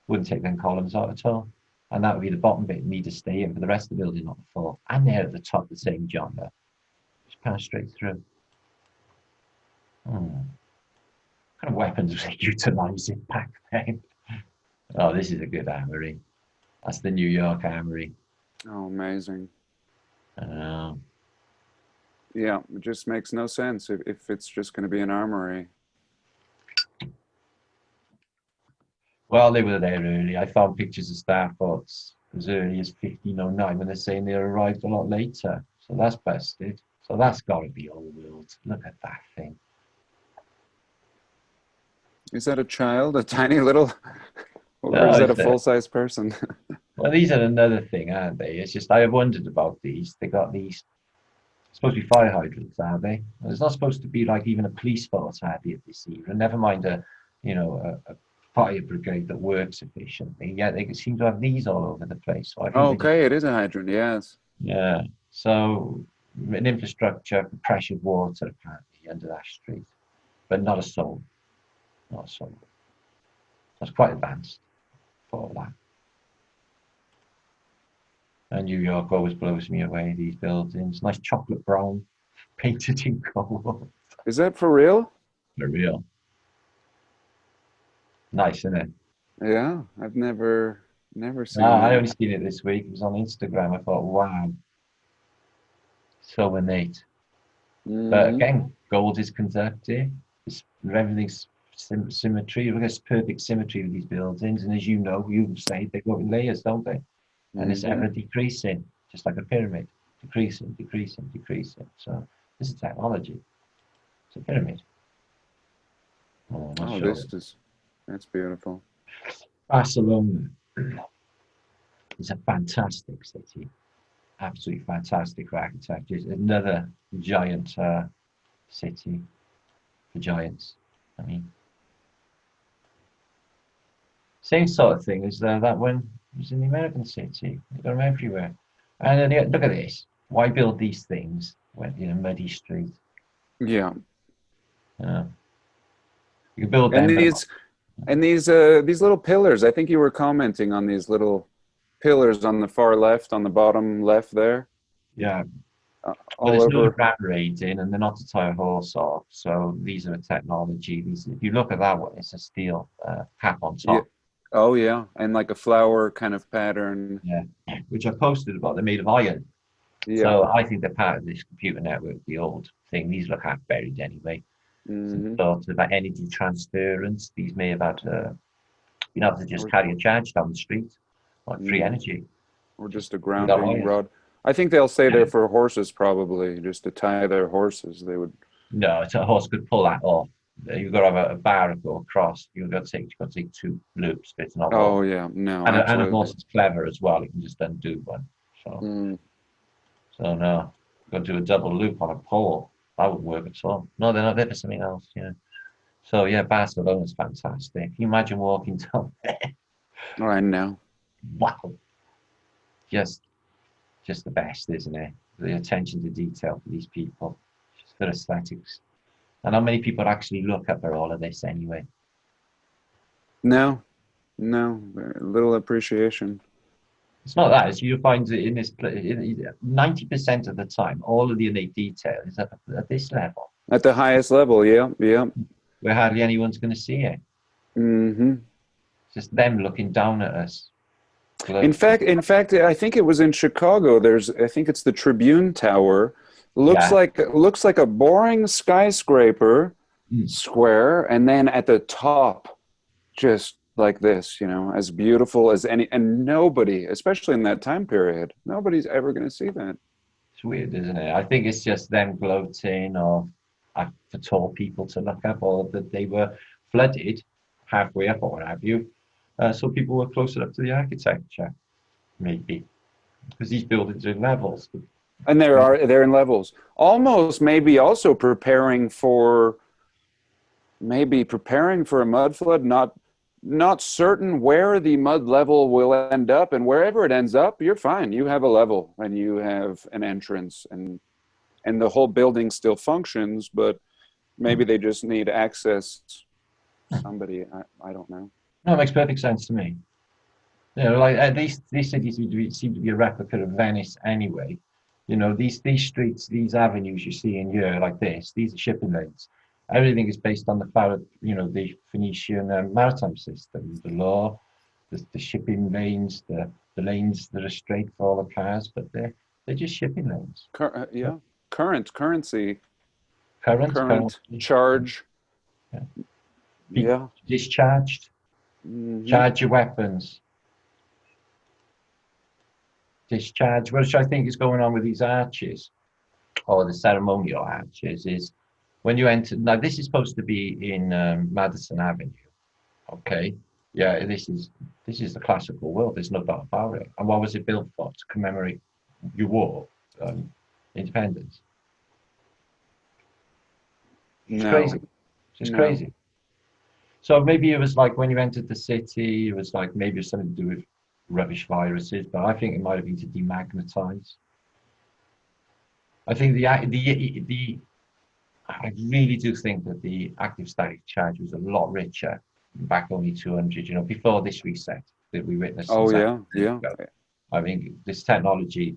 Wouldn't take them columns out at all. And that would be the bottom bit, need to stay in for the rest of the building not to fall. And they're at the top the same genre. Just pass straight through. What kind of weapons was they utilising back then? Oh, this is a good armory. That's the New York Armory. Oh, amazing. Yeah, it just makes no sense if it's just going to be an armory. Well, they were there early. I found pictures of starboards as early as 1509 when they're saying they arrived a lot later. So that's busted. So that's got to be old world. Look at that thing. Is that a child? A tiny little? Or is that a full-size person? Well, these are another thing, aren't they? It's just, I have wondered about these. They got these, supposed to be fire hydrants, are they? Well, it's not supposed to be like even a police force hardly at this either. Never mind a fire brigade that works efficiently. Yeah, they seem to have these all over the place. So okay, it is a hydrant, yes. Yeah, so an infrastructure for pressured water apparently under that street, but not a soul. Not a soul. That's quite advanced for all that. And New York always blows me away, these buildings. Nice chocolate brown, painted in gold. Is that for real? For real. Nice, isn't it? Yeah, I've never seen I only seen it this week. It was on Instagram. I thought, wow. So innate. But again, gold is conductive. Everything's symmetry. Look at perfect symmetry with these buildings. And as you know, you say they go in layers, don't they? And it's ever decreasing, just like a pyramid. Decreasing, decreasing, decreasing. So this is technology. It's a pyramid. That's beautiful. Barcelona is a fantastic city. Absolutely fantastic for architecture. It's another giant city for giants. I mean, same sort of thing as that one was in the American city. You got them everywhere. And then look at this. Why build these things when in a muddy street? Yeah. Yeah. You can build And them. these little pillars. I think you were commenting on these little pillars on the far left, on the bottom left there. Yeah. Well, all there's over. no rat raiding, and they're not to tie a horse off. So these are a technology. If you look at that one, it's a steel cap on top. Yeah. Oh yeah, and like a flower kind of pattern. Yeah, which I posted about. They're made of iron. Yeah. So I think they're part of this computer network, the old thing. These look half buried anyway. Mm-hmm. Some sort of energy transference. These may have had, been able to just carry a charge down the street, like free energy. Or just a grounding rod. I think they'll stay there for horses, probably, just to tie their horses. They would. No, a horse could pull that off. You've got to have a bar go across. You've got to take two loops, but it's not. Oh yeah, no. And a horse is clever as well. You can just undo one. So, so no, got to do a double loop on a pole. That would work at all. No, they're not there for something else. Yeah. So yeah, Barcelona's fantastic. Can you imagine walking down there? Oh, I know. Wow. Just the best, isn't it? The attention to detail for these people, just for aesthetics. And how many people actually look up at all of this anyway? No, little appreciation. It's not that. It's you find it in this 90% of the time, all of the innate detail is at this level. At the highest level, yeah. Where hardly anyone's going to see it. Mm-hmm. Just them looking down at us. In fact, I think it was in Chicago. I think it's the Tribune Tower. Looks like a boring skyscraper, square, and then at the top, just like this, as beautiful as any. And nobody, especially in that time period, nobody's ever going to see that. It's weird, isn't it? I think it's just them gloating, or for tall people to look up, or that they were flooded halfway up, or what have you. So people were closer up to the architecture, maybe, because these buildings are in levels. And they're in levels. Almost maybe also preparing for a mud flood, not certain where the mud level will end up, and wherever it ends up, you're fine. You have a level and you have an entrance, and the whole building still functions, but maybe they just need access. Somebody, I don't know. No, it makes perfect sense to me. Like these cities seem to be a replica of Venice anyway. These streets, these avenues you see in here, like this, these are shipping lanes. Everything is based on the Phoenician maritime system, the law, the shipping lanes, the lanes that are straight for all the cars, but they're just shipping lanes. Currency. Current charge. Yeah. Discharged. Mm-hmm. Charge your weapons. Discharge, which I think is going on with these arches, or the ceremonial arches, is when you enter. Now, this is supposed to be in Madison Avenue. Okay, yeah, this is the classical world. There's no doubt about it. And what was it built for? To commemorate your war, independence. It's crazy. It's crazy. So maybe it was like when you entered the city, it was like maybe it was something to do with rubbish viruses, but I think it might have been to demagnetize. I think I really do think that the active static charge was a lot richer back only 200, before this reset that we witnessed. Oh yeah. I think this technology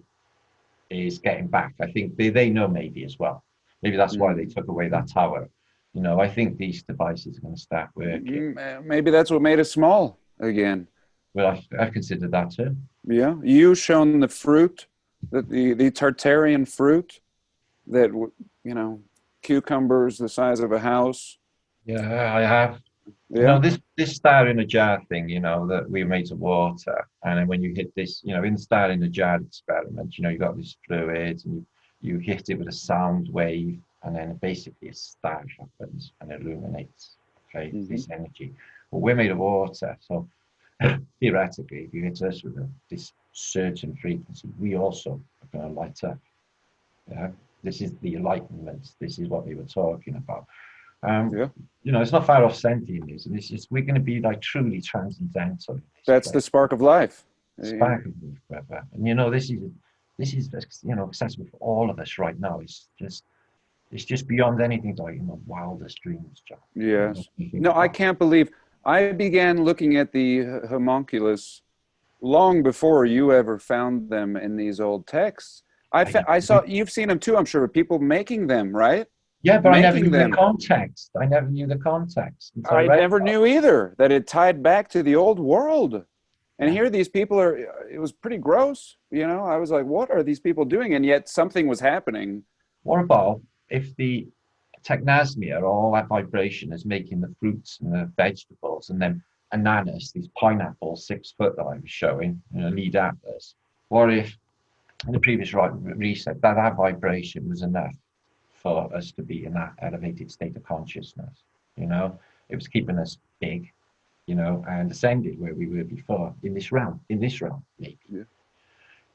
is getting back. I think they know maybe as well. Maybe that's why they took away that tower. I think these devices are going to start working. Maybe that's what made it small again. Well, I've considered that too. Yeah, you've shown the fruit, the Tartarian fruit, that cucumbers the size of a house. Yeah, I have. Yeah. This star in a jar thing, that we made of water, and then when you hit this, in the star in a jar experiment, you got this fluid, and you hit it with a sound wave, and then basically a star happens and illuminates. Okay, this energy. Well, we're made of water, so theoretically, if you hit us with this certain frequency, we also are going to light up. Yeah, this is the enlightenment. This is what we were talking about. It's not far off sentientism. We're going to be like truly transcendental. That's the spark of life. Spark of life, and this is this is, you know, accessible for all of us right now. It's just beyond anything like in the wildest dreams, John. Yes. No, I can't believe I began looking at the homunculus long before you ever found them in these old texts. I saw, you've seen them too, I'm sure, people making them, right? Yeah, but making I never knew the context. I never knew the context. I never knew either that it tied back to the old world. And here these people are, it was pretty gross, you know. I was like, what are these people doing? And yet something was happening. What about if the technasmia, all that vibration is making the fruits and the vegetables, and then ananas, these pineapples, 6 foot that I was showing, you know, lead atlas. What if in the previous reset that vibration was enough for us to be in that elevated state of consciousness? You know, it was keeping us big, you know, and ascended where we were before in this realm, maybe. Yeah.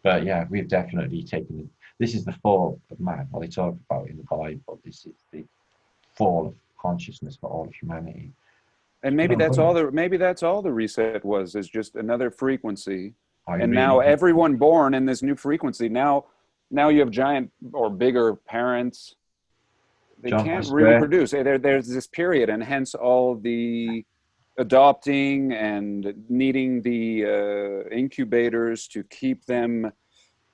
But yeah, we've definitely taken it. This is the fall of man. What they talk about in the Bible. This is the fall of consciousness for all of humanity. And maybe that's all the reset was, is just another frequency. Now everyone born in this new frequency. Now you have giant or bigger parents. They can't reproduce. There's this period, and hence all the adopting and needing the incubators to keep them,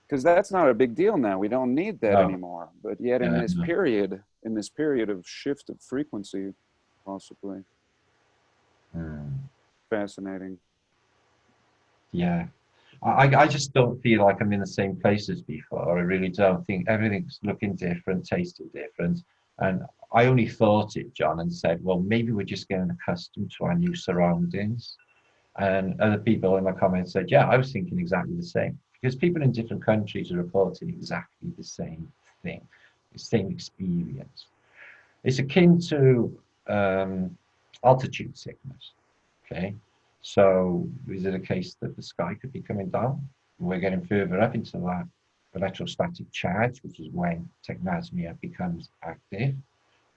because that's not a big deal now. We don't need that anymore. But yet in this period of shift of frequency, possibly. Fascinating. Yeah. I just don't feel like I'm in the same place as before. I really don't. Think everything's looking different, tasting different. And I only thought it, John, and said, well, maybe we're just getting accustomed to our new surroundings. And other people in my comments said, yeah, I was thinking exactly the same. Because people in different countries are reporting exactly the same thing, the same experience. It's akin to altitude sickness, okay? So is it a case that the sky could be coming down? We're getting further up into that electrostatic charge, which is when technasmia becomes active.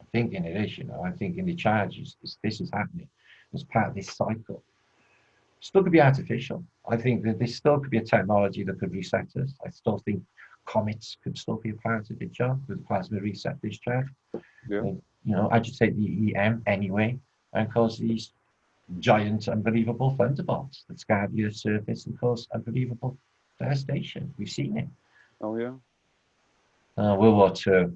I'm thinking it is, you know, I'm thinking the charge this is happening as part of this cycle. Still could be artificial. I think that this still could be a technology that could reset us. I still think comets could still be a part of it, John, with the plasma reset discharge. Yeah. You know, agitate the EM anyway, and cause these giant, unbelievable thunderbolts that scar the Earth's surface and cause unbelievable devastation. We've seen it. Oh, yeah. World War II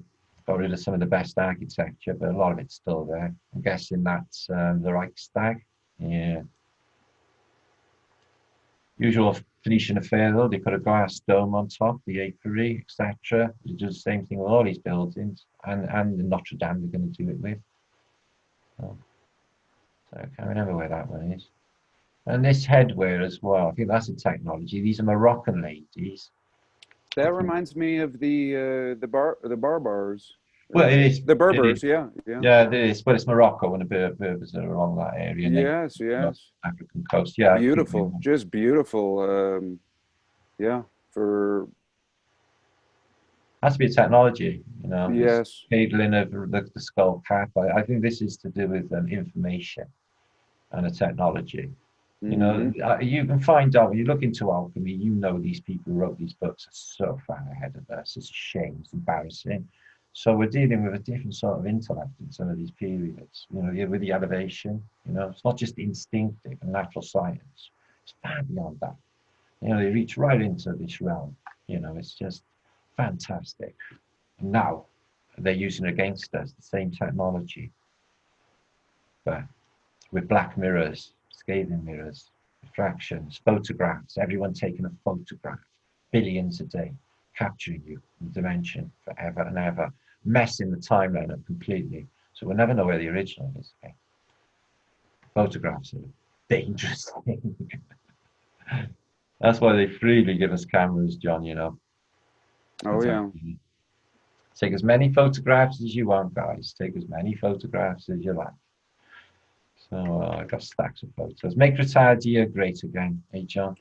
got rid of some of the best architecture, but a lot of it's still there. I'm guessing that's the Reichstag. Yeah. Usual Phoenician affair, though. They put a glass dome on top, the apiary, etc. They do the same thing with all these buildings, and the Notre Dame they're going to do it with. So I can't remember where that one is. And this headwear as well. I think that's a technology. These are Moroccan ladies. That reminds me of the Barbars. Well, it is the Berbers. Yeah. It is. But it's Morocco, and the Berbers are along that area. Yes. African coast. Yeah. Beautiful, just beautiful. Yeah, for. Has to be a technology, you know. Yes. Cabling of the skull cap. I think this is to do with information and a technology. You know, you can find out when you look into alchemy, you know, these people who wrote these books are so far ahead of us. It's a shame, it's embarrassing. So we're dealing with a different sort of intellect in some of these periods, you know, with the elevation, you know, it's not just instinctive and natural science. It's far beyond that. You know, they reach right into this realm, you know, it's just fantastic. And now they're using against us the same technology, but with black mirrors, scathing mirrors, refractions, photographs, everyone taking a photograph, billions a day, capturing you in dimension forever and ever, messing the timeline up completely. So we'll never know where the original is. Okay? Photographs are a dangerous thing. That's why they freely give us cameras, John, you know. Oh, yeah. Take as many photographs as you want, guys. Take as many photographs as you like. So I got stacks of photos. Make Tartaria great again, hey John.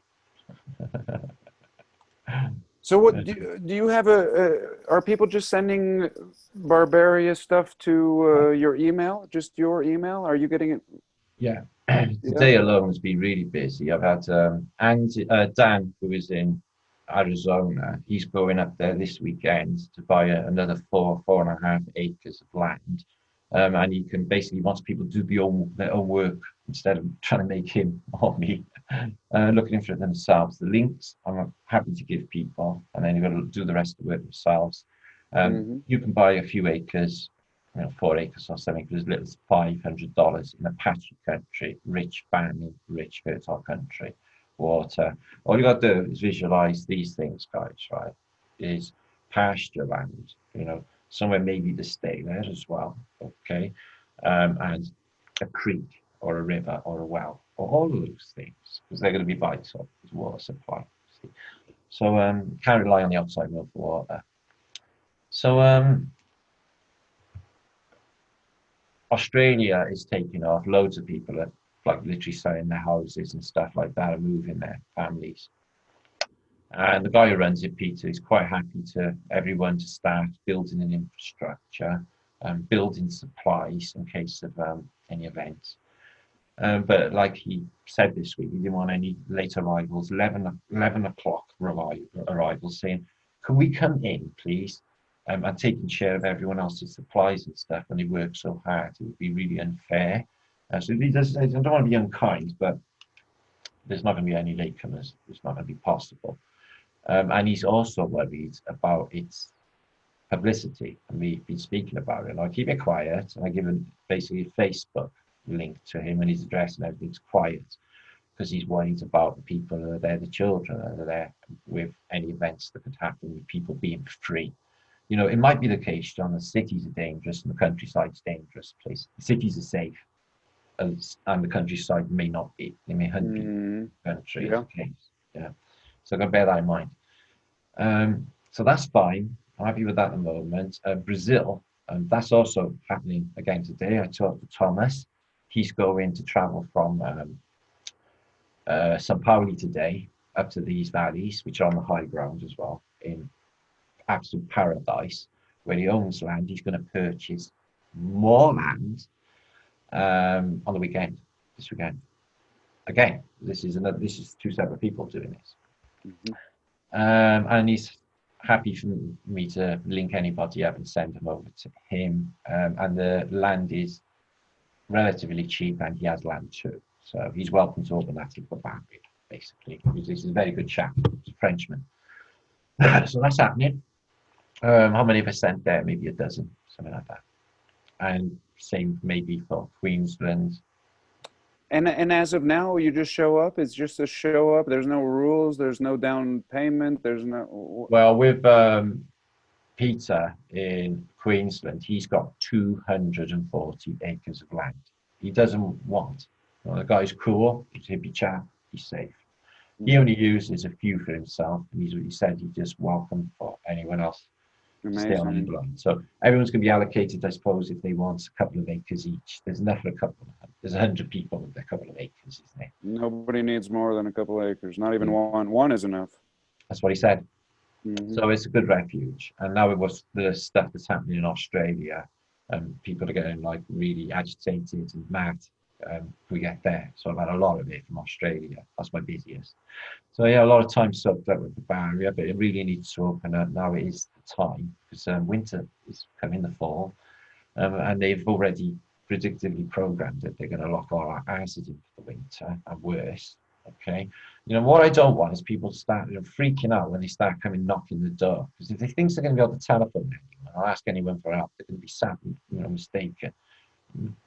So what do you have are people just sending Barbaria stuff to your email? Just your email? Are you getting it? Yeah. Today alone has been really busy. I've had Dan, who is in Arizona. He's going up there this weekend to buy another 4.5 acres of land. And he can basically, wants people to do their own work instead of trying to make him or me looking into it themselves. The links I'm happy to give people, and then you've got to do the rest of the work themselves. You can buy a few acres, 4 acres or something for as little as $500 in Apache country, rich farming, rich fertile country, water. All you got to do is visualize these things, guys, right? Is pasture land, somewhere maybe to stay there as well, okay? And a creek or a river or a well, or all of those things, because they're going to be vital as water supply. See? So can't rely on the outside world for water. So Australia is taking off. Loads of people are like literally selling their houses and stuff like that and moving their families. And the guy who runs it, Peter, is quite happy to everyone to start building an infrastructure, building supplies in case of any events. But like he said this week, he didn't want any late arrivals, 11 o'clock arrivals, saying, can we come in, please? And taking share of everyone else's supplies and stuff when they work so hard. It would be really unfair. So he does, I don't want to be unkind, but there's not going to be any latecomers. It's not going to be possible. And he's also worried about its publicity. And we've been speaking about it. And I'll keep it quiet. And I give him basically a Facebook link to him and his address, and everything's quiet because he's worried about the people who are there, the children that are there with any events that could happen with people being free. It might be the case, John, the cities are dangerous and the countryside's dangerous place. The cities are safe and the countryside may not be. They may hunt people in the country as a case. Yeah. So I've got to bear that in mind. So that's fine. I'm happy with that at the moment. Brazil, that's also happening again today. I talked to Thomas. He's going to travel from São Paulo today up to these valleys, which are on the high ground as well, in absolute paradise, where he owns land. He's going to purchase more land on the weekend, this weekend. Again, this is two separate people doing this. And he's happy for me to link anybody up and send them over to him. And the land is relatively cheap, and he has land too. So he's welcome to open that for Barbaria, basically. He's a very good chap. He's a Frenchman. So that's happening. How many percent there? Maybe a dozen, something like that. And same maybe for Queensland. And as of now, you just show up. It's just a show up. There's no rules. There's no down payment. There's no. Well, with Peter in Queensland, he's got 240 acres of land. He doesn't want. The guy's cool. He's a hippie chap. He's safe. He only uses a few for himself, and he said he just welcome for anyone else. Stay on the line. So everyone's going to be allocated, I suppose, if they want a couple of acres each. There's enough for a couple. There's 100 people with a couple of acres, isn't there? Nobody needs more than a couple of acres. Not even one. One is enough. That's what he said. So it's a good refuge. And now it was the stuff that's happening in Australia, people are getting like really agitated and mad. We get there. So I've had a lot of it from Australia. That's my busiest. So yeah, a lot of time soaked up with the barrier, but it really needs to open up. Now it is the time, because winter is coming, the fall, and they've already predictively programmed that they're going to lock all our asses in for the winter and worse. Okay, what I don't want is people start freaking out when they start coming knocking the door, because if they think they're going to be on the telephone, I'll ask anyone for help. They're going to be sadly, mistaken.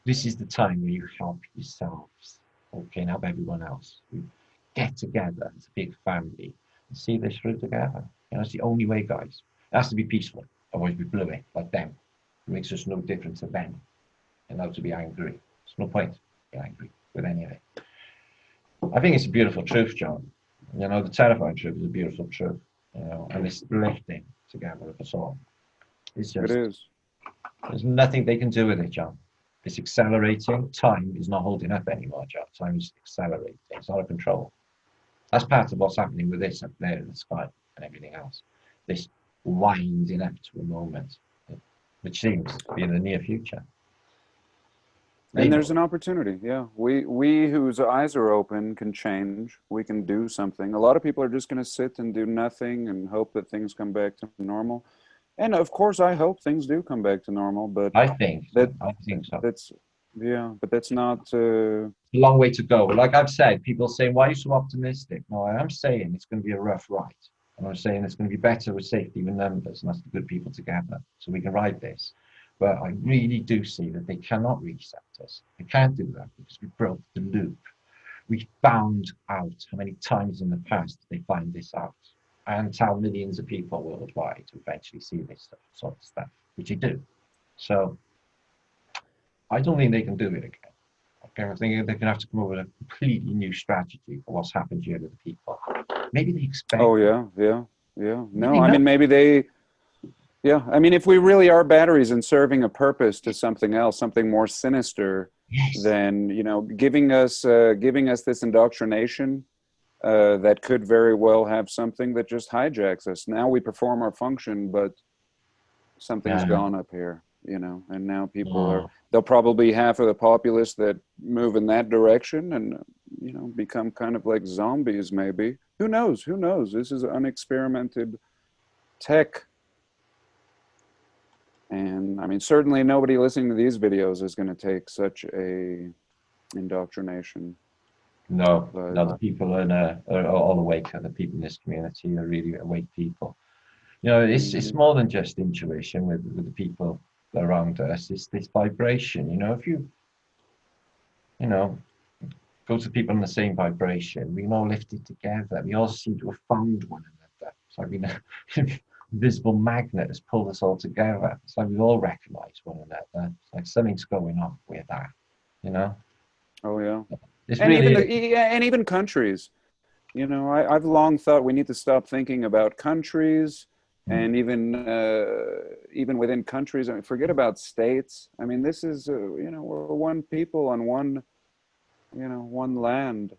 This is the time where you help yourselves, okay, and help everyone else. We get together as a big family and see this through together. It's the only way, guys. It has to be peaceful. Otherwise, we blew it like them. It makes us no difference to them. And now to be angry. There's no point being angry with any of it. I think it's a beautiful truth, John. The terrifying truth is a beautiful truth. And it's lifting together of us all. It's just, it is. There's nothing they can do with it, John. It's accelerating. Time is not holding up anymore, John. Time is accelerating. It's out of control. That's part of what's happening with this up there in the sky and everything else. This winding up to a moment, which seems to be in the near future. And there's an opportunity, yeah. We whose eyes are open can change. We can do something. A lot of people are just going to sit and do nothing and hope that things come back to normal. And of course, I hope things do come back to normal. But I think so. That's but that's not. It's a long way to go. Like I've said, people say, "Why are you so optimistic?" No, I am saying it's going to be a rough ride, and I'm saying it's going to be better with safety with numbers, and that's the good people together, so we can ride this. But I really do see that they cannot reset us. They can't do that because we broke the loop. We found out how many times in the past they find this out and tell millions of people worldwide to eventually see this sort of stuff, which they do. So I don't think they can do it again. Okay, I think they're going to have to come up with a completely new strategy for what's happened here to the people. Maybe they expect. Oh, yeah. No, I mean, maybe they... Yeah, I mean, if we really are batteries and serving a purpose to something else, something more sinister, then, you know, giving us this indoctrination that could very well have something that just hijacks us. Now we perform our function, but something's gone up here, you know, and now people they'll probably half of the populace that move in that direction and, you know, become kind of like zombies, maybe. Who knows? Who knows? This is unexperimented tech. And I mean, certainly nobody listening to these videos is going to take such a indoctrination. No, the people are all awake. The people in this community are really awake people. You know, it's more than just intuition with the people around us. It's this vibration. You know, if you know, go to people in the same vibration, we can all lift it together. We all seem to have found one another. So I mean, invisible magnet has pulled us all together. It's like we all recognize one another. It's like something's going on with that, you know? Oh, yeah. It's and, really and even countries. You know, I've long thought we need to stop thinking about countries and even within countries. I mean, forget about states. I mean, this is, you know, we're one people on one, you know, one land.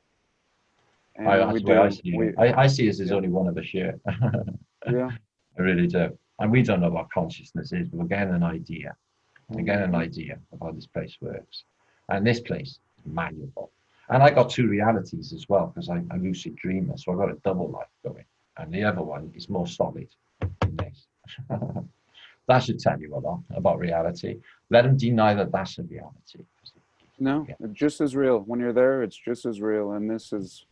And I see us as only one of us here. Yeah. I really do. And we don't know what consciousness is, but we're getting an idea. We're getting an idea of how this place works. And this place is malleable. And I got two realities as well, because I'm a lucid dreamer, so I've got a double life going. And the other one is more solid than this. That should tell you a lot about reality. Let them deny that that's a reality. No, it's just as real. When you're there, it's just as real. And this is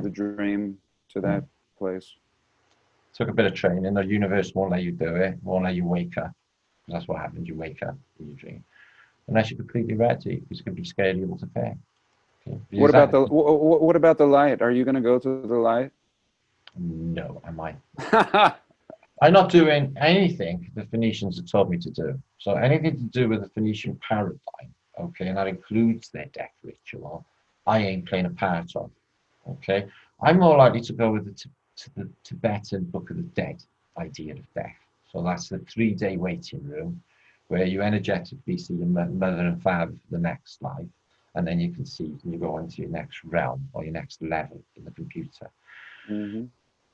the dream to that place. Took a bit of training. The universe won't let you do it, won't let you wake up. That's what happens. You wake up in your dream. Unless you're completely ready, because it can be scary able to pay. Okay. What about the light? Are you going to go to the light? No, am I? I'm not doing anything the Phoenicians have told me to do. So anything to do with the Phoenician paradigm, okay, and that includes their death ritual, I ain't playing a part of. Okay, I'm more likely to go with the Tibetan Book of the Dead idea of death. So that's the 3-day waiting room where you energetically see your mother and father for the next life, and then you can see, you go into your next realm or your next level in the computer.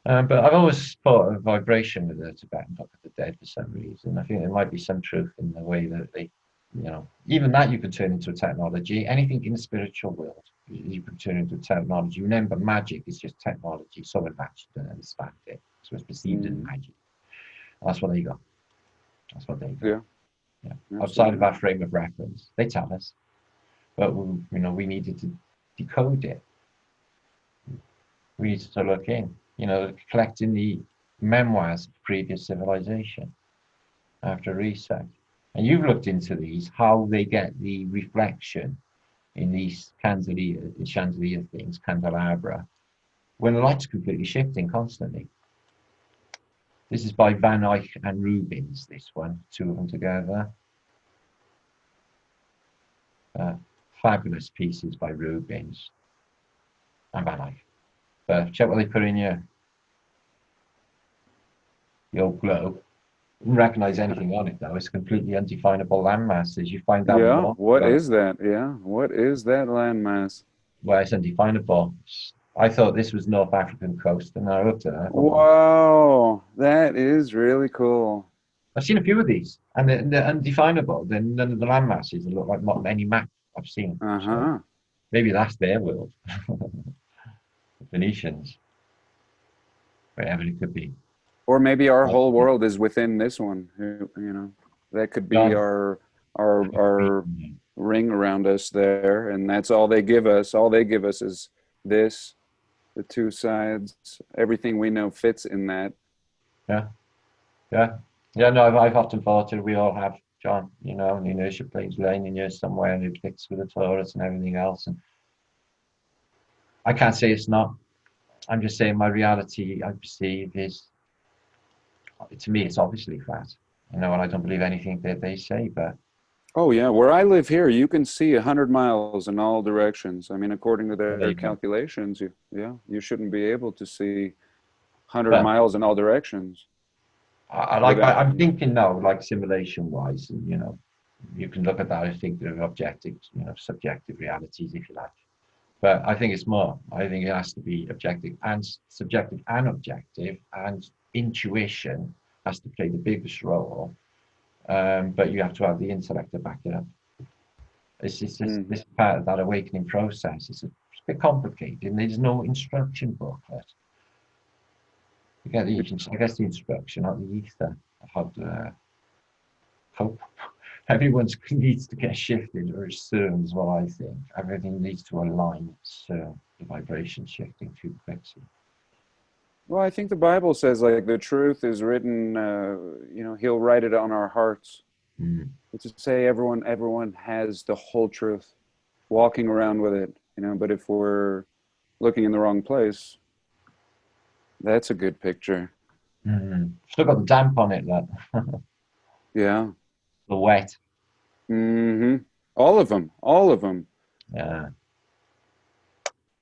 But I've always thought of vibration with the Tibetan Book of the Dead for some reason. I think there might be some truth in the way that they, you know, even that you can turn into a technology. Anything in the spiritual world, you can turn into a technology. Remember, magic is just technology. So advanced you don't understand it. So it's perceived as magic. That's what they got. That's what they got. Yeah. Outside of our frame of reference, they tell us, but we needed to decode it. We needed to look in. You know, collecting the memoirs of previous civilization after research. And you've looked into these, how they get the reflection in these chandelier things, candelabra, when the light's completely shifting constantly. This is by Van Eyck and Rubens, this one, two of them together. Fabulous pieces by Rubens and Van Eyck. But check what they put in here. The old globe. Didn't recognize anything on it though. It's completely undefinable landmass, as you find out. Yeah, what is that? Yeah, what is that landmass? Well, it's undefinable. I thought this was North African coast, and I looked at it. Wow, that is really cool. I've seen a few of these, and they're undefinable. Then none of the land masses look like any map I've seen. Uh-huh. So maybe that's their world. The Phoenicians, wherever it could be. Or maybe our whole world is within this one. That could be John, our ring around us there, and that's all they give us. All they give us is this, the two sides. Everything we know fits in that. yeah. No, I've often thought that we all have, John. An inertia plate's laying in here somewhere, and it fits with the torus and everything else. And I can't say it's not. I'm just saying my reality I perceive is, to me, it's obviously flat. And I don't believe anything that they say, but. Oh yeah, where I live here, you can see 100 miles in all directions. I mean, according to their calculations, you shouldn't be able to see 100 miles in all directions. I'm thinking now, like simulation-wise, and you can look at that and think of objective, subjective realities, if you like. But I think it's more. I think it has to be objective and subjective and objective, and intuition has to play the biggest role. But you have to have the intellect to back it up. It's just this part of that awakening process. It's a bit complicated, and there's no instruction booklet. You get I guess the instruction, not the ether, of how to hope. Everyone needs to get shifted, or soon is what I think. Everything needs to align, so the vibration shifting too quickly. Well, I think the Bible says, like, the truth is written, he'll write it on our hearts. To say everyone has the whole truth, walking around with it, but if we're looking in the wrong place, that's a good picture. Still got the damp on it, that. Yeah. The wet. All of them. Yeah.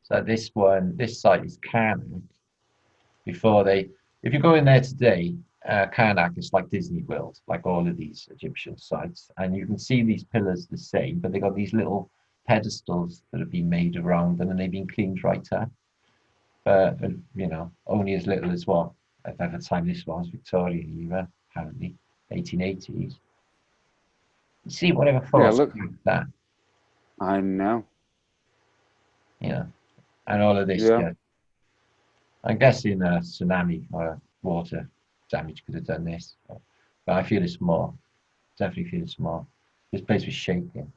So this site is Karnak. If you go in there today, Karnak is like Disney World, like all of these Egyptian sites, and you can see these pillars the same, but they got these little pedestals that have been made around them, and they've been cleaned right up. But only as little as what at the time this was Victorian era, apparently 1880s. You see whatever force like that. I know. And all of this. Yeah. I'm guessing a tsunami or water damage could have done this, but I feel it's more. Definitely feel it's more. This place was shaking.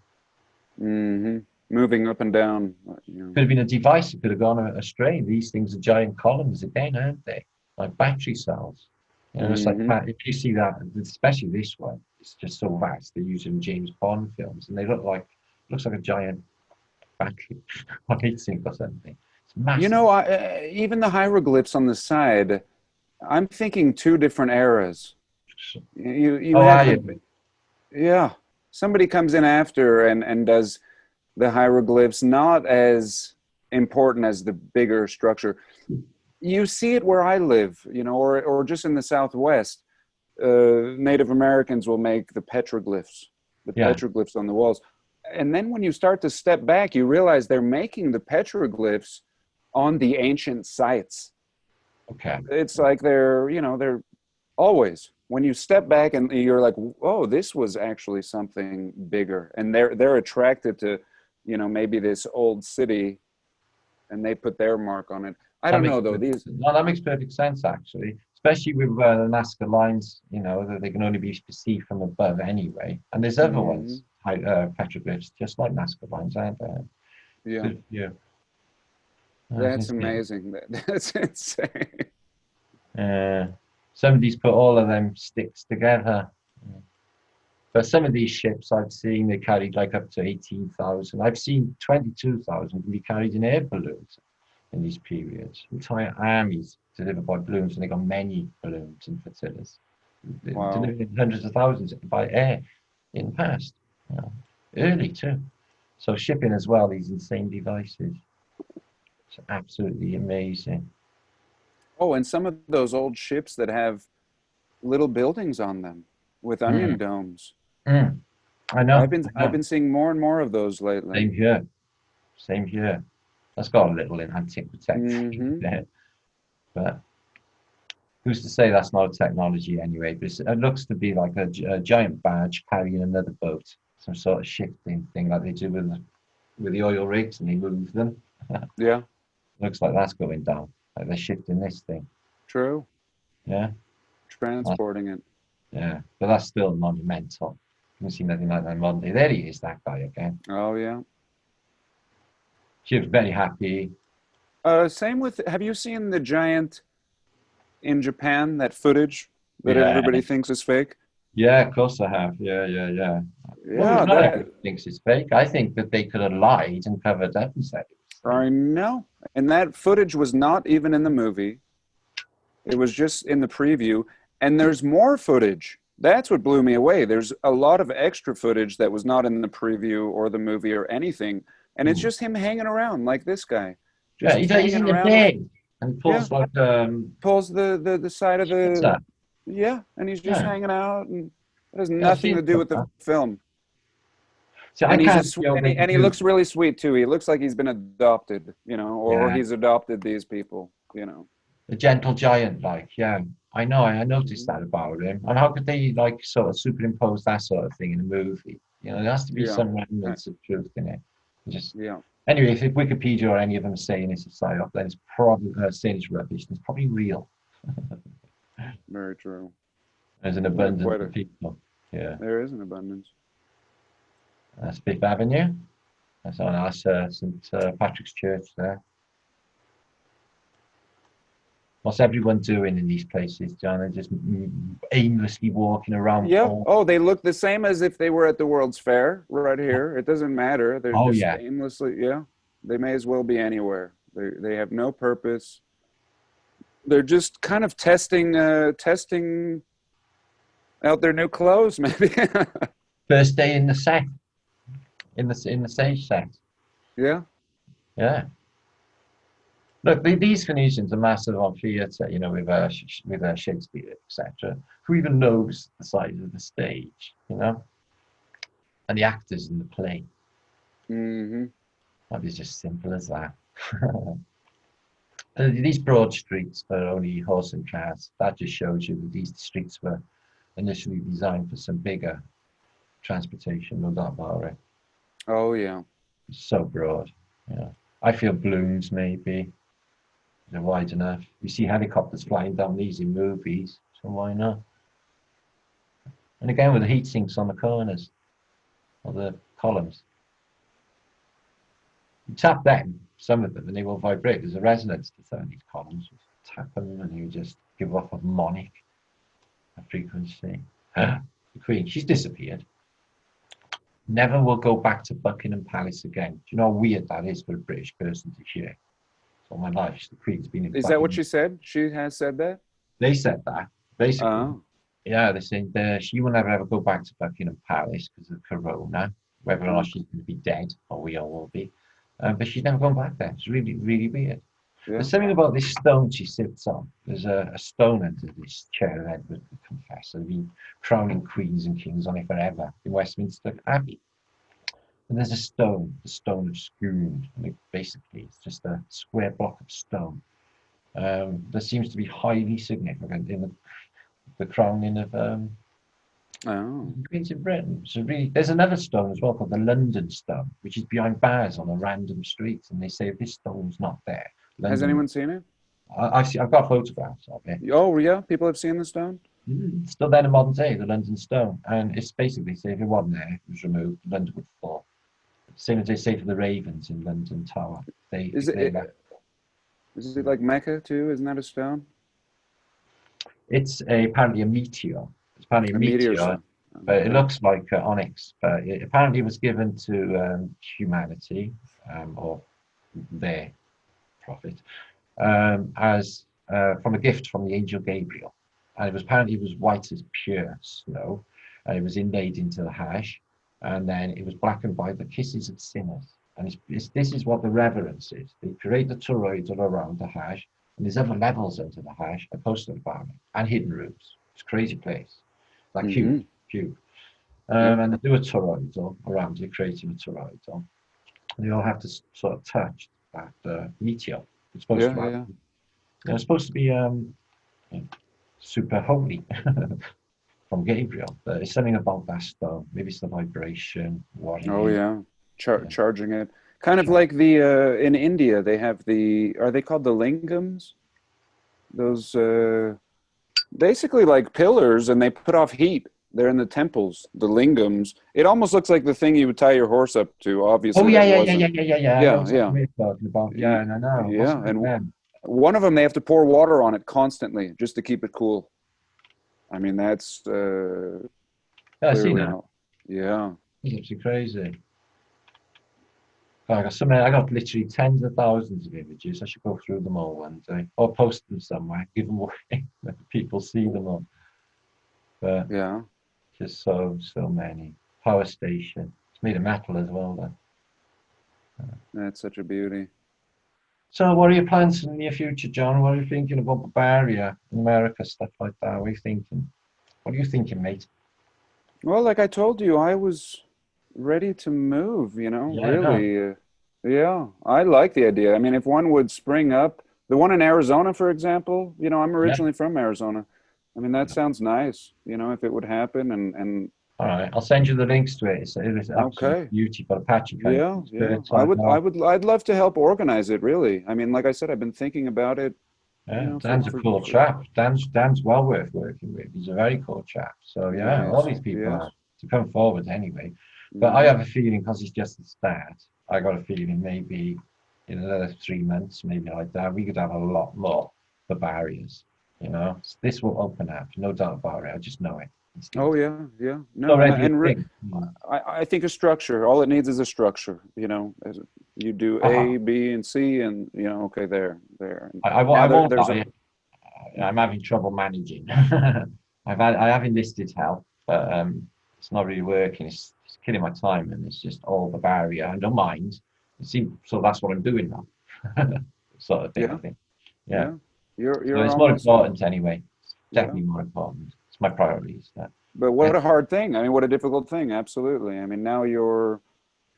Moving up and down. Could have been a device that could have gone astray. These things are giant columns again, aren't they? Like battery cells. It's like if you see that, especially this one, it's just so vast. They use it in James Bond films, and they looks like a giant battery lighting or something. It's massive. Even the hieroglyphs on the side, I'm thinking two different eras. Somebody comes in after and does the hieroglyphs, not as important as the bigger structure. You see it where I live, or just in the Southwest. Native Americans will make the petroglyphs on the walls. And then when you start to step back, you realize they're making the petroglyphs on the ancient sites. Okay. It's like they're always, when you step back and you're like, oh, this was actually something bigger. And they're attracted to, maybe this old city, and they put their mark on it. I don't know, though. That makes perfect sense, actually, especially with the Nazca lines, that they can only be perceived from above anyway. And there's other ones, petroglyphs, just like Nazca lines, aren't there? Yeah. Yeah. That's amazing. That's insane. Somebody's put all of them sticks together. But some of these ships I've seen, they carried like up to 18,000. I've seen 22,000 be carried in air balloons in these periods. Entire armies delivered by balloons, and they got many balloons and flotillas. Wow. Delivered hundreds of thousands by air in the past. Early too. So shipping as well, these insane devices. It's absolutely amazing. Oh, and some of those old ships that have little buildings on them with onion domes. I know. I've been seeing more and more of those lately. Same here. That's got a little enhancing protection there. But who's to say that's not a technology anyway? But it looks to be like a giant badge carrying another boat some sort of shifting thing like they do with the oil rigs, and they move them. Yeah. Looks like that's going down. Like they're shifting this thing. True. Yeah. Transporting it. Yeah, but that's still monumental. You haven't seen nothing like that on Monday. There he is, that guy again. Oh yeah. She was very happy. Same with. Have you seen the giant in Japan? That footage that Yeah. everybody thinks is fake. Yeah, of course I have. Yeah. Yeah, Well, not everybody thinks it's fake. I think that they could have lied and covered up and said it was fake. I know. And that footage was not even in the movie. It was just in the preview. And there's more footage. That's what blew me away. There's a lot of extra footage that was not in the preview or the movie or anything. And it's just him hanging around like this guy. Yeah, he's in the bed and pulls like pulls the side of the pizza. Yeah, and he's just hanging out, and it has nothing to do with the film. So and he looks really sweet too. He looks like he's been adopted, you know, or he's adopted these people, you know. A gentle giant, like, yeah. I know, I noticed that about him. And how could they like sort of superimpose that sort of thing in a movie? You know, there has to be some remnants of truth in it. Anyway, if Wikipedia or any of them are saying it's a psyop, then it's probably saying it's rubbish. It's probably real. Very true. There's an abundance of people. Yeah, there is an abundance. That's Fifth Avenue. That's on our St. Patrick's Church there. What's everyone doing in these places, John? They're just aimlessly walking around. Yeah. Oh, they look the same as if they were at the World's Fair right here. It doesn't matter. They're just aimlessly. Yeah. They may as well be anywhere. They have no purpose. They're just kind of testing out their new clothes, maybe. First day in the set, in the stage set. Yeah. Yeah. Look, these Venetians are massive on theatre, you know, with Shakespeare, etc. Who even knows the size of the stage, you know, and the actors in the play. Mm-hmm. That is just simple as that. These broad streets are only horse and cars. That just shows you that these streets were initially designed for some bigger transportation, no doubt about it. Oh yeah. It's so broad. Yeah. I feel blooms maybe. They're wide enough. You see helicopters flying down these in movies, so why not? And again with the heat sinks on the corners or the columns. You tap them, some of them, and they will vibrate. There's a resonance to some of these columns. You tap them and you just give off a monic, a frequency. The Queen, she's disappeared. Never will go back to Buckingham Palace again. Do you know how weird that is for a British person to hear? All my life, the Queen's been in. Is that what she said? She has said that? They said that, basically. Yeah, they said she will never ever go back to Buckingham Palace because of Corona, whether or not she's going to be dead, or we all will be. But she's never gone back there. It's really, really weird. Yeah. There's something about this stone she sits on. There's a stone under this chair of Edward the Confessor. They've been crowning queens and kings on it forever in Westminster Abbey. And there's a stone, the stone of Scone. Basically, it's just a square block of stone. That seems to be highly significant in the crowning of Queens of Britain. So really, there's another stone as well called the London Stone, which is behind bars on a random street. And they say if this stone's not there, has anyone seen it? I've got photographs of it. Oh yeah, people have seen the stone. It's still there in modern day, the London Stone, and it's basically say if it wasn't there, it was removed, London would fall. Same as they say for the Ravens in London Tower. Is it like Mecca too? Isn't that a stone? It's apparently a meteor. It's apparently a meteor, but it looks like onyx. But it apparently was given to humanity or their prophet as from a gift from the angel Gabriel, and it was white as pure snow, and it was inlaid into the hash. And then it was blackened by the kisses of sinners. And this is what the reverence is. They create the toroidal around the hash, and there's other levels into the hash, a postal environment, and hidden rooms. It's a crazy place. Like cube. And they do a toroidal around it, creating a toroidal. And they all have to sort of touch that meteor. It's supposed to it's supposed to be super holy. from Gabriel, but it's something about that stone. Maybe it's the vibration, what it Oh is. yeah, charging it. Kind of like the in India they have the, are they called the lingams? Those basically like pillars, and they put off heat. They're in the temples, the lingams. It almost looks like the thing you would tie your horse up to. Obviously, Oh yeah, that yeah, yeah, wasn't. yeah, yeah, yeah, yeah. I know Yeah, exactly yeah, what you're talking about. Yeah, and I know. What's yeah. it with And them? one of them, they have to pour water on it constantly just to keep it cool. I mean, that's Yeah, I seen clearly that. how. Yeah. It's actually crazy. I got literally tens of thousands of images. I should go through them all one day, or post them somewhere, give them away, let people see them all. But Yeah. just so many. Power station. It's made of metal as well, then. That's such a beauty. So, what are your plans in the near future, John? What are you thinking about Barbaria, America, stuff like that? What are you thinking? What are you thinking, mate? Well, like I told you, I was ready to move, Yeah, I know. really. Yeah, I like the idea. I mean, if one would spring up, the one in Arizona, for example, I'm Yeah. originally from Arizona. I mean, that sounds nice, if it would happen and All right, I'll send you the links to it. It's absolute okay. beauty for Apache country. Yeah, It's yeah. fertile. I'd love to help organize it, really. I mean, like I said, I've been thinking about it, Yeah, for, Dan's a for, cool for chap. Dan's well worth working with. He's a very cool chap. So yeah, yeah, all these people yes. are to come forward anyway. But I Hmm. have a feeling because it's just the start. I got a feeling maybe in another 3 months, maybe like that, we could have a lot more for barriers. This will open up, no doubt about it. I just know it. Oh It's yeah, yeah. No, already a thing. I think a structure. All it needs is a structure. As you do Uh-huh. A, B, and C, and okay, there. And I now won't there's a. lie. I'm having trouble managing. I have enlisted help, but it's not really working. It's killing my time, and it's just all the barrier. I don't mind. So that's what I'm doing now, sort of thing. I Yeah, think. Yeah. yeah. So You're it's more almost. important anyway. It's Yeah. definitely more important. It's my priorities. But Yeah. what a hard thing. I mean, what a difficult thing. Absolutely. I mean, now you're.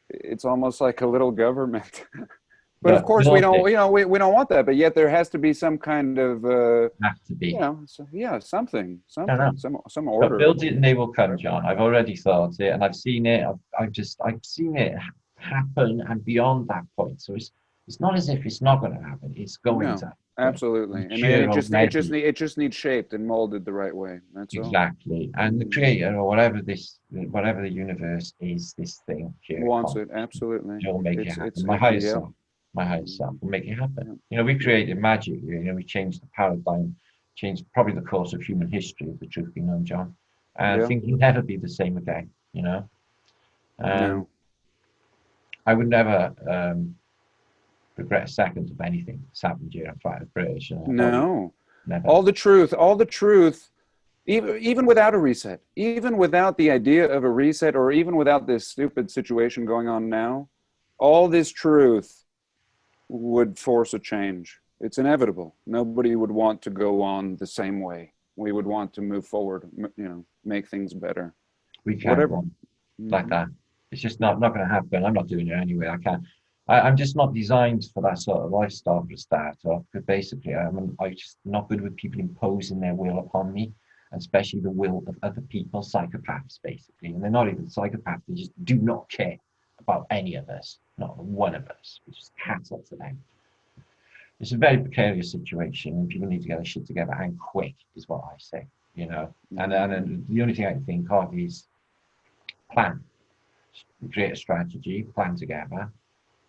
It's almost like a little government. But of But course, we will don't. it We don't want that. But yet, there has to be some kind of. have to be? Yeah, something, I don't know. some But order. build it and they will come, John. I've already thought it and I've seen it. I've seen it happen and beyond that point. So it's not as if it's not going to happen. It's going to No, happen. absolutely. I'm And sure already. it just needs shaped and molded the right way. That's all. Exactly. And the Mm. creator or whatever the universe is, this thing here, Wants it, absolutely. will make it It's happen. yeah. My higher self Mm, will make it happen. yeah. We created magic. We changed the paradigm, changed probably the course of human history, if the truth be known, John. And Yeah. things will never be the same again. Um, No. I would never regret a second of anything that's happened during fight of British. No. Never. All the truth, even without a reset, even without the idea of a reset, or even without this stupid situation going on now, all this truth would force a change. It's inevitable. Nobody would want to go on the same way. We would want to move forward, make things better. We can't Whatever. go on like Hmm. that. It's just not going to happen. I'm not doing it anyway. I can't. I'm just not designed for that sort of lifestyle for a start off. Because basically, I'm just not good with people imposing their will upon me, and especially the will of other people, psychopaths, basically. And they're not even psychopaths. They just do not care about any of us, not one of us. We just cattle to them. It's a very precarious situation, and people need to get their shit together and quick, is what I say. And the only thing I can think of is plan, create a strategy, plan together,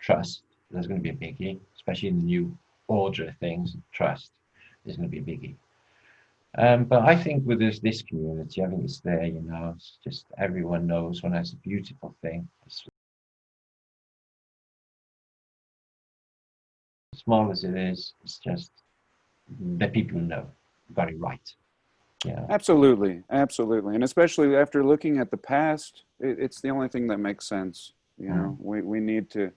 trust. There's going to be a biggie, especially in the new order of things. Trust is going to be a biggie. But I think with this community, I think it's there. It's just everyone knows when it's a beautiful thing. As small as it is, it's just the people who know got it right. Absolutely, absolutely, and especially after looking at the past, it's the only thing that makes sense. We need to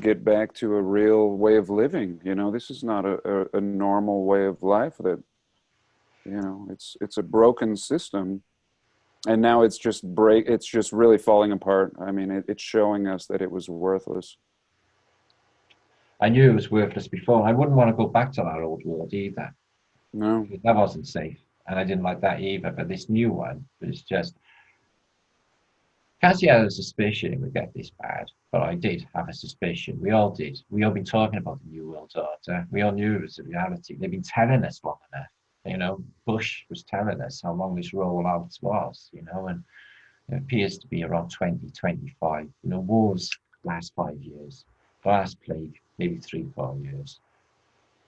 get back to a real way of living. This is not a normal way of life. That it's a broken system, and now it's just It's just really falling apart. I mean, it's showing us that it was worthless. I knew it was worthless before. I wouldn't want to go back to that old world either. No. That wasn't safe. and I didn't like that either. But this new one was just. Cassie had a suspicion it would get this bad, but I did have a suspicion. We all did. We all been talking about the New World Order. We all knew it was a reality. They've been telling us long enough. You know, Bush was telling us how long this rollout was, you know, and it appears to be around 2025. You know, wars last 5 years. The last plague, maybe 3-4 years.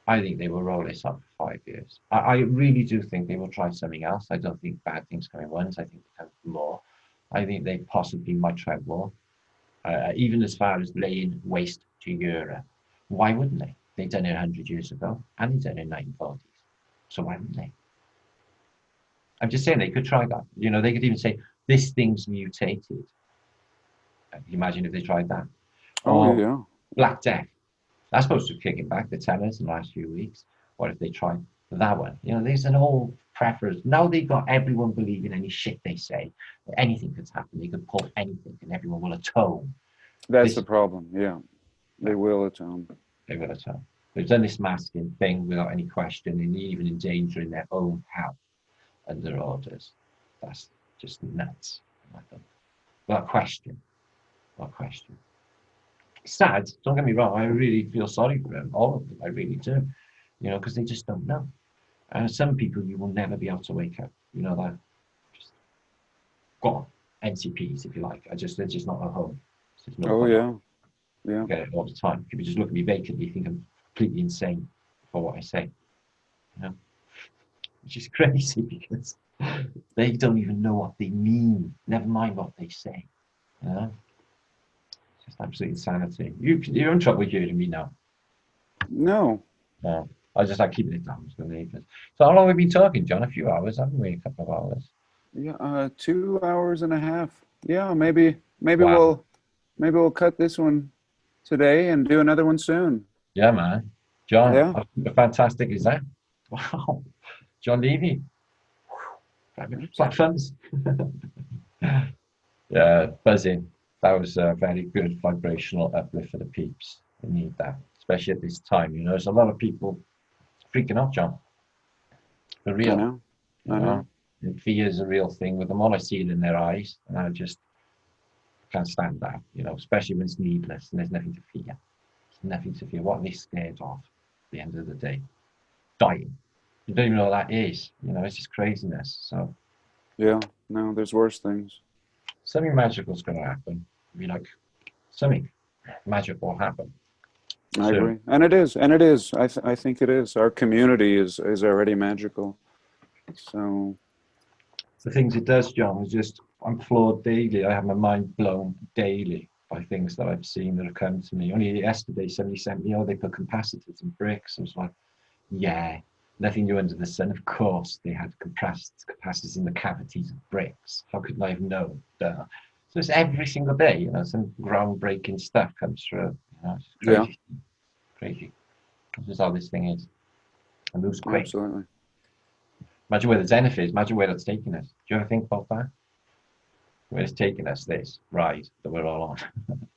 I think they will roll this out for 5 years. I really do think they will try something else. I don't think bad things come in once. I think they come more. I think they possibly might try war, even as far as laying waste to Europe. Why wouldn't they? They've done it 100 years ago, and they've done it in the 1940s. So why wouldn't they? I'm just saying they could try that. You know, they could even say, this thing's mutated. Imagine if they tried that. Oh, yeah. Black Death. That's supposed to be kicking back the tenors in the last few weeks. What if they tried that one? You know, there's an whole preference. Now they've got everyone believing any shit they say. Anything could happen. They could pull anything and everyone will atone. That's the problem, yeah. They will atone. They will atone. They've done this masking thing without any question, and even endangering their own health under orders. That's just nuts. Without question. Without question. Sad, don't get me wrong, I really feel sorry for them, all of them, I really do. You know, because they just don't know. And some people you will never be able to wake up. You know that? Just gone. NCPs, if you like. They're just not at home. Oh, yeah. Yeah. I get it all the time. If you just look at me vacantly, you think I'm completely insane for what I say. You know? Which is crazy because they don't even know what they mean. Never mind what they say. You know? It's just absolute insanity. You're in trouble hearing me now. No. No. I just like keeping it down. So how long have we been talking, John? A few hours, haven't we? A couple of hours. Yeah, 2 hours and a half. Yeah, maybe Wow. we'll cut this one today and do another one soon. Yeah, man. John, Yeah. how fantastic is that? Wow. Jon Levi. Black funds. Yeah, buzzing. That was a very good vibrational uplift for the peeps. They need that, especially at this time. You know, there's a lot of people freaking out, John. For real. I know. And fear is a real thing with them. All I see it in their eyes, and I just can't stand that. You know, especially when it's needless and there's nothing to fear. There's nothing to fear. What are they scared of? At the end of the day, dying. You don't even know what that is. You know, it's just craziness. So. Yeah. No, there's worse things. Something magical is going to happen. I mean, like, something magical will happen. I agree, and it is. I think it is. Our community is already magical. So the things it does, John, is just I'm floored daily. I have my mind blown daily by things that I've seen that have come to me. Only yesterday, somebody sent me, they put capacitors and bricks. I was like, yeah, nothing new under the sun. Of course, they had capacitors in the cavities of bricks. How could I have known? So it's every single day, you know, some groundbreaking stuff comes through. You know, it's crazy. Yeah. Crazy. This is how this thing is. And moves quick. Absolutely. Imagine where the zenith is. Imagine where that's taking us. Do you ever think about that? Where it's taking us, this ride that we're all on.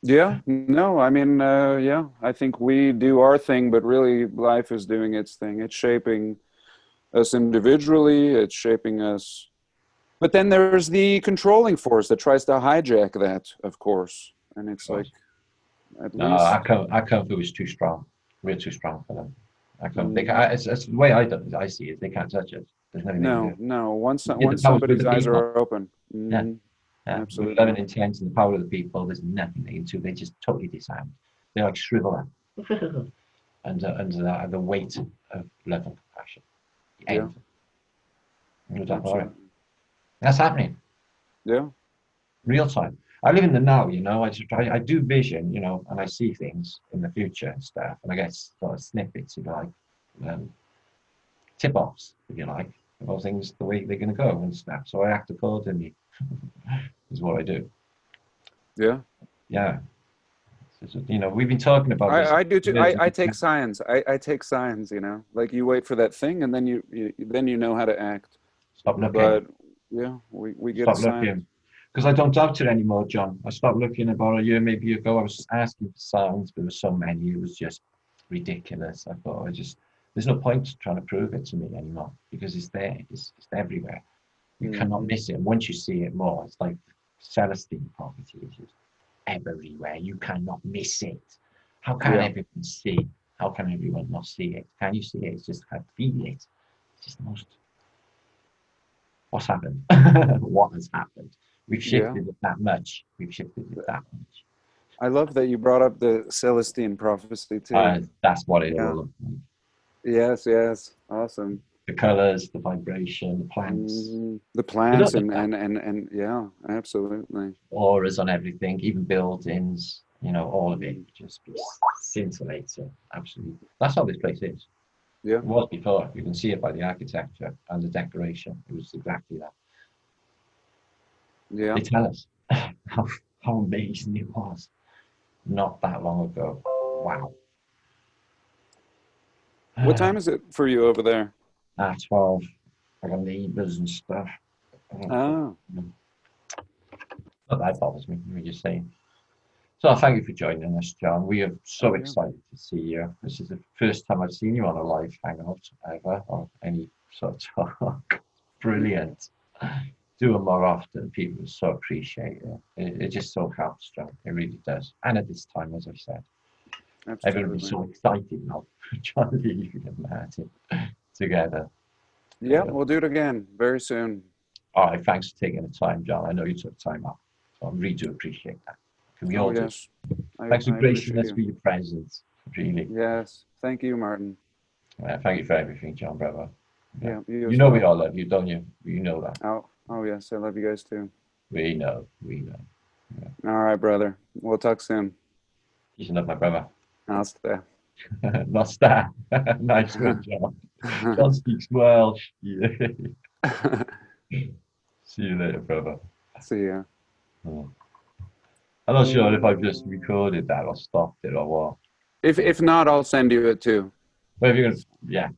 Yeah. No, I mean, yeah, I think we do our thing, but really life is doing its thing. It's shaping us individually. It's shaping us. But then there's the controlling force that tries to hijack that, of course. And it's like, at least. Our kung fu is too strong. We're too strong for them. It's the way I see it. They can't touch us. There's nothing they can do. No. Once somebody's eyes are open. Mm-hmm. Yeah. Absolutely. With love and intent and the power of the people, there's nothing they can do. They just totally disarm. They like shrivel up under the weight of love and compassion. Yeah. That's happening. Yeah. Real time. I live in the now, you know. I do vision, you know, and I see things in the future and stuff, and I get sort of snippets, if you like, tip-offs, if you like, about things the way they're going to go and stuff. So I act accordingly. Is what I do. Yeah. Yeah. So, you know, we've been talking about this. I do too. I take signs. I take signs. You know, like you wait for that thing, and then you know how to act. Stop looking. But yeah, we get Stop looking. Because I don't doubt it anymore, John. I stopped looking about a year, maybe ago. I was just asking for signs, but there were so many. It was just ridiculous. I thought There's no point trying to prove it to me anymore because it's there. It's everywhere. You cannot miss it. And once you see it more, it's like Celestine property is just everywhere. You cannot miss it. How can everyone see? How can everyone not see it? Can you see it? It's just kind of feel it. It's just the most. What's happened? What has happened? We've shifted it that much. We've shifted it that much. I love that you brought up the Celestine prophecy too. That's what it all looks like. Yes, yes, awesome. The colors, the vibration, the plants. The plants and yeah, absolutely. Auras on everything, even buildings, you know, all of it just be scintillating. Absolutely. That's how this place is. Yeah. It was before. You can see it by the architecture and the decoration. It was exactly that. Yeah. They tell us how amazing it was not that long ago. Wow. What time is it for you over there? 12. I got neighbours and stuff. Oh. Not that bothers me, let me just say. So thank you for joining us, John. We are so excited to see you. This is the first time I've seen you on a live hangout ever, or any sort of talk. Brilliant. Do them more often. People so appreciate it. It just so helps, John. It really does. And at this time, as I said, everybody's so excited now for Jon Levi and Martin together. Yeah, we'll do it again very soon. All right, thanks for taking the time, John. I know you took time off, so I really do appreciate that. Can we all do? Thanks for gracing us with your presence, really. Yes, thank you, Martin. Thank you for everything, John, brother. Yeah, you know we all love you, don't you? You know that. Oh yes, I love you guys too. We know. Yeah. All right, brother. We'll talk soon. You should love my brother. Nasta. Nasta. Nice one, John. John speaks Welsh. Yeah. See you later, brother. See ya. I'm not sure if I've just recorded that or stopped it or what. If not, I'll send you it too. Well, if you're gonna, yeah.